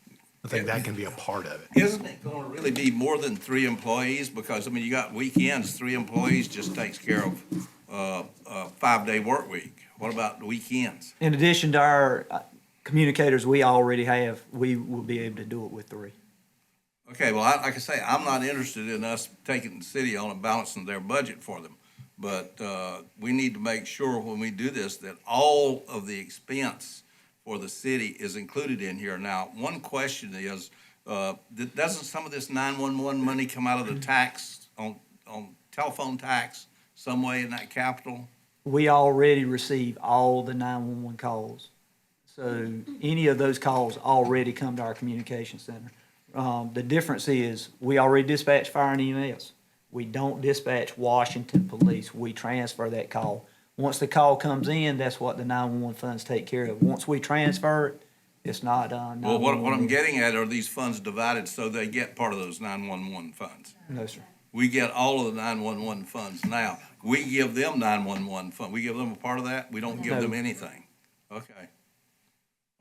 Speaker 9: I think that can be a part of it.
Speaker 5: Isn't it going to really be more than 3 employees? Because, I mean, you got weekends, 3 employees just takes care of a 5-day work week. What about the weekends?
Speaker 21: In addition to our communicators we already have, we will be able to do it with 3.
Speaker 5: Okay, well, like I say, I'm not interested in us taking the city on and balancing their budget for them. But we need to make sure when we do this that all of the expense for the city is included in here. Now, one question is, doesn't some of this 911 money come out of the tax on telephone tax some way in that capital?
Speaker 21: We already receive all the 911 calls. So any of those calls already come to our communication center. The difference is we already dispatch fire and EMS. We don't dispatch Washington Police. We transfer that call. Once the call comes in, that's what the 911 funds take care of. Once we transfer it, it's not done.
Speaker 5: Well, what I'm getting at, are these funds divided so they get part of those 911 funds?
Speaker 21: No, sir.
Speaker 5: We get all of the 911 funds now. We give them 911 funds. We give them a part of that? We don't give them anything? Okay.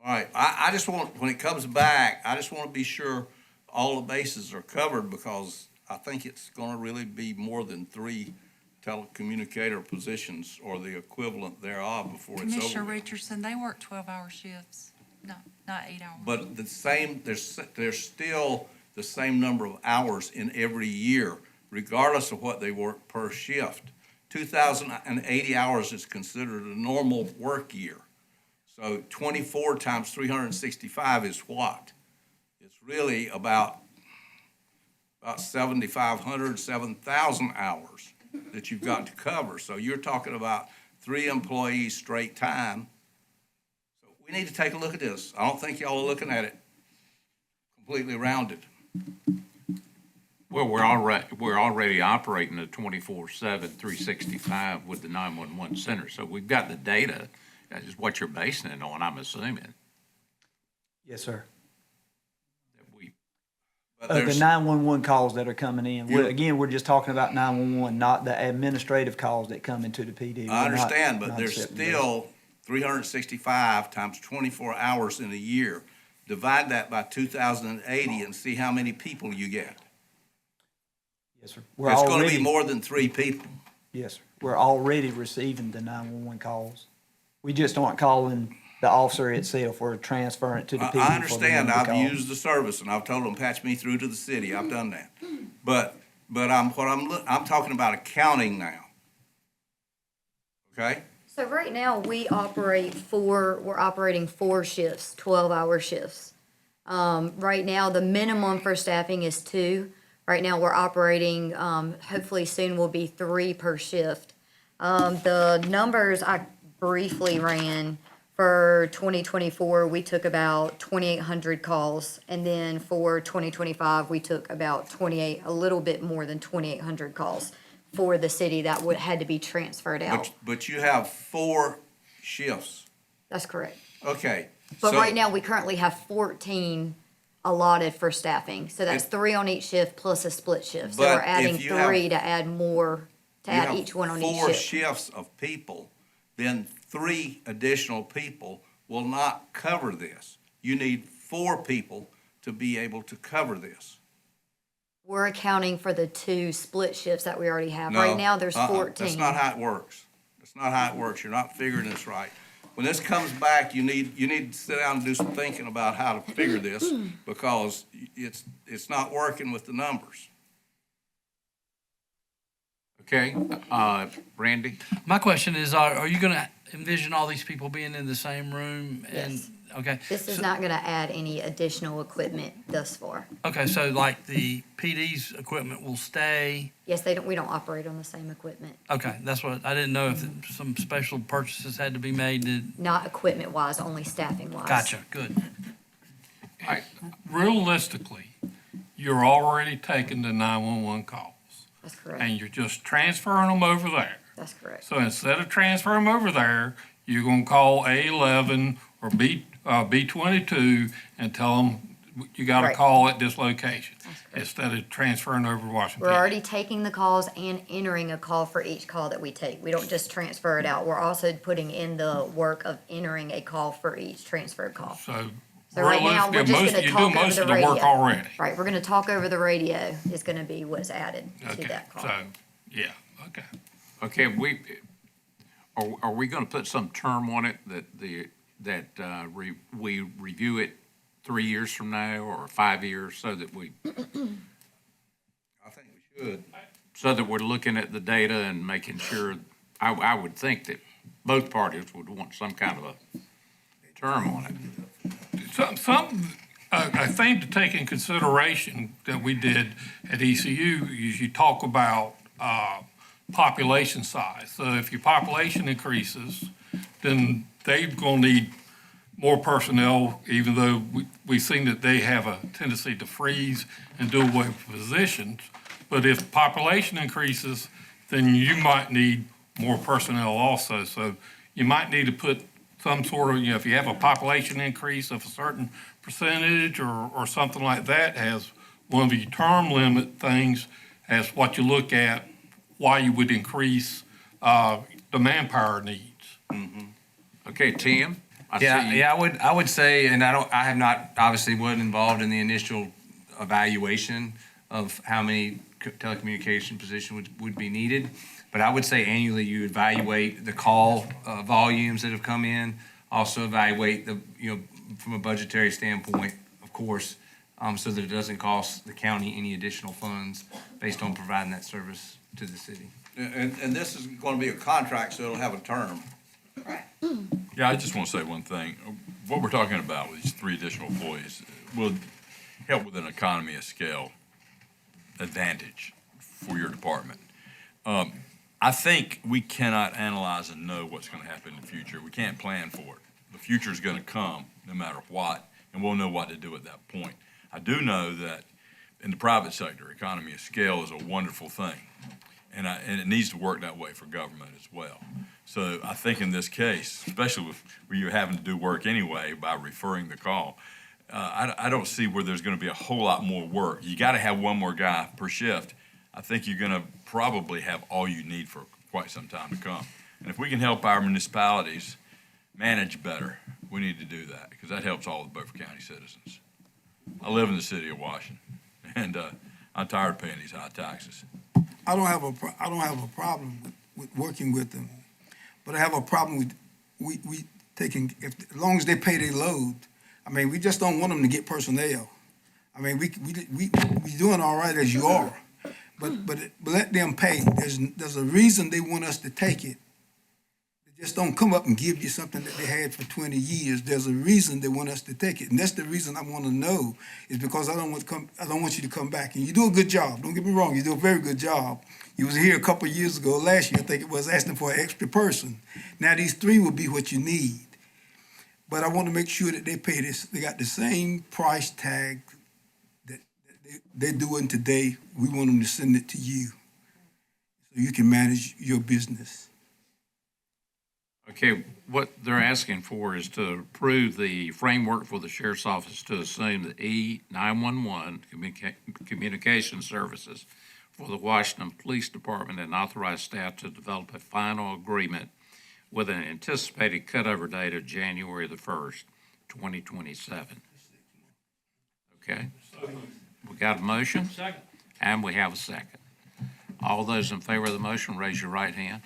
Speaker 5: All right, I just want, when it comes back, I just want to be sure all the bases are covered, because I think it's going to really be more than 3 telecommunicator positions or the equivalent thereof before it's over.
Speaker 14: Commissioner Richardson, they work 12-hour shifts, no, not 8 hours.
Speaker 5: But there's still the same number of hours in every year, regardless of what they work per shift. 2,080 hours is considered a normal work year. So 24 times 365 is what? It's really about 7,500, 7,000 hours that you've got to cover. So you're talking about 3 employees straight time. So we need to take a look at this. I don't think y'all are looking at it completely rounded.
Speaker 20: Well, we're already operating a 24/7, 365 with the 911 center, so we've got the data. That is what you're basing it on, I'm assuming.
Speaker 21: Yes, sir.
Speaker 5: But
Speaker 21: The
Speaker 5: there's,
Speaker 21: 911 calls that are coming in. Again, we're just talking about 911, not the administrative calls that come into the PD. We're
Speaker 5: I
Speaker 21: not-
Speaker 5: understand, but
Speaker 21: not
Speaker 5: there's
Speaker 21: accepting those.
Speaker 5: still 365 times 24 hours in a year. Divide that by 2,080 and see how many people you get.
Speaker 21: Yes, sir. We're
Speaker 5: It's going to be
Speaker 21: already-
Speaker 5: more than 3 people.
Speaker 21: Yes, sir. We're already receiving the 911 calls. We just aren't calling the officer itself. We're transferring it to the PD.
Speaker 5: I
Speaker 21: for
Speaker 5: understand.
Speaker 21: them to
Speaker 5: I've
Speaker 21: call.
Speaker 5: used the service and I've told them, patch me through to the city. I've done that. But I'm talking about accounting now. Okay?
Speaker 16: So right now, we're operating 4 shifts, 12-hour shifts. Right now, the minimum for staffing is 2. Right now, we're operating, hopefully soon will be 3 per shift. The numbers I briefly ran for 2024, we took about 2,800 calls. And then for 2025, we took about a little bit more than 2,800 calls for the city that had to be transferred out.
Speaker 5: But you have 4 shifts.
Speaker 16: That's correct.
Speaker 5: Okay.
Speaker 16: But
Speaker 5: so-
Speaker 16: right now, we currently have 14 allotted for staffing. So that's 3 on each shift plus a split shift. So
Speaker 5: But
Speaker 16: we're adding
Speaker 5: if you have-
Speaker 16: 3 to add more, to
Speaker 5: you
Speaker 16: add
Speaker 5: have
Speaker 16: each one on each
Speaker 5: 4
Speaker 16: shift.
Speaker 5: shifts of people, then 3 additional people will not cover this. You need 4 people to be able to cover this.
Speaker 16: We're accounting for the 2 split shifts that we already have.
Speaker 5: No,
Speaker 16: Right now, there's 14.
Speaker 5: That's not how it works. That's not how it works. You're not figuring this right. When this comes back, you need to sit down and do some thinking about how to figure this, because it's not working with the numbers.
Speaker 20: Okay, Randy?
Speaker 13: My question is, are you going to envision all these people being in the same room? And
Speaker 16: Yes.
Speaker 13: Okay.
Speaker 16: This is not going to add any additional equipment thus far.
Speaker 13: Okay, so like the PD's equipment will stay.
Speaker 16: Yes, we don't operate on the same equipment.
Speaker 13: Okay, that's what, I didn't know if some special purchases had to be made to,
Speaker 16: Not equipment-wise, only staffing-wise.
Speaker 13: gotcha, good.
Speaker 19: Realistically, you're already taking the 911 calls,
Speaker 16: That's correct.
Speaker 19: and you're just transferring them over there.
Speaker 16: That's correct.
Speaker 19: So instead of transferring them over there, you're gonna call A11 or B22 and tell them you gotta
Speaker 16: Right.
Speaker 19: call at this location, instead of transferring over to Washington.
Speaker 16: We're already taking the calls and entering a call for each call that we take. We don't just transfer it out. We're also putting in the work of entering a call for each transferred call.
Speaker 19: So
Speaker 16: So right now, we're just gonna
Speaker 19: you're
Speaker 16: talk
Speaker 19: doing
Speaker 16: over
Speaker 19: most
Speaker 16: the
Speaker 19: of the work
Speaker 16: radio.
Speaker 19: already.
Speaker 16: Right, we're gonna talk over the radio is gonna be what's added to
Speaker 19: Okay,
Speaker 16: that call.
Speaker 19: so, yeah, okay.
Speaker 20: Okay, are we gonna put some term on it that we review it 3 years from now or 5 years so that
Speaker 5: I think we should.
Speaker 20: so that we're looking at the data and making sure, I would think that both parties would want some kind of a term on it.
Speaker 19: A thing to take in consideration that we did at ECU is you talk about population size. So if your population increases, then they're gonna need more personnel, even though we've seen that they have a tendency to freeze and do away with positions. But if population increases, then you might need more personnel also. So you might need to put some sort of, if you have a population increase of a certain percentage or something like that, as one of the term limit things as what you look at, why you would increase the manpower needs.
Speaker 20: Okay, Tim?
Speaker 18: I would say, and I have not, obviously wasn't involved in the initial evaluation of how many telecommunication positions would be needed. But I would say annually you evaluate the call volumes that have come in, also evaluate from a budgetary standpoint, of course, so that it doesn't cost the county any additional funds based on providing that service to the city.
Speaker 5: And this is gonna be a contract, so it'll have a term.
Speaker 4: Yeah, I just want to say one thing. What we're talking about with these 3 additional employees will help with an economy of scale advantage for your department. I think we cannot analyze and know what's going to happen in the future. We can't plan for it. The future is going to come no matter what, and we'll know what to do at that point. I do know that in the private sector. Economy of scale is a wonderful thing. And it needs to work that way for government as well. So I think in this case, especially where you're having to do work anyway by referring the call, I don't see where there's going to be a whole lot more work. You got to have one more guy per shift. I think you're going to probably have all you need for quite some time to come. And if we can help our municipalities manage better, we need to do that because that helps all the Beaufort County citizens. I live in the city of Washington, and I'm tired of paying these high taxes.
Speaker 2: I don't have a problem with working with them, but I have a problem with we taking as long as they pay their load. I mean, we just don't want them to get personnel. I mean, we doing all right as you are, but let them pay. There's a reason they want us to take it. They just don't come up and give you something that they had for 20 years. There's a reason they want us to take it, and that's the reason I want to know is because I don't want you to come back. And you do a good job. Don't get me wrong. You do a very good job. You was here a couple of years ago, last year, I think it was, asking for an extra person. Now these 3 will be what you need. But I want to make sure that they pay this. They got the same price tag that they're doing today. We want them to send it to you so you can manage your business.
Speaker 20: Okay, what they're asking for is to approve the framework for the sheriff's office to assume the E-911 communication services for the Washington Police Department and authorize staff to develop a final agreement with an anticipated cutover date of January the 1st, 2027. Okay? We got a motion?
Speaker 13: Second.
Speaker 20: And we have a second. All those in favor of the motion, raise your right hand.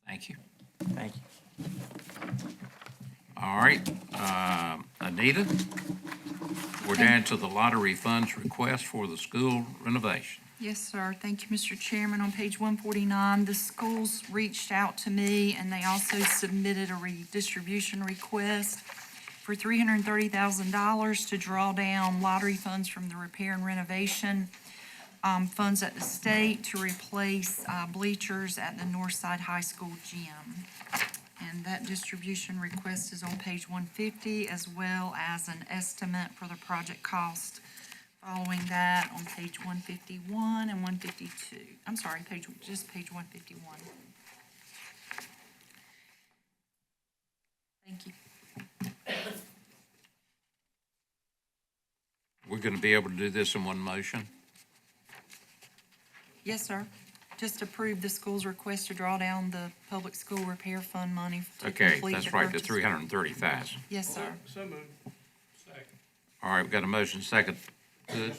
Speaker 20: Thank you.
Speaker 21: Thank you.
Speaker 20: All right, Anita, we're down to the lottery funds request for the school renovation.
Speaker 14: Yes, sir. Thank you, Mr. Chairman. On page 149, the schools reached out to me, and they also submitted a redistribution request for $330,000 to draw down lottery funds from the repair and renovation funds at the state to replace bleachers at the Northside High School gym. And that distribution request is on page 150, as well as an estimate for the project cost following that on page 151 and 152. I'm sorry, just page 151. Thank you.
Speaker 20: We're going to be able to do this in one motion?
Speaker 14: Yes, sir. Just approve the school's request to draw down the public school repair fund money to
Speaker 20: Okay,
Speaker 14: complete the
Speaker 20: that's right, the
Speaker 14: purchase.
Speaker 20: 330,000.
Speaker 14: Yes, sir.
Speaker 19: So moved. Second.
Speaker 20: All right, we've got a motion second. Good.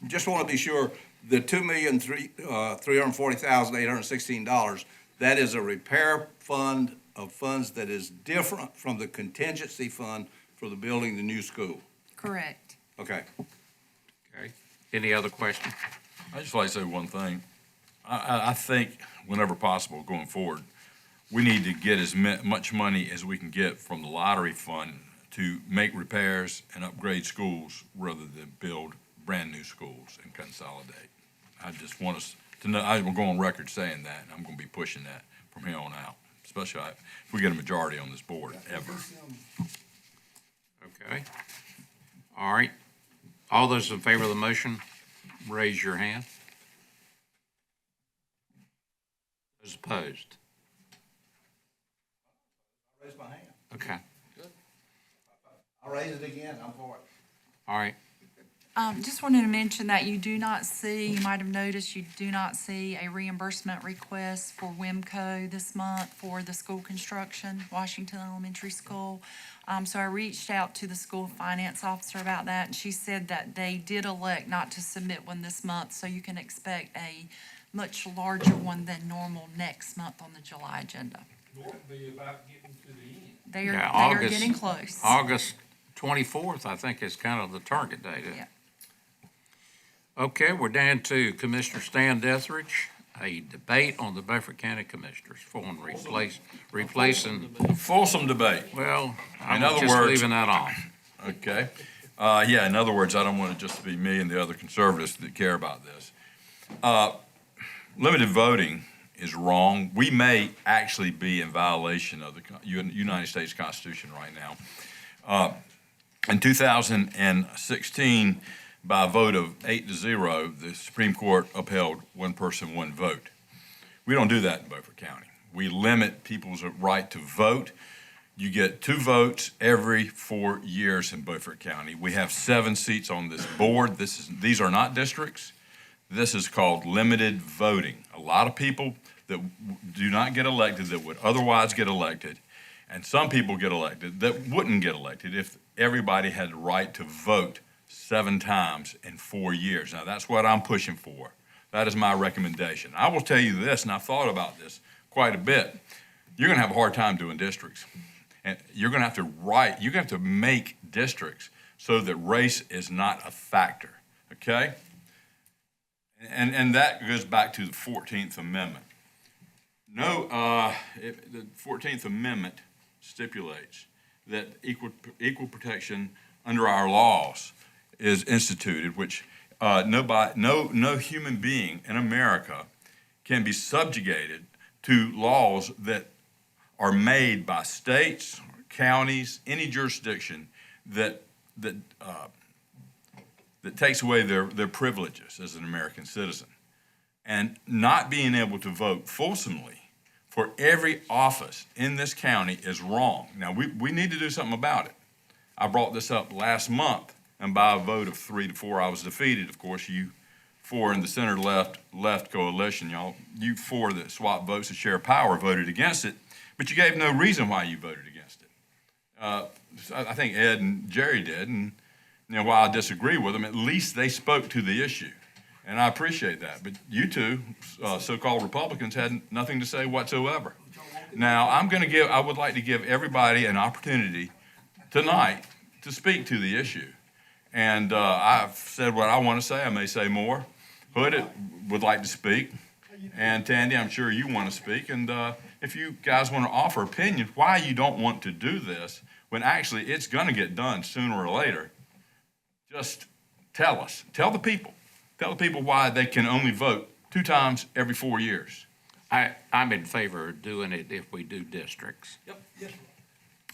Speaker 5: Just want to be sure, the $2,340,816, that is a repair fund of funds that is different from the contingency fund for the building the new school.
Speaker 14: Correct.
Speaker 5: Okay.
Speaker 20: Okay. Any other questions?
Speaker 4: I'd just like to say one thing. I think whenever possible going forward, we need to get as much money as we can get from the lottery fund to make repairs and upgrade schools rather than build brand-new schools and consolidate. I just want us to know, I will go on record saying that, and I'm going to be pushing that from here on out, especially if we get a majority on this board ever.
Speaker 20: Okay. All right. All those in favor of the motion, raise your hand. Those opposed?
Speaker 5: Raise my hand.
Speaker 20: Okay.
Speaker 5: I'll raise it again, I'm for it.
Speaker 20: All right.
Speaker 14: Just wanted to mention that you might have noticed, you do not see a reimbursement request for WIMCO this month for the school construction, Washington Elementary School. So I reached out to the school finance officer about that, and she said that they did elect not to submit one this month, so you can expect a much larger one than normal next month on the July agenda.
Speaker 19: It'll be about getting to the end.
Speaker 14: They are
Speaker 20: August-
Speaker 14: getting close.
Speaker 20: August 24th, I think, is kind of the target date.
Speaker 14: Yeah.
Speaker 20: Okay, we're down to Commissioner Stan Deathridge, a debate on the Beaufort County Commissioners form replacing.
Speaker 4: Fulsome debate.
Speaker 20: Well, I'm
Speaker 4: In other
Speaker 20: just
Speaker 4: words-
Speaker 20: leaving that off.
Speaker 4: Okay. Yeah, in other words, I don't want it just to be me and the other conservatives that care about this. Limited voting is wrong. We may actually be in violation of the United States Constitution right now. In 2016, by a vote of 8-0, the Supreme Court upheld one person, one vote. We don't do that in Beaufort County. We limit people's right to vote. You get 2 votes every 4 years in Beaufort County. We have 7 seats on this board. These are not districts. This is called limited voting. A lot of people that do not get elected that would otherwise get elected, and some people get elected that wouldn't get elected if everybody had the right to vote 7 times in 4 years. Now, that's what I'm pushing for. That is my recommendation. I will tell you this, and I've thought about this quite a bit. You're going to have a hard time doing districts. And you're going to have to make districts so that race is not a factor, okay? And that goes back to the 14th Amendment. The 14th Amendment stipulates that equal protection under our laws is instituted, which no human being in America can be subjugated to laws that are made by states, counties, any jurisdiction that takes away their privileges as an American citizen. And not being able to vote fulsomely for every office in this county is wrong. Now, we need to do something about it. I brought this up last month, and by a vote of 3-4, I was defeated. Of course, you 4 in the center left coalition, you 4 that swap votes to share power voted against it, but you gave no reason why you voted against it. I think Ed and Jerry did, and while I disagree with them, at least they spoke to the issue, and I appreciate that. But you two, so-called Republicans, had nothing to say whatsoever. Now, I would like to give everybody an opportunity tonight to speak to the issue. And I've said what I want to say. I may say more. Hood would like to speak. And Tandy, I'm sure you want to speak. And if you guys want to offer opinions why you don't want to do this, when actually it's going to get done sooner or later, just tell us. Tell the people. Tell the people why they can only vote 2 times every 4 years.
Speaker 20: I'm in favor of doing it if we do districts.
Speaker 4: Yep.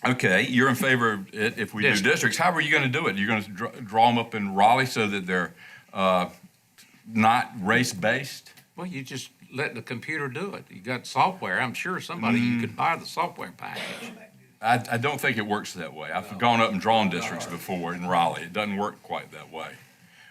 Speaker 4: Okay, you're in favor of it if we do districts. How are you going to do it? You're going to draw them up in Raleigh so that they're not race-based?
Speaker 20: Well, you just let the computer do it. You got software. I'm sure you could buy the software package.
Speaker 4: I don't think it works that way. I've gone up and drawn districts before in Raleigh. It doesn't work quite that way.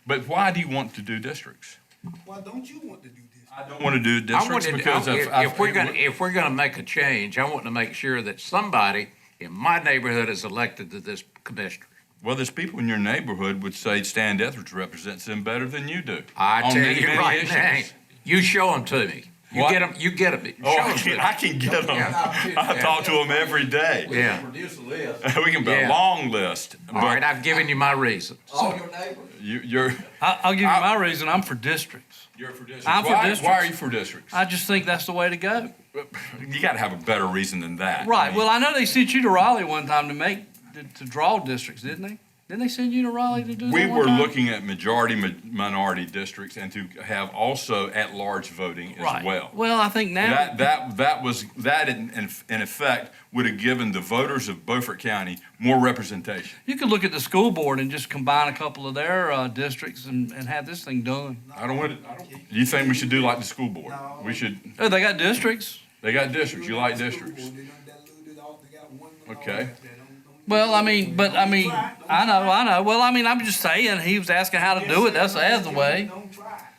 Speaker 4: But why do you want to do districts?
Speaker 2: Why don't you want to do this?
Speaker 4: I don't want to do districts because
Speaker 20: if we're going to make a change, I want to make sure that somebody in my neighborhood is elected to this commissioner.
Speaker 4: Well, there's people in your neighborhood would say Stan Etheridge represents them better than you do.
Speaker 20: I tell you right now, you show them to me. You get them.
Speaker 4: Oh, I can get them. I talk to them every day.
Speaker 20: Yeah.
Speaker 5: Produce a list.
Speaker 4: We can build a long list.
Speaker 20: All right, I've given you my reasons.
Speaker 5: All your neighbors.
Speaker 13: I'll give you my reason. I'm for districts.
Speaker 4: You're for districts.
Speaker 13: I'm for districts.
Speaker 4: Why are you for districts?
Speaker 13: I just think that's the way to go.
Speaker 4: You got to have a better reason than that.
Speaker 13: Right. Well, I know they sent you to Raleigh one time to draw districts, didn't they? Didn't they send you to Raleigh to do that?
Speaker 4: We
Speaker 13: one
Speaker 4: were
Speaker 13: time?
Speaker 4: looking at majority minority districts and to have also at-large voting as well.
Speaker 13: Well, I think now
Speaker 4: that in effect would have given the voters of Beaufort County more representation.
Speaker 13: you could look at the school board and just combine a couple of their districts and have this thing done.
Speaker 4: You think we should do like the school board? We should.
Speaker 13: Oh, they got districts.
Speaker 4: They got districts. You like districts? Okay.
Speaker 13: Well, I know. Well, I'm just saying, he was asking how to do it. That's the way.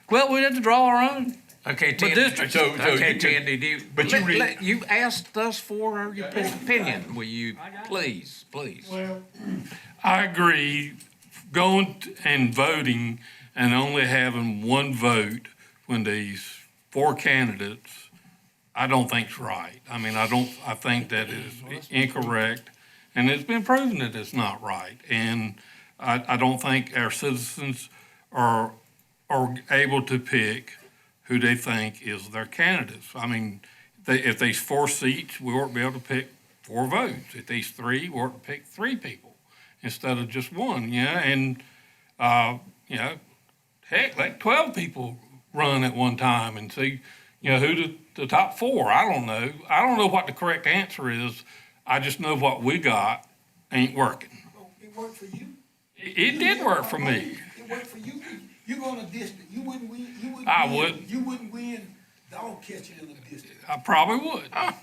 Speaker 13: Well, we'd have to draw our own.
Speaker 20: Okay,
Speaker 13: But
Speaker 20: Tandy.
Speaker 13: districts.
Speaker 20: Tandy, you asked us for your opinion. Will you please?
Speaker 19: Well, I agree. Going and voting and only having one vote when these 4 candidates, I don't think's right. I think that is incorrect. And it's been proven that it's not right. And I don't think our citizens are able to pick who they think is their candidates. If there's 4 seats, we ought to be able to pick 4 votes. If there's 3, we ought to pick 3 people instead of just 1. And heck, let 12 people run at one time and see, who the top 4. I don't know. I don't know what the correct answer is. I just know what we got ain't working.
Speaker 2: worked for you?
Speaker 19: It did work for me.
Speaker 2: It worked for you. You go in a district, you wouldn't win.
Speaker 19: I would.
Speaker 2: You wouldn't win dog catching in a district.
Speaker 19: I probably would.
Speaker 2: Now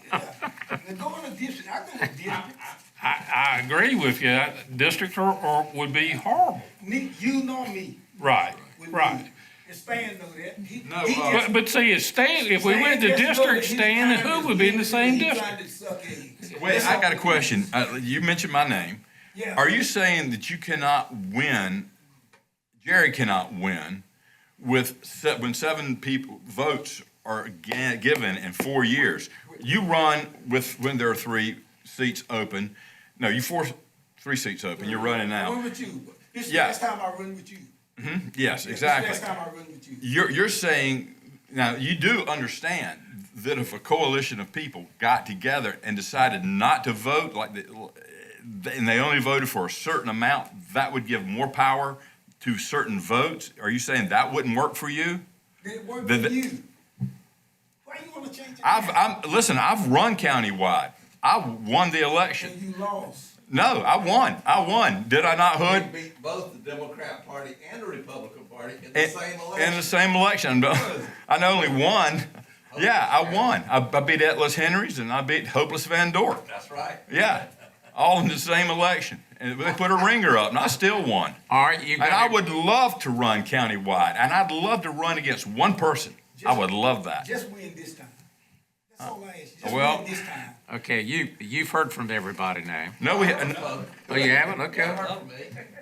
Speaker 2: go in a district. I go in a district.
Speaker 19: I agree with you. Districts would be horrible.
Speaker 2: You know me.
Speaker 19: Right, right.
Speaker 2: And Stan know that.
Speaker 19: But see, if Stan, if we went to district, Stan and who would be in the same district?
Speaker 6: Wait, I got a question. You mentioned my name.
Speaker 2: Yeah.
Speaker 6: Are you saying that you cannot win, Jerry cannot win, when 7 people, votes are given in 4 years? You run when there are 3 seats open. No, you force 3 seats open. You're running
Speaker 2: I
Speaker 6: now.
Speaker 2: run with you. This is
Speaker 6: Yeah.
Speaker 2: the last time I run with you.
Speaker 6: Yes,
Speaker 2: This
Speaker 6: exactly.
Speaker 2: is the last time I run with you.
Speaker 6: You're saying, now, you do understand that if a coalition of people got together and decided not to vote, and they only voted for a certain amount, that would give more power to certain votes? Are you saying that wouldn't work for you?
Speaker 2: It worked for you. Why you want to change it?
Speaker 6: Listen, I've run countywide. I won the election.
Speaker 2: And you lost.
Speaker 6: No, I won. Did I not, Hood?
Speaker 5: Beat both the Democrat Party and the Republican Party in the same election.
Speaker 6: In the same election. I not only won, yeah, I won. I beat Atlas Henrys and I beat Hopeless Van Dorp.
Speaker 5: That's right.
Speaker 6: Yeah, all in the same election. And they put a ringer up and I still won.
Speaker 20: All right, you
Speaker 6: And I would love to run countywide, and I'd love to run against one person. I would love that.
Speaker 2: Just win this time. That's all I ask you. Just
Speaker 20: Well-
Speaker 2: win this time.
Speaker 20: Okay, you've heard from everybody now.
Speaker 6: No, we
Speaker 20: Oh, you haven't? Okay.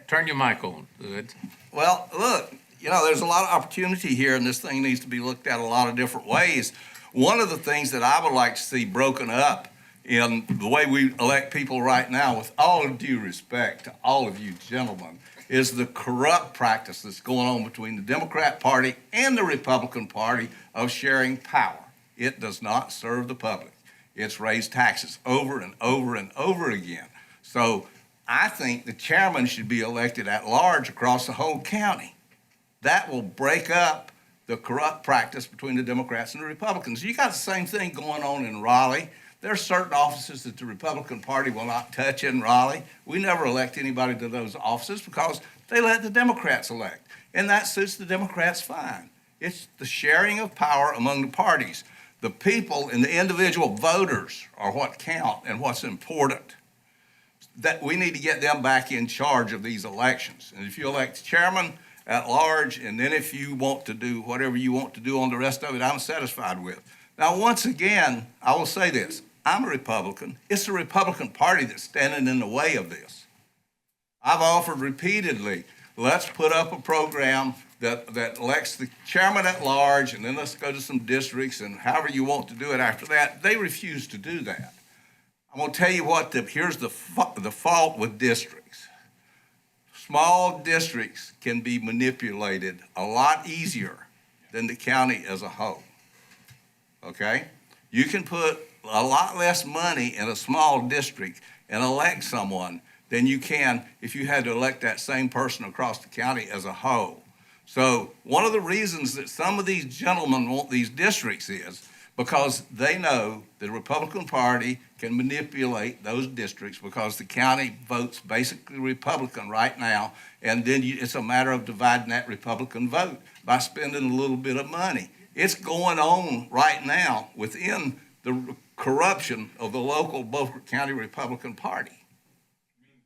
Speaker 20: Turn your mic on. Good.
Speaker 5: Well, look, there's a lot of opportunity here, and this thing needs to be looked at a lot of different ways. One of the things that I would like to see broken up in the way we elect people right now, with all due respect to all of you gentlemen, is the corrupt practice that's going on between the Democrat Party and the Republican Party of sharing power. It does not serve the public. It's raised taxes over and over and over again. So I think the chairman should be elected at large across the whole county. That will break up the corrupt practice between the Democrats and the Republicans. You got the same thing going on in Raleigh. There are certain offices that the Republican Party will not touch in Raleigh. We never elect anybody to those offices because they let the Democrats elect. And that suits the Democrats fine. It's the sharing of power among the parties. The people and the individual voters are what count and what's important. That we need to get them back in charge of these elections. And if you elect chairman at large, and then if you want to do whatever you want to do on the rest of it, I'm satisfied with. Now, once again, I will say this. I'm a Republican. It's the Republican Party that's standing in the way of this. I've offered repeatedly, let's put up a program that elects the chairman at large, and then let's go to some districts, and however you want to do it after that. They refuse to do that. I'm going to tell you what, here's the fault with districts. Small districts can be manipulated a lot easier than the county as a whole. Okay? You can put a lot less money in a small district and elect someone than you can if you had to elect that same person across the county as a whole. So one of the reasons that some of these gentlemen want these districts is because they know the Republican Party can manipulate those districts because the county votes basically Republican right now, and then it's a matter of dividing that Republican vote by spending a little bit of money. It's going on right now within the corruption of the local Beaufort County Republican Party.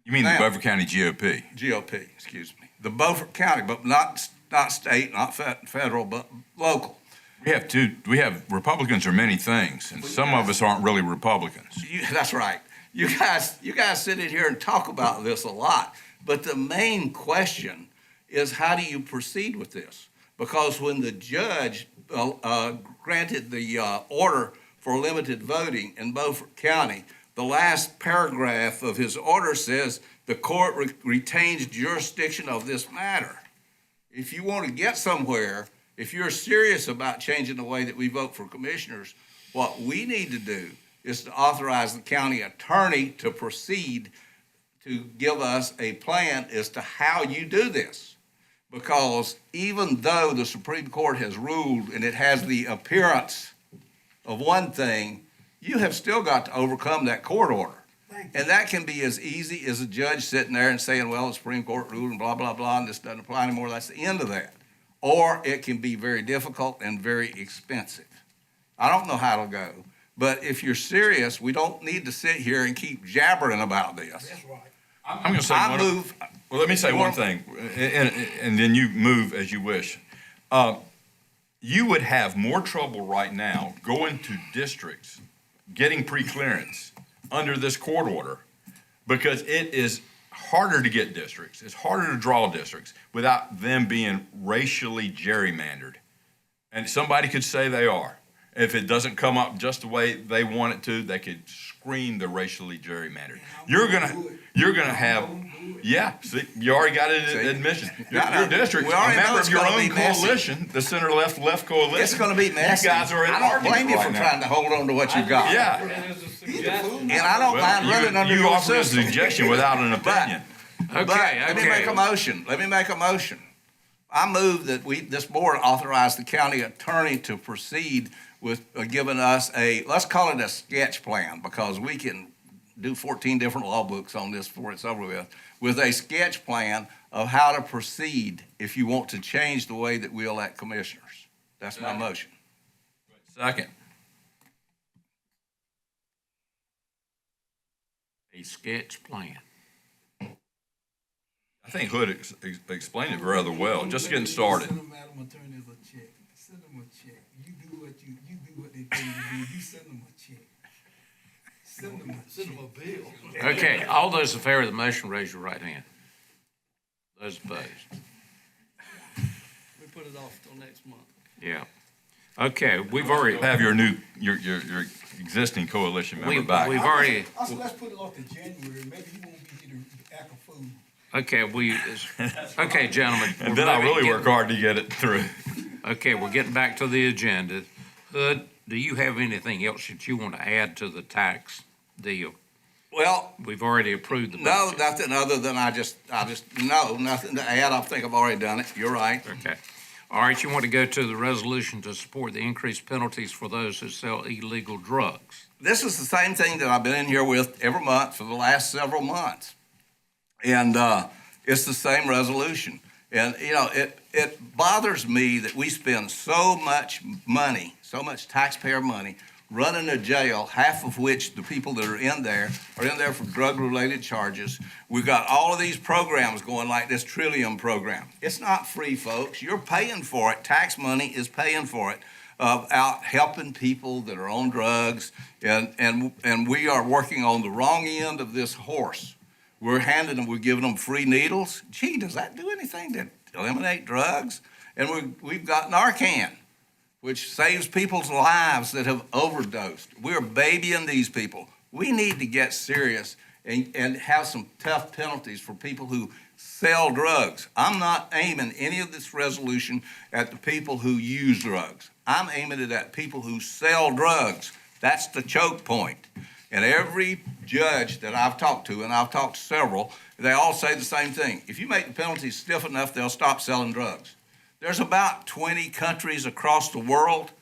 Speaker 6: You mean the Beaufort County GOP?
Speaker 5: GOP, excuse me. The Beaufort County, but not state, not federal, but local.
Speaker 6: We have Republicans are many things, and some of us aren't really Republicans.
Speaker 5: That's right. You guys sit in here and talk about this a lot, but the main question is how do you proceed with this? Because when the judge granted the order for limited voting in Beaufort County, the last paragraph of his order says the court retains jurisdiction of this matter. If you want to get somewhere, if you're serious about changing the way that we vote for commissioners, what we need to do is to authorize the county attorney to proceed to give us a plan as to how you do this. Because even though the Supreme Court has ruled and it has the appearance of one thing, you have still got to overcome that court order. And that can be as easy as a judge sitting there and saying, well, the Supreme Court ruled and blah, blah, blah, and this doesn't apply anymore. That's the end of that. Or it can be very difficult and very expensive. I don't know how it'll go. But if you're serious, we don't need to sit here and keep jabbering about this.
Speaker 2: That's right.
Speaker 6: I'm going to say well, let me say one thing, and then you move as you wish. You would have more trouble right now going to districts, getting pre-clearance under this court order, because it is harder to get districts. It's harder to draw districts without them being racially gerrymandered. And somebody could say they are. If it doesn't come up just the way they want it to, they could scream the racially gerrymandered. You're gonna have, yeah. See, you already got it in admission. Your district, a member of your own coalition, the center left coalition.
Speaker 5: It's going to be messy.
Speaker 6: You guys are in
Speaker 5: I don't blame you for
Speaker 6: right now.
Speaker 5: trying to hold on to what you've got.
Speaker 6: Yeah.
Speaker 5: And I don't mind running under
Speaker 6: you
Speaker 5: your
Speaker 6: offered a
Speaker 5: system.
Speaker 6: suggestion without an opinion.
Speaker 5: But let me make a motion. I move that this board authorize the county attorney to proceed with giving us let's call it a sketch plan, because we can do 14 different law books on this before it's over with a sketch plan of how to proceed if you want to change the way that we elect commissioners. That's my motion.
Speaker 6: Second.
Speaker 20: A sketch plan.
Speaker 6: I think Hood explained it rather well. Just getting started.
Speaker 2: Send them Madam Attorney a check. Send them a check. You do what they tell you to do. You send them a check. Send them a bill.
Speaker 20: Okay, all those in favor of the motion, raise your right hand. Those opposed?
Speaker 13: We put it off till next month.
Speaker 20: Yeah. Okay, we've already.
Speaker 6: Have your existing coalition member back.
Speaker 20: We've already.
Speaker 2: Let's put it off to January. Maybe he won't be here to act a fool.
Speaker 20: Okay, okay, gentlemen.
Speaker 6: And then I really work hard to get it through.
Speaker 20: Okay, we're getting back to the agenda. Hood, do you have anything else that you want to add to the tax deal?
Speaker 5: Well,
Speaker 20: we've already approved the
Speaker 5: no,
Speaker 20: budget.
Speaker 5: nothing other than nothing to add. I think I've already done it. You're right.
Speaker 20: Okay. All right, you want to go to the resolution to support the increased penalties for those who sell illegal drugs.
Speaker 5: This is the same thing that I've been in here with every month for the last several months. And it's the same resolution. And, it bothers me that we spend so much money, so much taxpayer money, running a jail, half of which the people that are in there for drug-related charges. We've got all of these programs going like this Trillium program. It's not free, folks. You're paying for it. Tax money is paying for it, out helping people that are on drugs. And we are working on the wrong end of this horse. We're giving them free needles. Gee, does that do anything to eliminate drugs? And we've got Narcan, which saves people's lives that have overdosed. We're babying these people. We need to get serious and have some tough penalties for people who sell drugs. I'm not aiming any of this resolution at the people who use drugs. I'm aiming it at people who sell drugs. That's the choke point. And every judge that I've talked to, and I've talked to several, they all say the same thing. If you make the penalties stiff enough, they'll stop selling drugs. There's about 20 countries across the world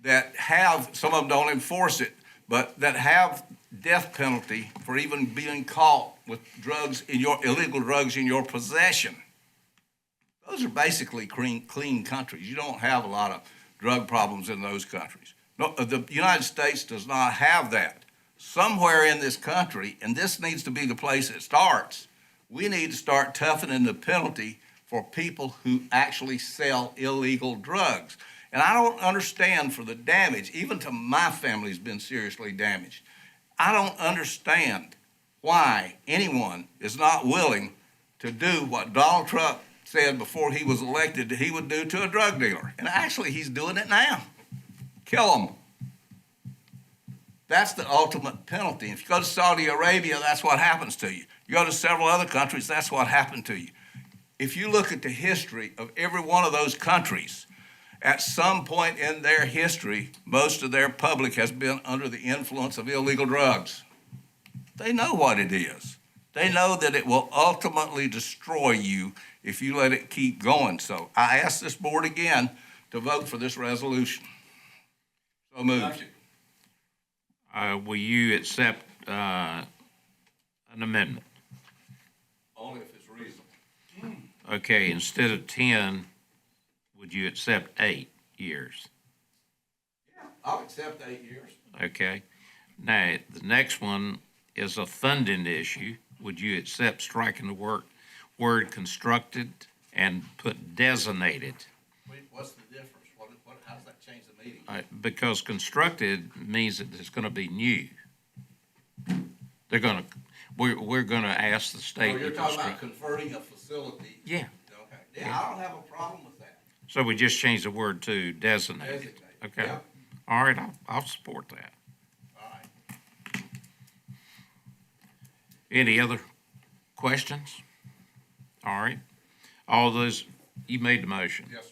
Speaker 5: that have, some of them don't enforce it, but that have death penalty for even being caught with illegal drugs in your possession. Those are basically clean countries. You don't have a lot of drug problems in those countries. No, the United States does not have that. Somewhere in this country, and this needs to be the place it starts, we need to start toughening the penalty for people who actually sell illegal drugs. And I don't understand for the damage, even to my family's been seriously damaged. I don't understand why anyone is not willing to do what Donald Trump said before he was elected that he would do to a drug dealer. And actually, he's doing it now. Kill them. That's the ultimate penalty. If you go to Saudi Arabia, that's what happens to you. You go to several other countries, that's what happened to you. If you look at the history of every one of those countries, at some point in their history, most of their public has been under the influence of illegal drugs. They know what it is. They know that it will ultimately destroy you if you let it keep going. So I ask this board again to vote for this resolution. So moved.
Speaker 20: Will you accept An amendment.
Speaker 5: Only if it's reasonable.
Speaker 20: Okay, instead of 10, would you accept 8 years?
Speaker 5: I'll accept 8 years.
Speaker 20: Okay. Now, the next one is a funding issue. Would you accept striking the word constructed and put designated?
Speaker 5: What's the difference? How does that change the meaning?
Speaker 20: Because constructed means that it's gonna be new. They're gonna, we're gonna ask the
Speaker 5: Oh,
Speaker 20: state
Speaker 5: you're
Speaker 20: to
Speaker 5: talking about
Speaker 20: construct.
Speaker 5: converting a facility?
Speaker 20: Yeah.
Speaker 5: Okay. Yeah, I don't have a problem with that.
Speaker 20: So we just change the word to designated.
Speaker 5: Designate.
Speaker 20: Okay.
Speaker 5: Yeah.
Speaker 20: All right, I'll support that.
Speaker 5: All right.
Speaker 20: Any other questions? All right. All those, you made the motion.
Speaker 5: Yes, sir.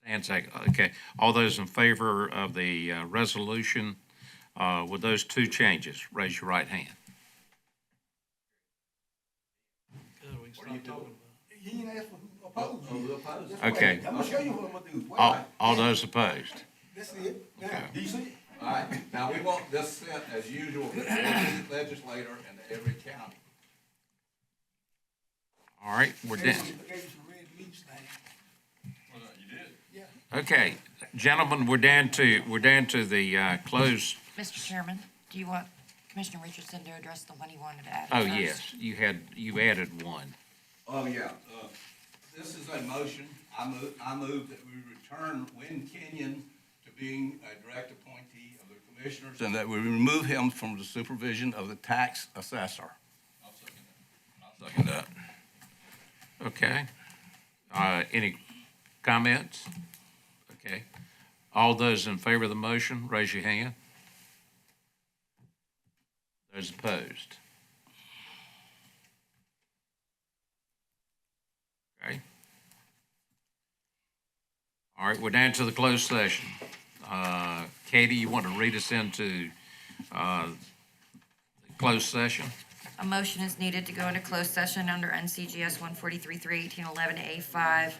Speaker 20: And second, okay. All those in favor of the resolution with those two changes, raise your right hand.
Speaker 2: He ain't asked for who opposed.
Speaker 5: Who opposed?
Speaker 20: Okay.
Speaker 2: I'm gonna show you what I'm gonna do.
Speaker 20: All those opposed?
Speaker 2: That's it. Now,
Speaker 20: Okay.
Speaker 2: do you see it?
Speaker 5: All right, now we want this sent as usual to every legislator and to every county.
Speaker 20: All right, we're done.
Speaker 2: I gave you some red meat thing.
Speaker 20: Okay, gentlemen, we're down to the closed.
Speaker 7: Mr. Chairman, do you want Commissioner Richardson to address the one he wanted to add?
Speaker 20: Oh,
Speaker 7: first?
Speaker 20: yes, you added one.
Speaker 5: Oh, yeah. This is a motion. I move that we return Wynn Kenyon to being a direct appointee of the commissioners and that we remove him from the supervision of the tax assessor.
Speaker 6: I'll second that.
Speaker 20: Okay. Any comments? Okay. All those in favor of the motion, raise your hand. Those opposed? Okay. All right, we're down to the closed session. Katie, you want to read us into closed session?
Speaker 7: A motion is needed to go into closed session under NCGS 143-3-1811A5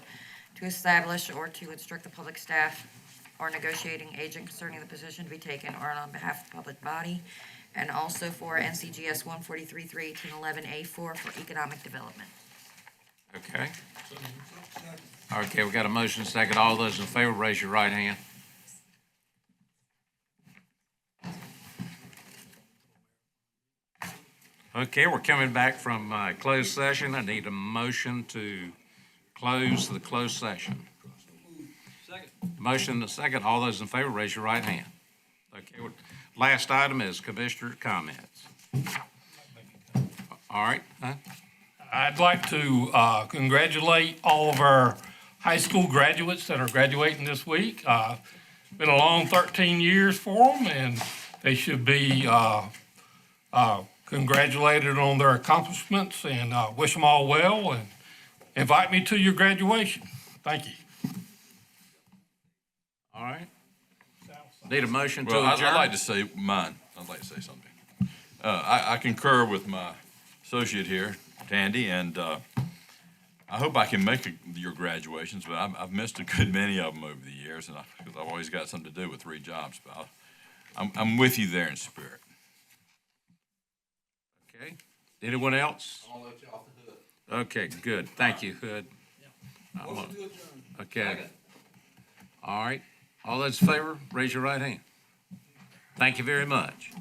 Speaker 7: to establish or to instruct the public staff or negotiating agent concerning the position to be taken or on behalf of the public body, and also for NCGS 143-3-1811A4 for economic development.
Speaker 20: Okay. Okay, we got a motion second. All those in favor, raise your right hand. Okay, we're coming back from closed session. I need a motion to close the closed session. Second. Motion and a second. All those in favor, raise your right hand. Okay, last item is commissioner comments. All right, huh?
Speaker 19: I'd like to congratulate all of our high school graduates that are graduating this week. Been a long 13 years for them, and they should be congratulated on their accomplishments, and wish them all well, and invite me to your graduation. Thank you.
Speaker 20: All right. Need a motion to
Speaker 6: Well,
Speaker 20: adjourn?
Speaker 6: I'd like to say mine. I'd like to say something. I concur with my associate here, Tandy, and I hope I can make your graduations, but I've missed a good many of them over the years, and because I've always got something to do with 3 jobs. But I'm with you there in spirit.
Speaker 20: Okay. Anyone else?
Speaker 5: I'll let you off the hook.
Speaker 20: Okay, good. Thank you, Hood. Okay. All right. All those in favor, raise your right hand. Thank you very much.